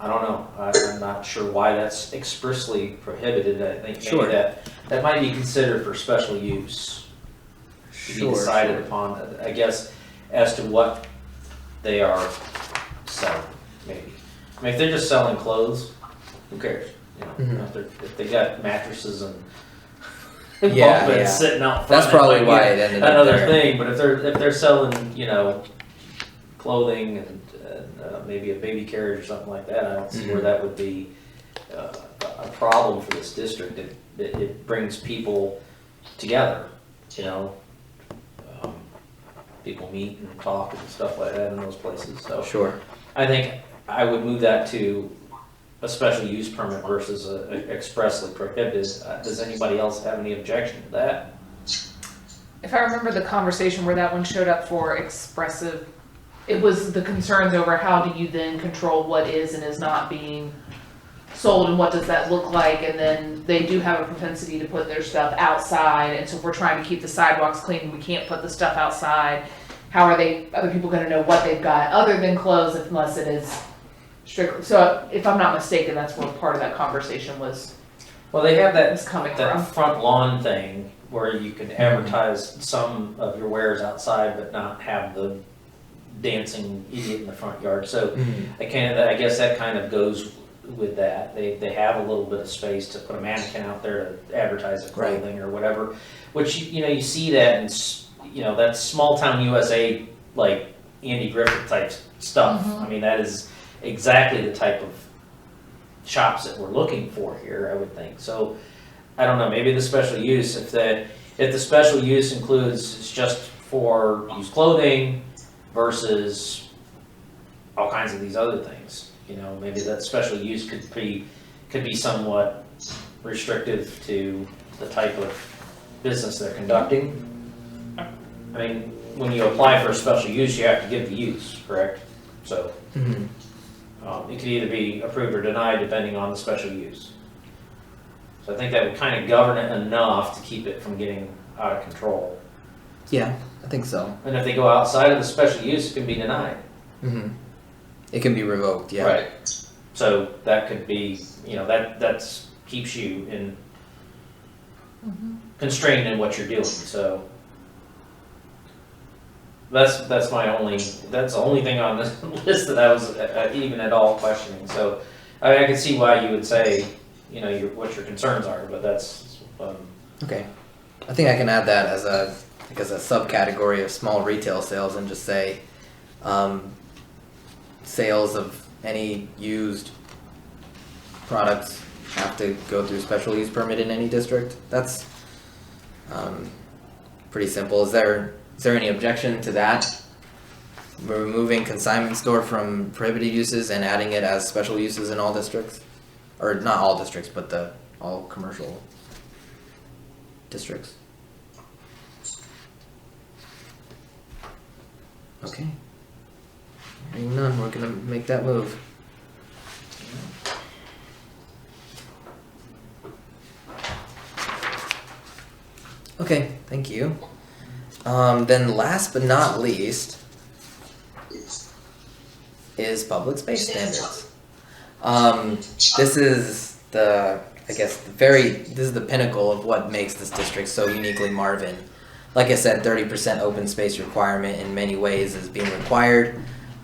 S5: I don't know. I'm not sure why that's expressly prohibited. I think maybe that might be considered for special use to be decided upon, I guess, as to what they are selling, maybe. I mean, if they're just selling clothes, who cares? If they got mattresses and bunk beds sitting out front,
S1: that's probably why it ended up
S5: another
S1: there.
S5: thing. But if they're selling, clothing and maybe a baby carriage or something like that, I don't see where that would be a problem for this district. It brings people together, people meet and talk and stuff like that in those places. So
S1: Sure.
S5: I think I would move that to a special use permit versus a expressly prohibited. Does anybody else have any objection to that?
S2: If I remember the conversation where that one showed up for expressive, it was the concerns over how do you then control what is and is not being sold and what does that look like, and then they do have a propensity to put their stuff outside, and so if we're trying to keep the sidewalks clean, we can't put the stuff outside. How are other people gonna know what they've got other than clothes unless it is strictly, so if I'm not mistaken, that's where part of that conversation was.
S5: Well, they have that
S2: coming
S5: that
S2: from.
S5: front lawn thing where you can advertise some of your wares outside, but not have the dancing idiot in the front yard. So I guess that kind of goes with that. They have a little bit of space to put a mannequin out there to advertise the clothing or whatever. Which you see that in that's small town USA, like Andy Griffith type stuff. I mean, that is exactly the type of shops that we're looking for here, I would think. So I don't know, maybe the special use, if the special use includes it's just for used clothing versus all kinds of these other things, maybe that special use could be somewhat restrictive to the type of business they're conducting. I mean, when you apply for a special use, you have to give the use, correct? So,
S1: Mhm.
S5: it could either be approved or denied depending on the special use. So I think that would kind of govern it enough to keep it from getting out of control.
S1: Yeah, I think so.
S5: And if they go outside of the special use, it can be denied.
S1: Hmm. It can be revoked, yeah.
S5: Right. So that could be, that's keeps you in constrained in what you're doing. So that's the only thing on this list that I was even at all questioning. So I can see why you would say, what your concerns are, but that's
S1: Okay. I think I can add that as a subcategory of small retail sales and just say sales of any used products have to go through special use permit in any district. That's pretty simple. Is there any objection to that? We're removing consignment store from prohibited uses and adding it as special uses in all districts? Or not all districts, but all commercial districts. Okay. Hearing none, we're gonna make that move. Okay, thank you. Then last but not least is public space standards. This is this is the pinnacle of what makes this district so uniquely Marvin. Like I said, 30% open space requirement in many ways is being required.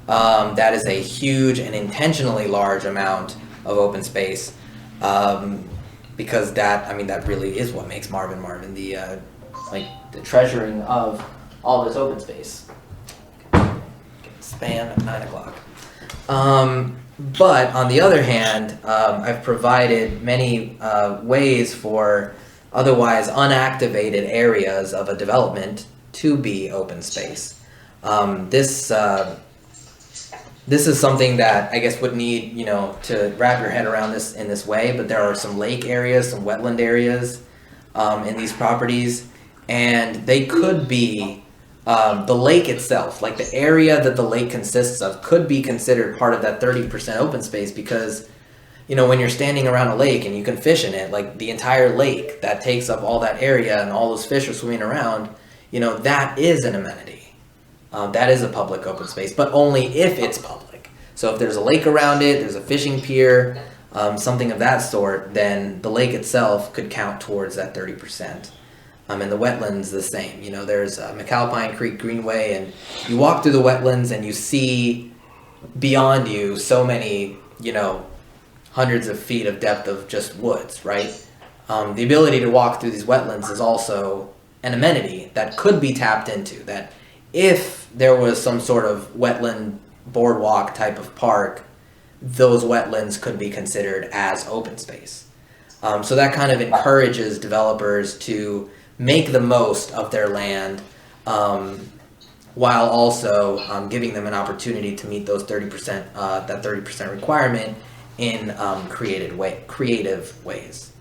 S1: That is a huge and intentionally large amount of open space. Because that really is what makes Marvin Marvin, the treasuring of all this open space. Spam at 9 o'clock. But on the other hand, I've provided many ways for otherwise unactivated areas of a development to be open space. This is something that I guess would need, to wrap your head around this in this way, but there are some lake areas, some wetland areas in these properties, and they could be the lake itself, like the area that the lake consists of, could be considered part of that 30% open space because, when you're standing around a lake and you can fish in it, like the entire lake that takes up all that area and all those fish are swimming around, that is an amenity. That is a public open space, but only if it's public. So if there's a lake around it, there's a fishing pier, something of that sort, then the lake itself could count towards that 30%. And the wetlands the same. There's McAlpine Creek Greenway, and you walk through the wetlands and you see beyond you so many, hundreds of feet of depth of just woods, right? The ability to walk through these wetlands is also an amenity that could be tapped into, that if there was some sort of wetland boardwalk type of park, those wetlands could be considered as open space. So that kind of encourages developers to make the most of their land while also giving them an opportunity to meet those 30%, that 30% requirement in creative ways.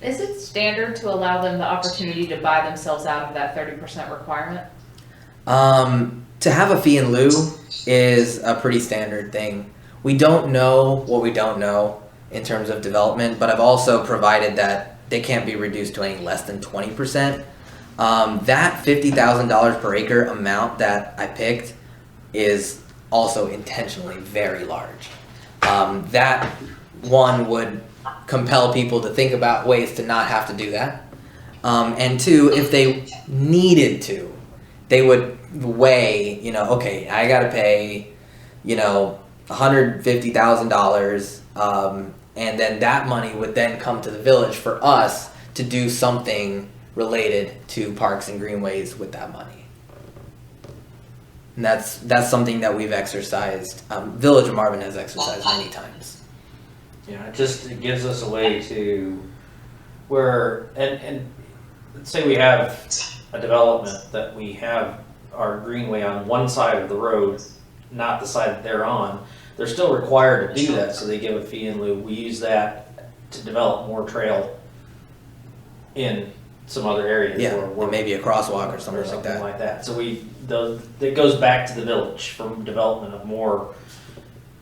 S2: Is it standard to allow them the opportunity to buy themselves out of that 30% requirement?
S1: To have a fee in lieu is a pretty standard thing. We don't know what we don't know in terms of development, but I've also provided that they can't be reduced to any less than 20%. That $50,000 per acre amount that I picked is also intentionally very large. That one would compel people to think about ways to not have to do that. And two, if they needed to, they would weigh, okay, I gotta pay, $150,000, and then that money would then come to the village for us to do something related to parks and greenways with that money. And that's something that we've exercised, Village of Marvin has exercised many times.
S5: Yeah, it gives us a way to where, and let's say we have a development that we have our greenway on one side of the road, not the side that they're on. They're still required to do that, so they give a fee in lieu. We use that to develop more trail in some other areas.
S1: Yeah,
S5: where
S1: or
S5: we're-
S1: maybe a crosswalk or something
S5: or
S1: like that.
S5: So it goes back to the village from development of more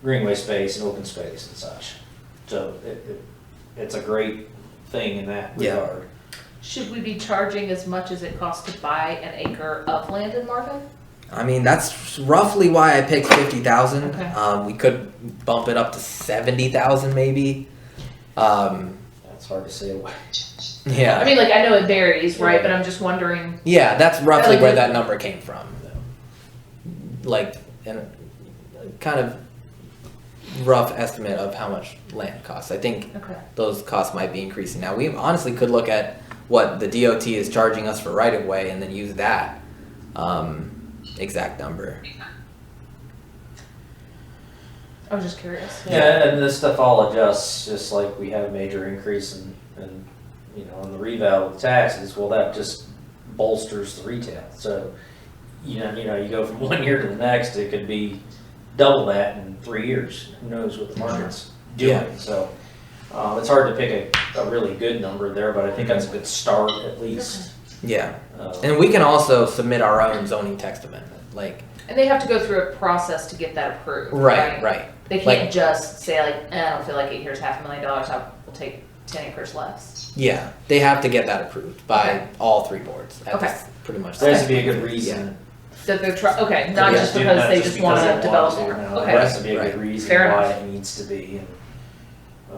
S5: greenway space and open space and such. So it's a great thing in that
S1: Yeah.
S5: regard.
S2: Should we be charging as much as it costs to buy an acre of land in Marvin?
S1: I mean, that's roughly why I picked 50,000.
S2: Okay.
S1: We could bump it up to 70,000 maybe.
S5: That's hard to say.
S1: Yeah.
S2: I mean, like, I know it varies, right, but I'm just wondering,
S1: Yeah, that's roughly
S2: Like
S1: where
S2: the-
S1: that number came from. Like, and kind of rough estimate of how much land costs. I think
S2: okay.
S1: those costs might be increasing now. We honestly could look at what the DOT is charging us for right of way and then use that exact number.
S2: I was just curious.
S5: Yeah, and this stuff all adjusts, just like we had a major increase in on the reval with taxes. Well, that just bolsters the retail. So, you go from 1 year to the next, it could be double that in 3 years. Who knows what the market's doing?
S1: Yeah.
S5: So, it's hard to pick a really good number there, but I think that's a good start at least.
S1: Yeah. And we can also submit our own zoning text amendment. Like,
S2: And they have to go through a process to get that approved,
S1: right.
S2: They can't just say like, I don't feel like it, here's $500,000, I will take 10 acres less.
S1: Yeah, they have to get that approved by
S2: Okay.
S1: all three boards. That's
S2: Okay.
S1: pretty much.
S5: There has to be a good reason.
S2: That they're okay, not
S1: Yeah.
S2: just because they just want to develop more.
S5: There
S2: Okay,
S5: has to be a good
S1: Right.
S5: reason
S2: Fair
S5: why
S2: enough.
S5: it needs to be. And,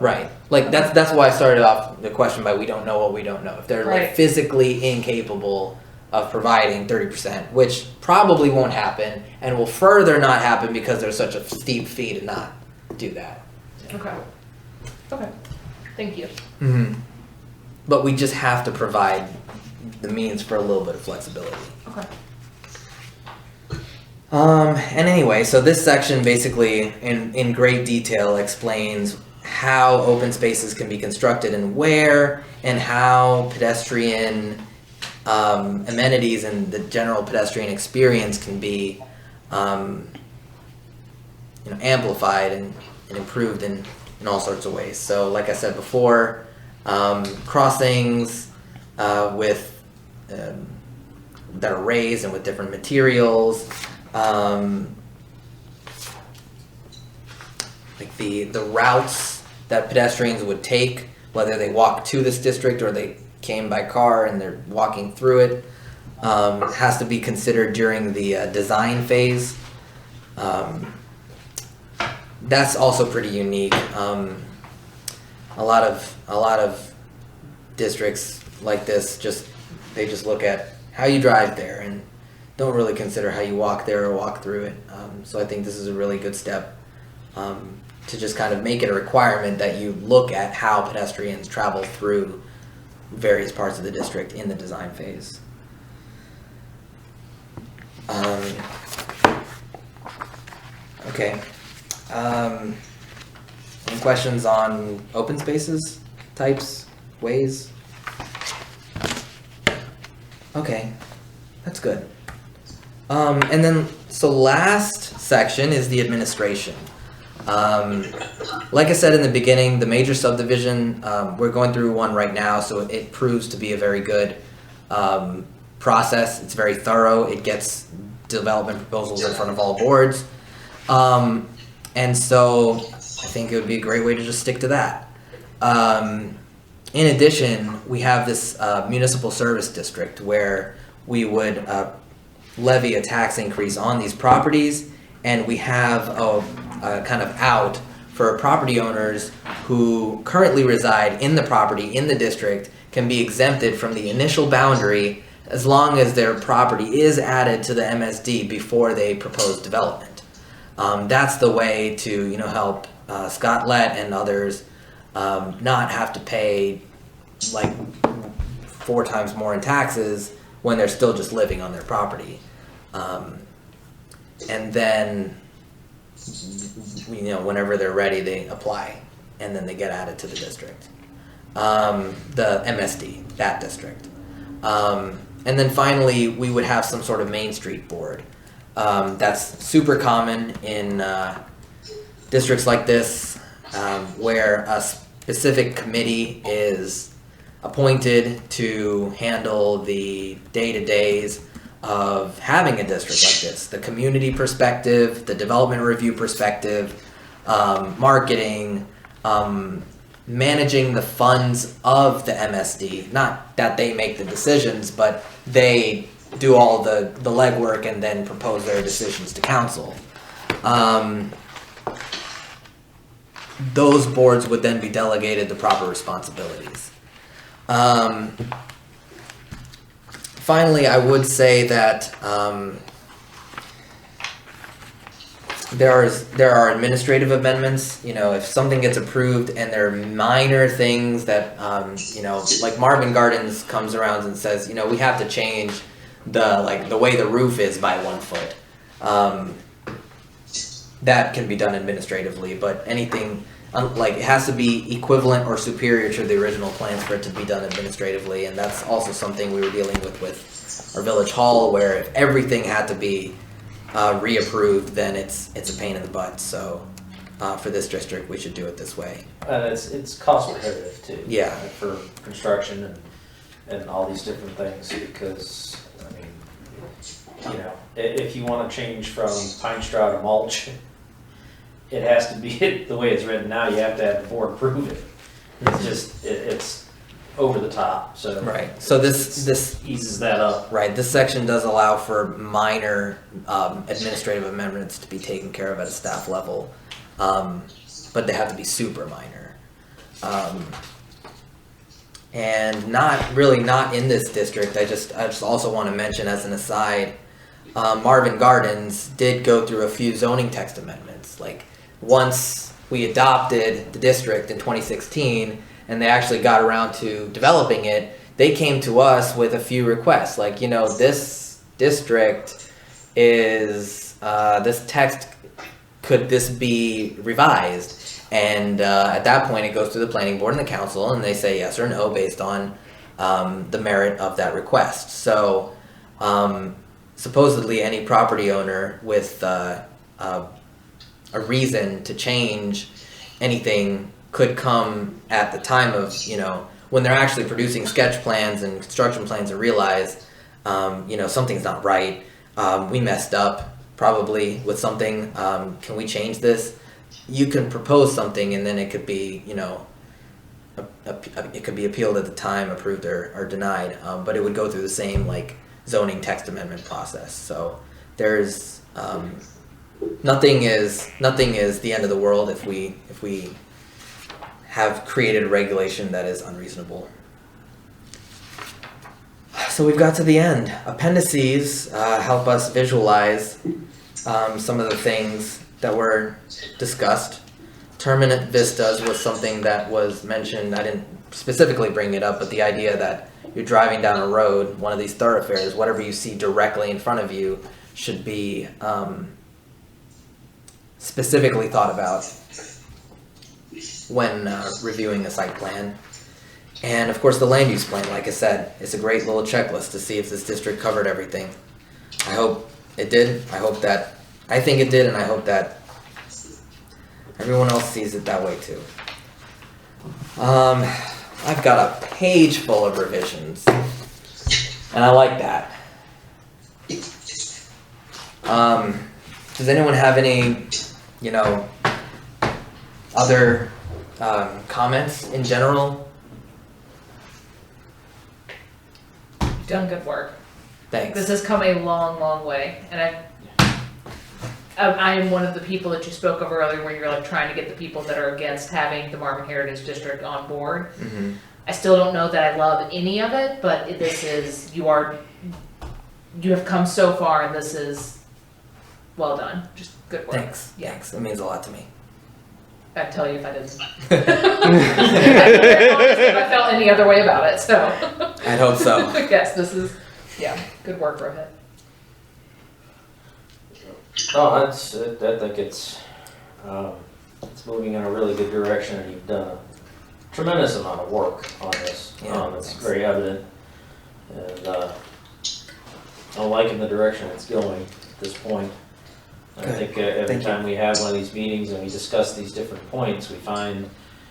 S1: Right. Like that's why I started off the question by we don't know what we don't know. If they're like
S2: Right.
S1: physically incapable of providing 30%, which probably won't happen and will further not happen because there's such a steep fee to not do that.
S2: okay, thank you.
S1: Mm-hmm. But we just have to provide the means for a little bit of flexibility.
S2: Okay.
S1: And anyway, so this section basically in great detail explains how open spaces can be constructed and where, and how pedestrian amenities and the general pedestrian experience can be amplified and improved in all sorts of ways. So like I said before, crossings with that are raised and with different materials, like the routes that pedestrians would take, whether they walk to this district or they came by car and they're walking through it, has to be considered during the design phase. That's also pretty unique. A lot of districts like this just look at how you drive there and don't really consider how you walk there or walk through it. So I think this is a really good step to just kind of make it a requirement that you look at how pedestrians travel through various parts of the district in the design phase. Okay. Any questions on open spaces, types, ways? Okay, that's good. And then, so last section is the administration. Like I said in the beginning, the major subdivision, we're going through one right now, so it proves to be a very good process. It's very thorough. It gets development proposals in front of all boards. And so I think it would be a great way to just stick to that. In addition, we have this municipal service district where we would levy a tax increase on these properties, and we have a kind of out for property owners who currently reside in the property in the district can be exempted from the initial boundary as long as their property is added to the MSD before they propose development. That's the way to help Scott Lett and others not have to pay like 4 times more in taxes when they're still just living on their property. And then whenever they're ready, they apply and then they get added to the district. The MSD, that district. And then finally, we would have some sort of Main Street board. That's super common in districts like this, where a specific committee is appointed to handle the day-to-days of having a district like this. The community perspective, the development review perspective, marketing, managing the funds of the MSD. Not that they make the decisions, but they do all the legwork and then propose their decisions to council. Those boards would then be delegated the proper responsibilities. Finally, I would say that there are administrative amendments. You know, if something gets approved and there are minor things that like Marvin Gardens comes around and says, you know, we have to change the way the roof is by 1 foot. That can be done administratively, but anything it has to be equivalent or superior to the original plans for it to be done administratively, and that's also something we were dealing with our village hall, where if everything had to be reapproved, then it's a pain in the butt. So for this district, we should do it this way.
S5: And it's cost prohibitive too.
S1: Yeah.
S5: For construction and all these different things, because I mean, you know, if you want to change from pine straw to mulch, it has to be the way it's written now. You have to have the board approve it. It's just it's over the top. So
S1: Right. So this
S5: eases that up.
S1: Right. This section does allow for minor administrative amendments to be taken care of at a staff level, but they have to be super minor. And not in this district. I just also want to mention as an aside, Marvin Gardens did go through a few zoning text amendments. Like once we adopted the district in 2016 and they actually got around to developing it, they came to us with a few requests. Like, you know, this district is, this text, could this be revised? And at that point, it goes to the planning board and the council, and they say yes or no based on the merit of that request. So supposedly any property owner with a reason to change anything could come at the time of, you know, when they're actually producing sketch plans and construction plans and realize, you know, something's not right. We messed up probably with something. Can we change this? You can propose something and then it could be, you know, it could be appealed at the time, approved or denied, but it would go through the same like zoning text amendment process. So there's nothing is the end of the world if we have created a regulation that is unreasonable. So we've got to the end. Appendices help us visualize some of the things that were discussed. Terminate vistas was something that was mentioned. I didn't specifically bring it up, but the idea that you're driving down a road, one of these thoroughfares, whatever you see directly in front of you should be specifically thought about when reviewing a site plan. And of course the land use plan, like I said, it's a great little checklist to see if this district covered everything. I hope it did. I think it did, and I hope that everyone else sees it that way too. I've got a page full of revisions, and I like that. Does anyone have any, you know, other comments in general?
S2: You've done good work.
S1: Thanks.
S2: This has come a long, long way, and I am one of the people that you spoke of earlier where you're like trying to get the people that are against having the Marvin Heritage District on board.
S1: Mm-hmm.
S2: I still don't know that I love any of it, but this is, you have come so far, and this is well done. Just good work.
S1: Thanks.
S2: Yeah.
S1: Thanks. It means a lot to me.
S2: I'd tell you if I didn't. If I felt any other way about it, so.
S1: I'd hope so.
S2: Yes, this is, yeah, good work, Rohit.
S5: No, I think it's moving in a really good direction, and you've done a tremendous amount of work on this.
S1: Yeah,
S5: it's
S1: thanks.
S5: very evident, and I'm liking the direction it's going at this point. I
S1: Good.
S5: think every
S1: Thank
S5: time we have one of these meetings and we discuss these different points, we find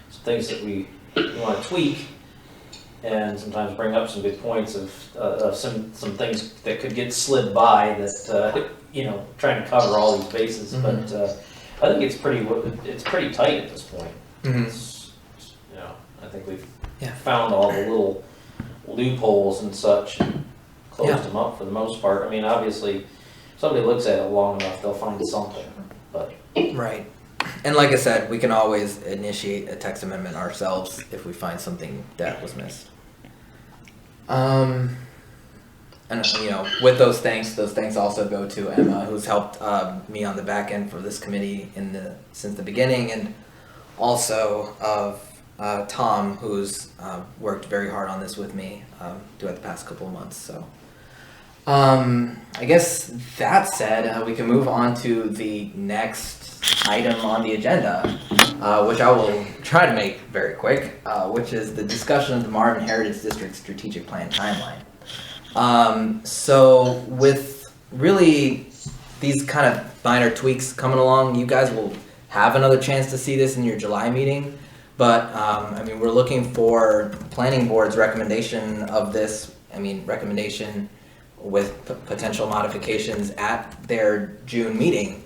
S5: some things that we want to tweak, and sometimes bring up some good points of some things that could get slid by that, trying to cover all these bases.
S1: Mhm.
S5: But I think it's pretty tight at this point.
S1: Mhm.
S5: I think we've
S1: Yeah.
S5: found all the little loopholes and such, and closed
S1: Yeah.
S5: them up for the most part. I mean, obviously, if somebody looks at it long enough, they'll find something, but.
S1: Right. And like I said, we can always initiate a text amendment ourselves if we find something that was missed. And with those thanks also go to Emma, who's helped me on the back end for this committee since the beginning, and also of Tom, who's worked very hard on this with me throughout the past couple of months. So, I guess that said, we can move on to the next item on the agenda, which I will try to make very quick, which is the discussion of the Marvin Heritage District Strategic Plan timeline. So with really these kind of minor tweaks coming along, you guys will have another chance to see this in your July meeting. But, we're looking for planning board's recommendation of this, recommendation with potential modifications at their June meeting.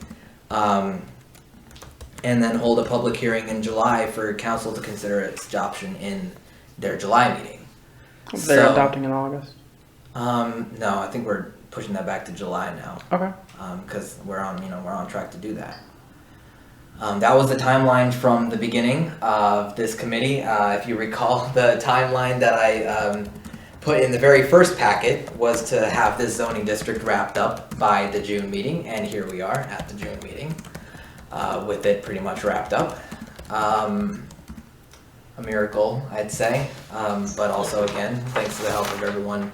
S1: And then hold a public hearing in July for council to consider its adoption in their July meeting.
S3: They're adopting in August.
S1: No, I think we're pushing that back to July now.
S3: Okay.
S1: Because we're on track to do that. That was the timeline from the beginning of this committee. If you recall, the timeline that I put in the very first packet was to have this zoning district wrapped up by the June meeting, and here we are at the June meeting with it pretty much wrapped up. A miracle, I'd say, but also, again, thanks to the help of everyone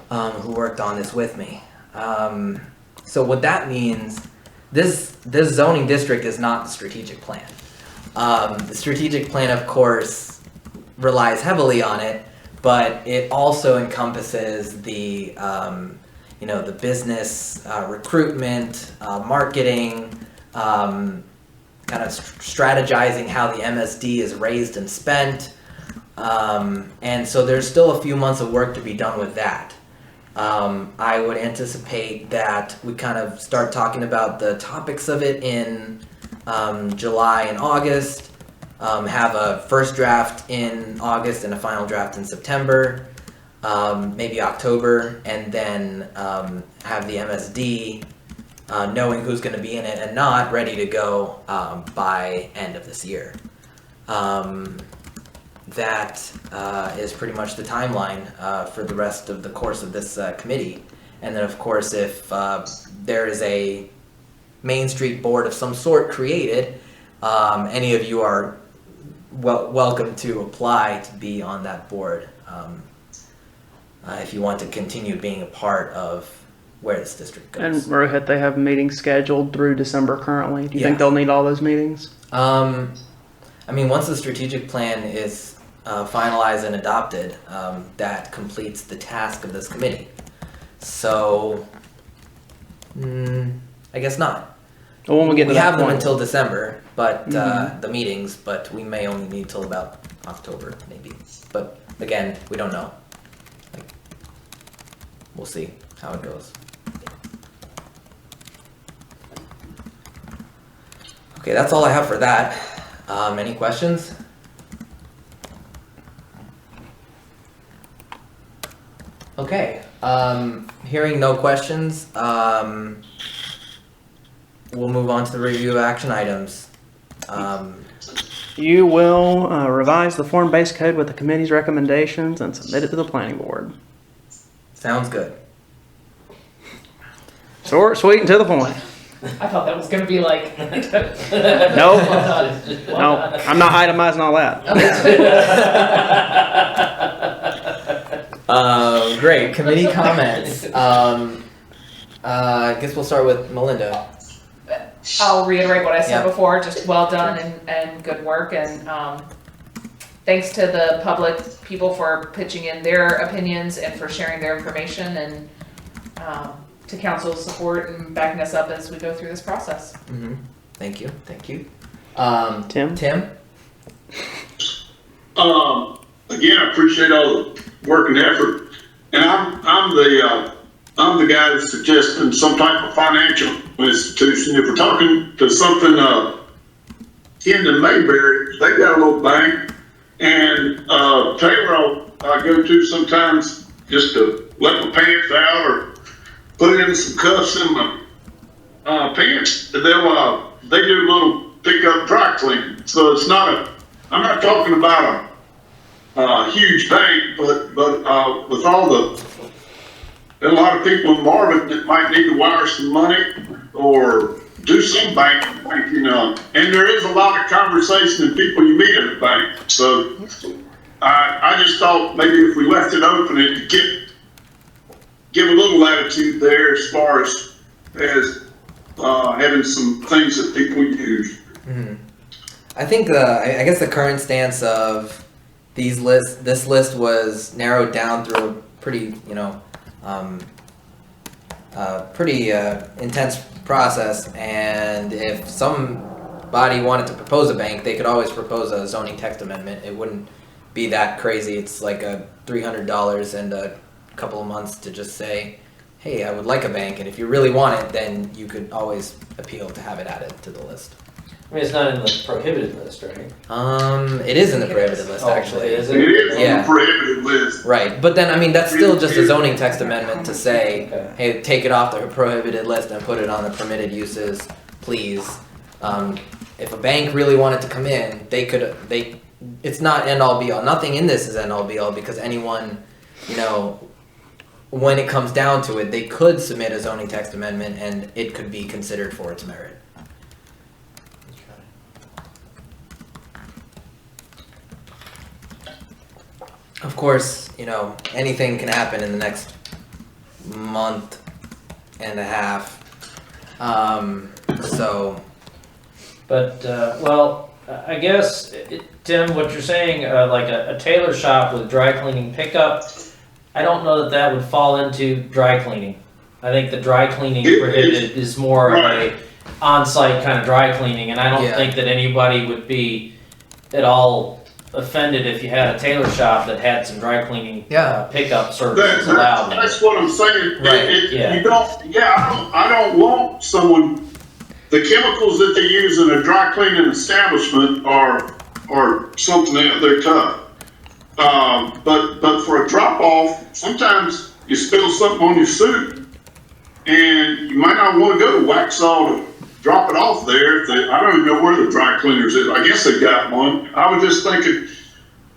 S1: who worked on this with me. So what that means, this zoning district is not the strategic plan. The strategic plan, of course, relies heavily on it, but it also encompasses the the business recruitment, marketing, kind of strategizing how the MSD is raised and spent, and so there's still a few months of work to be done with that. I would anticipate that we kind of start talking about the topics of it in July and August, have a first draft in August and a final draft in September, maybe October, and then have the MSD, knowing who's going to be in it and not, ready to go by end of this year. That is pretty much the timeline for the rest of the course of this committee. And then, of course, if there is a Main Street board of some sort created, any of you are welcome to apply to be on that board if you want to continue being a part of where this district goes.
S3: And Rohit, they have meetings scheduled through December currently. Do you think
S1: Yeah.
S3: they'll need all those meetings?
S1: Once the strategic plan is finalized and adopted, that completes the task of this committee. So, I guess not.
S3: Well, when we get to that
S1: have them
S3: point.
S1: until December, but the meetings, but we may only need till about October, maybe. But again, we don't know. We'll see how it goes. Okay, that's all I have for that. Any questions? Okay, hearing no questions, we'll move on to the review of action items.
S3: You will revise the form-based code with the committee's recommendations and submit it to the planning board.
S1: Sounds good.
S3: Short, sweet, and to the point.
S2: I thought that was gonna be like.
S3: No, no, I'm not itemizing all that.
S1: Great, committee comments. I guess we'll start with Melinda.
S2: I'll reiterate what I said
S1: Yeah.
S2: before, just well done and good work, and thanks to the public people for pitching in their opinions and for sharing their information, and to council's support and backing us up as we go through this process.
S1: Mm-hmm. Thank you.
S3: Tim?
S1: Tim?
S6: again, I appreciate all the work and effort. And I'm the guy that's suggesting some type of financial institution. If we're talking to something akin to Mayberry, they've got a little bank, and Taylor I go to sometimes just to let my pants out or put in some cuffs in my pants. They do little pickup dry cleaning, so it's not I'm not talking about a huge bank, but with all a lot of people in Marvin that might need to wire some money or do some banking, and there is a lot of conversation and people you meet at the bank. So I just thought maybe if we left it open, it could give a little latitude there as far as having some things that people use.
S1: Mm-hmm. I think I guess the current stance of this list was narrowed down through a pretty, pretty intense process, and if somebody wanted to propose a bank, they could always propose a zoning text amendment. It wouldn't be that crazy. It's like a $300 and a couple of months to just say, hey, I would like a bank, and if you really want it, then you could always appeal to have it added to the list.
S5: I mean, it's not in the prohibited list, right?
S1: It is in the prohibited list, actually.
S5: It is?
S6: It is on
S1: Yeah.
S6: the prohibited list.
S1: Right, but then, I mean, that's still just a zoning text amendment to say,
S5: Okay.
S1: hey, take it off the prohibited list and put it on the permitted uses, please. If a bank really wanted to come in, it's not end all be all. Nothing in this is end all be all, because anyone, when it comes down to it, they could submit a zoning text amendment and it could be considered for its merit. Of course, anything can happen in the next month and a half.
S5: But, I guess, Tim, what you're saying, like a tailor shop with dry cleaning pickup, I don't know that would fall into dry cleaning. I think the dry cleaning prohibited is more of a on-site kind of dry cleaning, and I don't think that anybody would be at all offended if you had a tailor shop that had some dry cleaning pickup services allowed.
S6: That's what I'm saying.
S5: Right.
S6: I don't want someone. The chemicals that they use in a dry cleaning establishment are something that they're tough. But for a drop off, sometimes you spill something on your suit, and you might not want to go to Waxhaw to drop it off there. I don't even know where the dry cleaners is. I guess they got one. I was just thinking,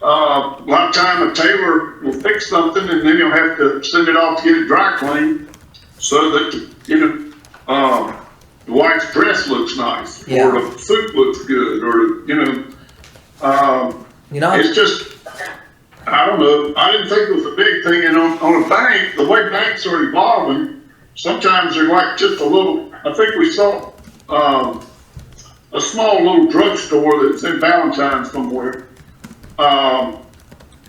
S6: a lot of time a tailor will fix something, and then you'll have to send it off to get it dry cleaned, so that the wife's dress looks nice, or the suit looks good, or it's just. I don't know. I didn't think it was a big thing. And on a bank, the way banks are evolving, sometimes they're like just a little. I think we saw a small little drugstore that's in Valentine somewhere.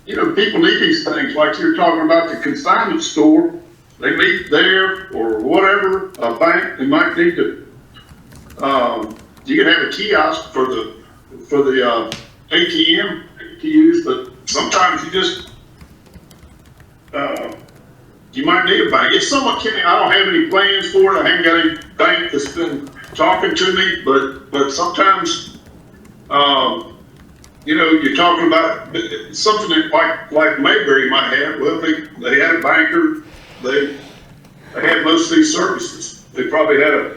S6: People need these things. Like you're talking about the consignment store, they meet there or whatever. A bank, they might need to. You can have a kiosk for the ATM to use, but sometimes you might need a bank. If someone can, I don't have any plans for it. I haven't got any bank that's been talking to me, but sometimes, you're talking about something that like Mayberry might have. Well, they had a banker. They had most of these services. They probably had a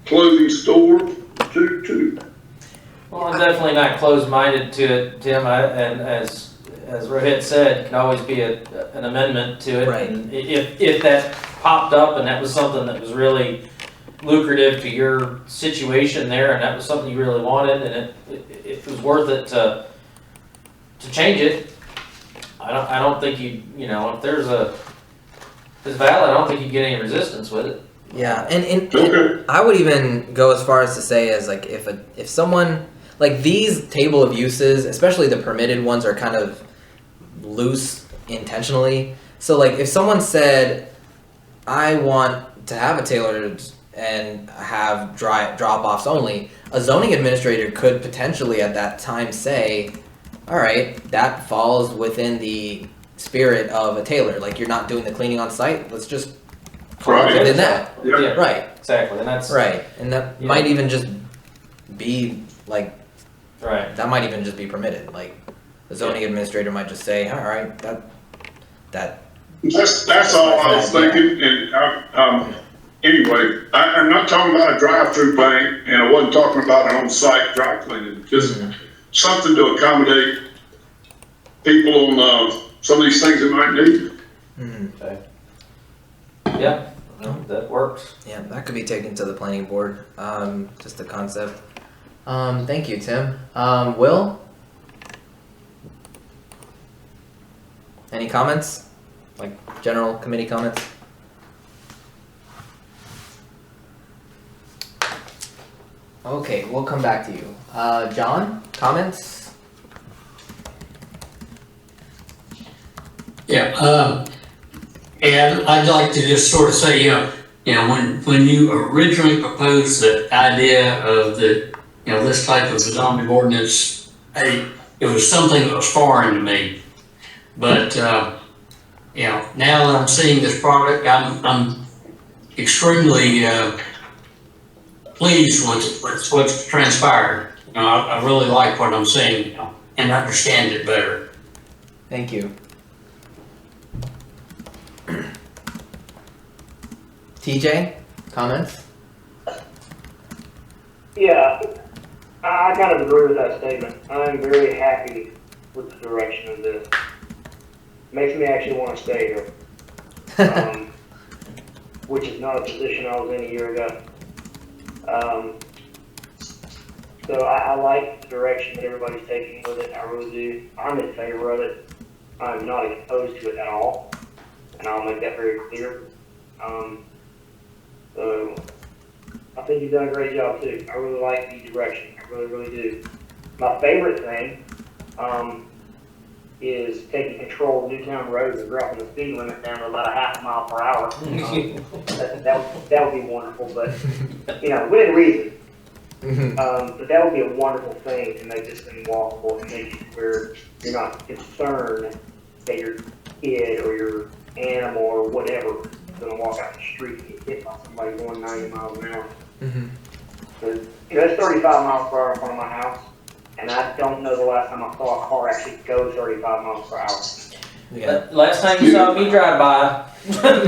S6: clothing store too.
S5: Well, I'm definitely not closed-minded to it, Tim, and as Rohit said, it can always be an amendment to it.
S1: Right.
S5: And if that popped up and that was something that was really lucrative to your situation there, and that was something you really wanted, and it was worth it to change it, I don't think if it's valid, I don't think you'd get any resistance with it.
S1: Yeah, and I would even go as far as to say as like if someone like these table of uses, especially the permitted ones, are kind of loose intentionally. So like if someone said, I want to have a tailored and have drop-offs only, a zoning administrator could potentially at that time say, all right, that falls within the spirit of a tailor. Like, you're not doing the cleaning on site. Let's just fall
S6: Right.
S1: within that.
S6: Yeah.
S1: Right,
S5: Exactly, and that's
S1: right. And that
S5: Yeah.
S1: might even just be like,
S5: right.
S1: that might even just be permitted. Like, the zoning administrator might just say, all right, that
S6: That's all I was thinking, and, anyway, I'm not talking about a drive-through bank, and I wasn't talking about an on-site dry cleaning, just something to accommodate people on, some of these things they might need.
S5: Okay. Yeah, no, that works.
S1: Yeah, that could be taken to the planning board. Just the concept. Thank you, Tim. Will? Any comments? Like general committee comments? Okay, we'll come back to you. John, comments?
S9: Yeah, and I'd like to just sort of say, when you originally proposed the idea of this type of zoning ordinance, it was something that was foreign to me. But, now that I'm seeing this product, I'm extremely, pleased with what's transpired. I really like what I'm seeing, and understand it better.
S1: Thank you. TJ, comments?
S10: Yeah, I kind of agree with that statement. I'm very happy with the direction of this. Makes me actually want to stay here, which is not a position I was in a year ago. So I like the direction that everybody's taking with it. I really do. I'm in favor of it. I'm not opposed to it at all, and I'll make that very clear. So I think you've done a great job too. I really like the direction. I really, really do. My favorite thing is taking control of Newtown Road and dropping the speed limit down to about a half a mile per hour. That would be wonderful, but within reason. But that would be a wonderful thing to make this thing walkable and make it where you're not concerned that your kid or your animal or whatever is going to walk out the street and get hit by somebody going 90 miles an hour. So, that's 35 miles per hour in front of my house, and I don't know the last time I saw a car actually go 35 miles per hour.
S1: Yeah.
S5: Last time you saw me drive by.
S10: Well,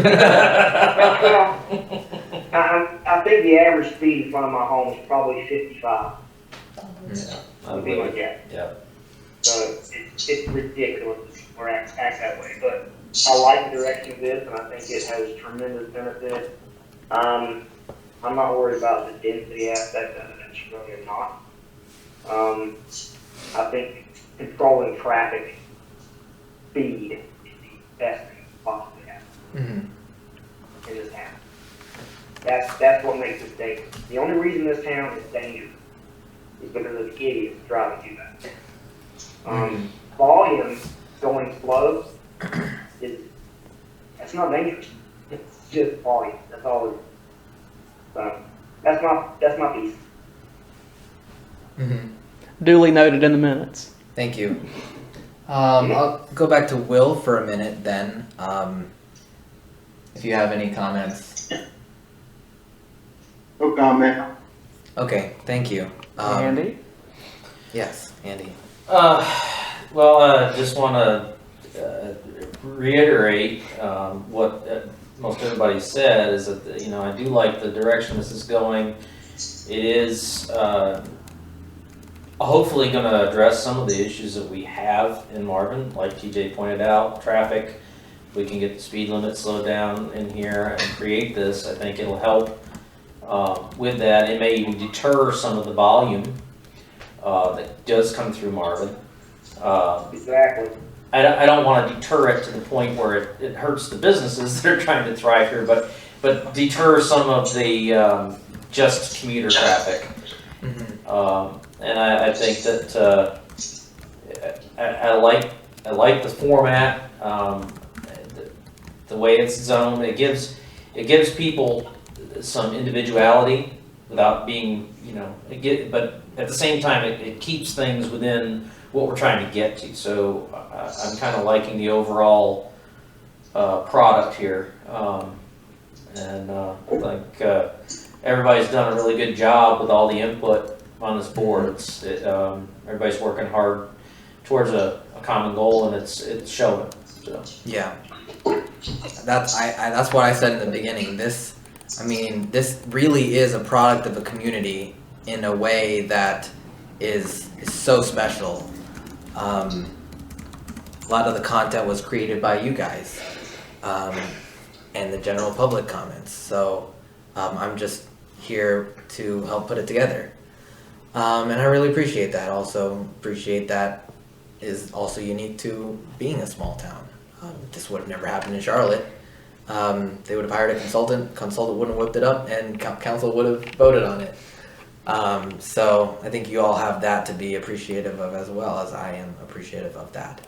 S10: I think the average speed in front of my home is probably 55. Something like that.
S5: Yeah.
S10: So it's ridiculous or act that way. But I like the direction of this, and I think it has tremendous benefit. I'm not worried about the density aspect of it. It's really not. I think controlling traffic speed is the best thing possibly happen in this town. That's what makes this dangerous. The only reason this town is dangerous is because of idiots driving too fast. Volume going slow that's not dangerous. It's just volume. That's all it is. So that's my piece.
S3: Duly noted in the minutes.
S1: Thank you. I'll go back to Will for a minute then. If you have any comments.
S11: No comment.
S1: Okay, thank you.
S3: Andy?
S1: Yes, Andy.
S5: Well, I just want to reiterate what most everybody said is that I do like the direction this is going. It is hopefully going to address some of the issues that we have in Marvin, like TJ pointed out, traffic. We can get the speed limit slowed down in here and create this. I think it'll help with that. It may even deter some of the volume that does come through Marvin.
S10: Exactly.
S5: I don't want to deter it to the point where it hurts the businesses that are trying to thrive here, but deter some of the just commuter traffic. And I think that I like the format, the way it's zoned. It gives people some individuality without being but at the same time it keeps things within what we're trying to get to. So I'm kind of liking the overall product here, and I think everybody's done a really good job with all the input on this board. Everybody's working hard towards a common goal, and it's showing. So.
S1: Yeah, that's what I said in the beginning. This really is a product of a community in a way that is so special. A lot of the content was created by you guys, and the general public comments. So I'm just here to help put it together, and I really appreciate that. Also appreciate that is also unique to being a small town. This would have never happened in Charlotte. They would have hired a consultant wouldn't have whipped it up, and council would have voted on it. So I think you all have that to be appreciative of, as well as I am appreciative of that.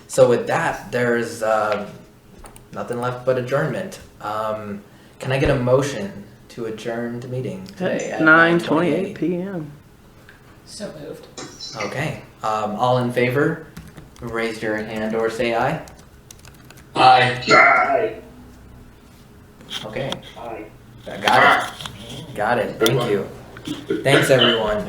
S1: So with that, there's nothing left but adjournment. Can I get a motion to adjourn the meeting today at
S3: 9:28 p.m.
S2: So moved.
S1: Okay. All in favor, raise your hand or say aye.
S9: Aye.
S10: Aye.
S1: Okay.
S10: Aye.
S1: Got it. Thank you. Thanks, everyone.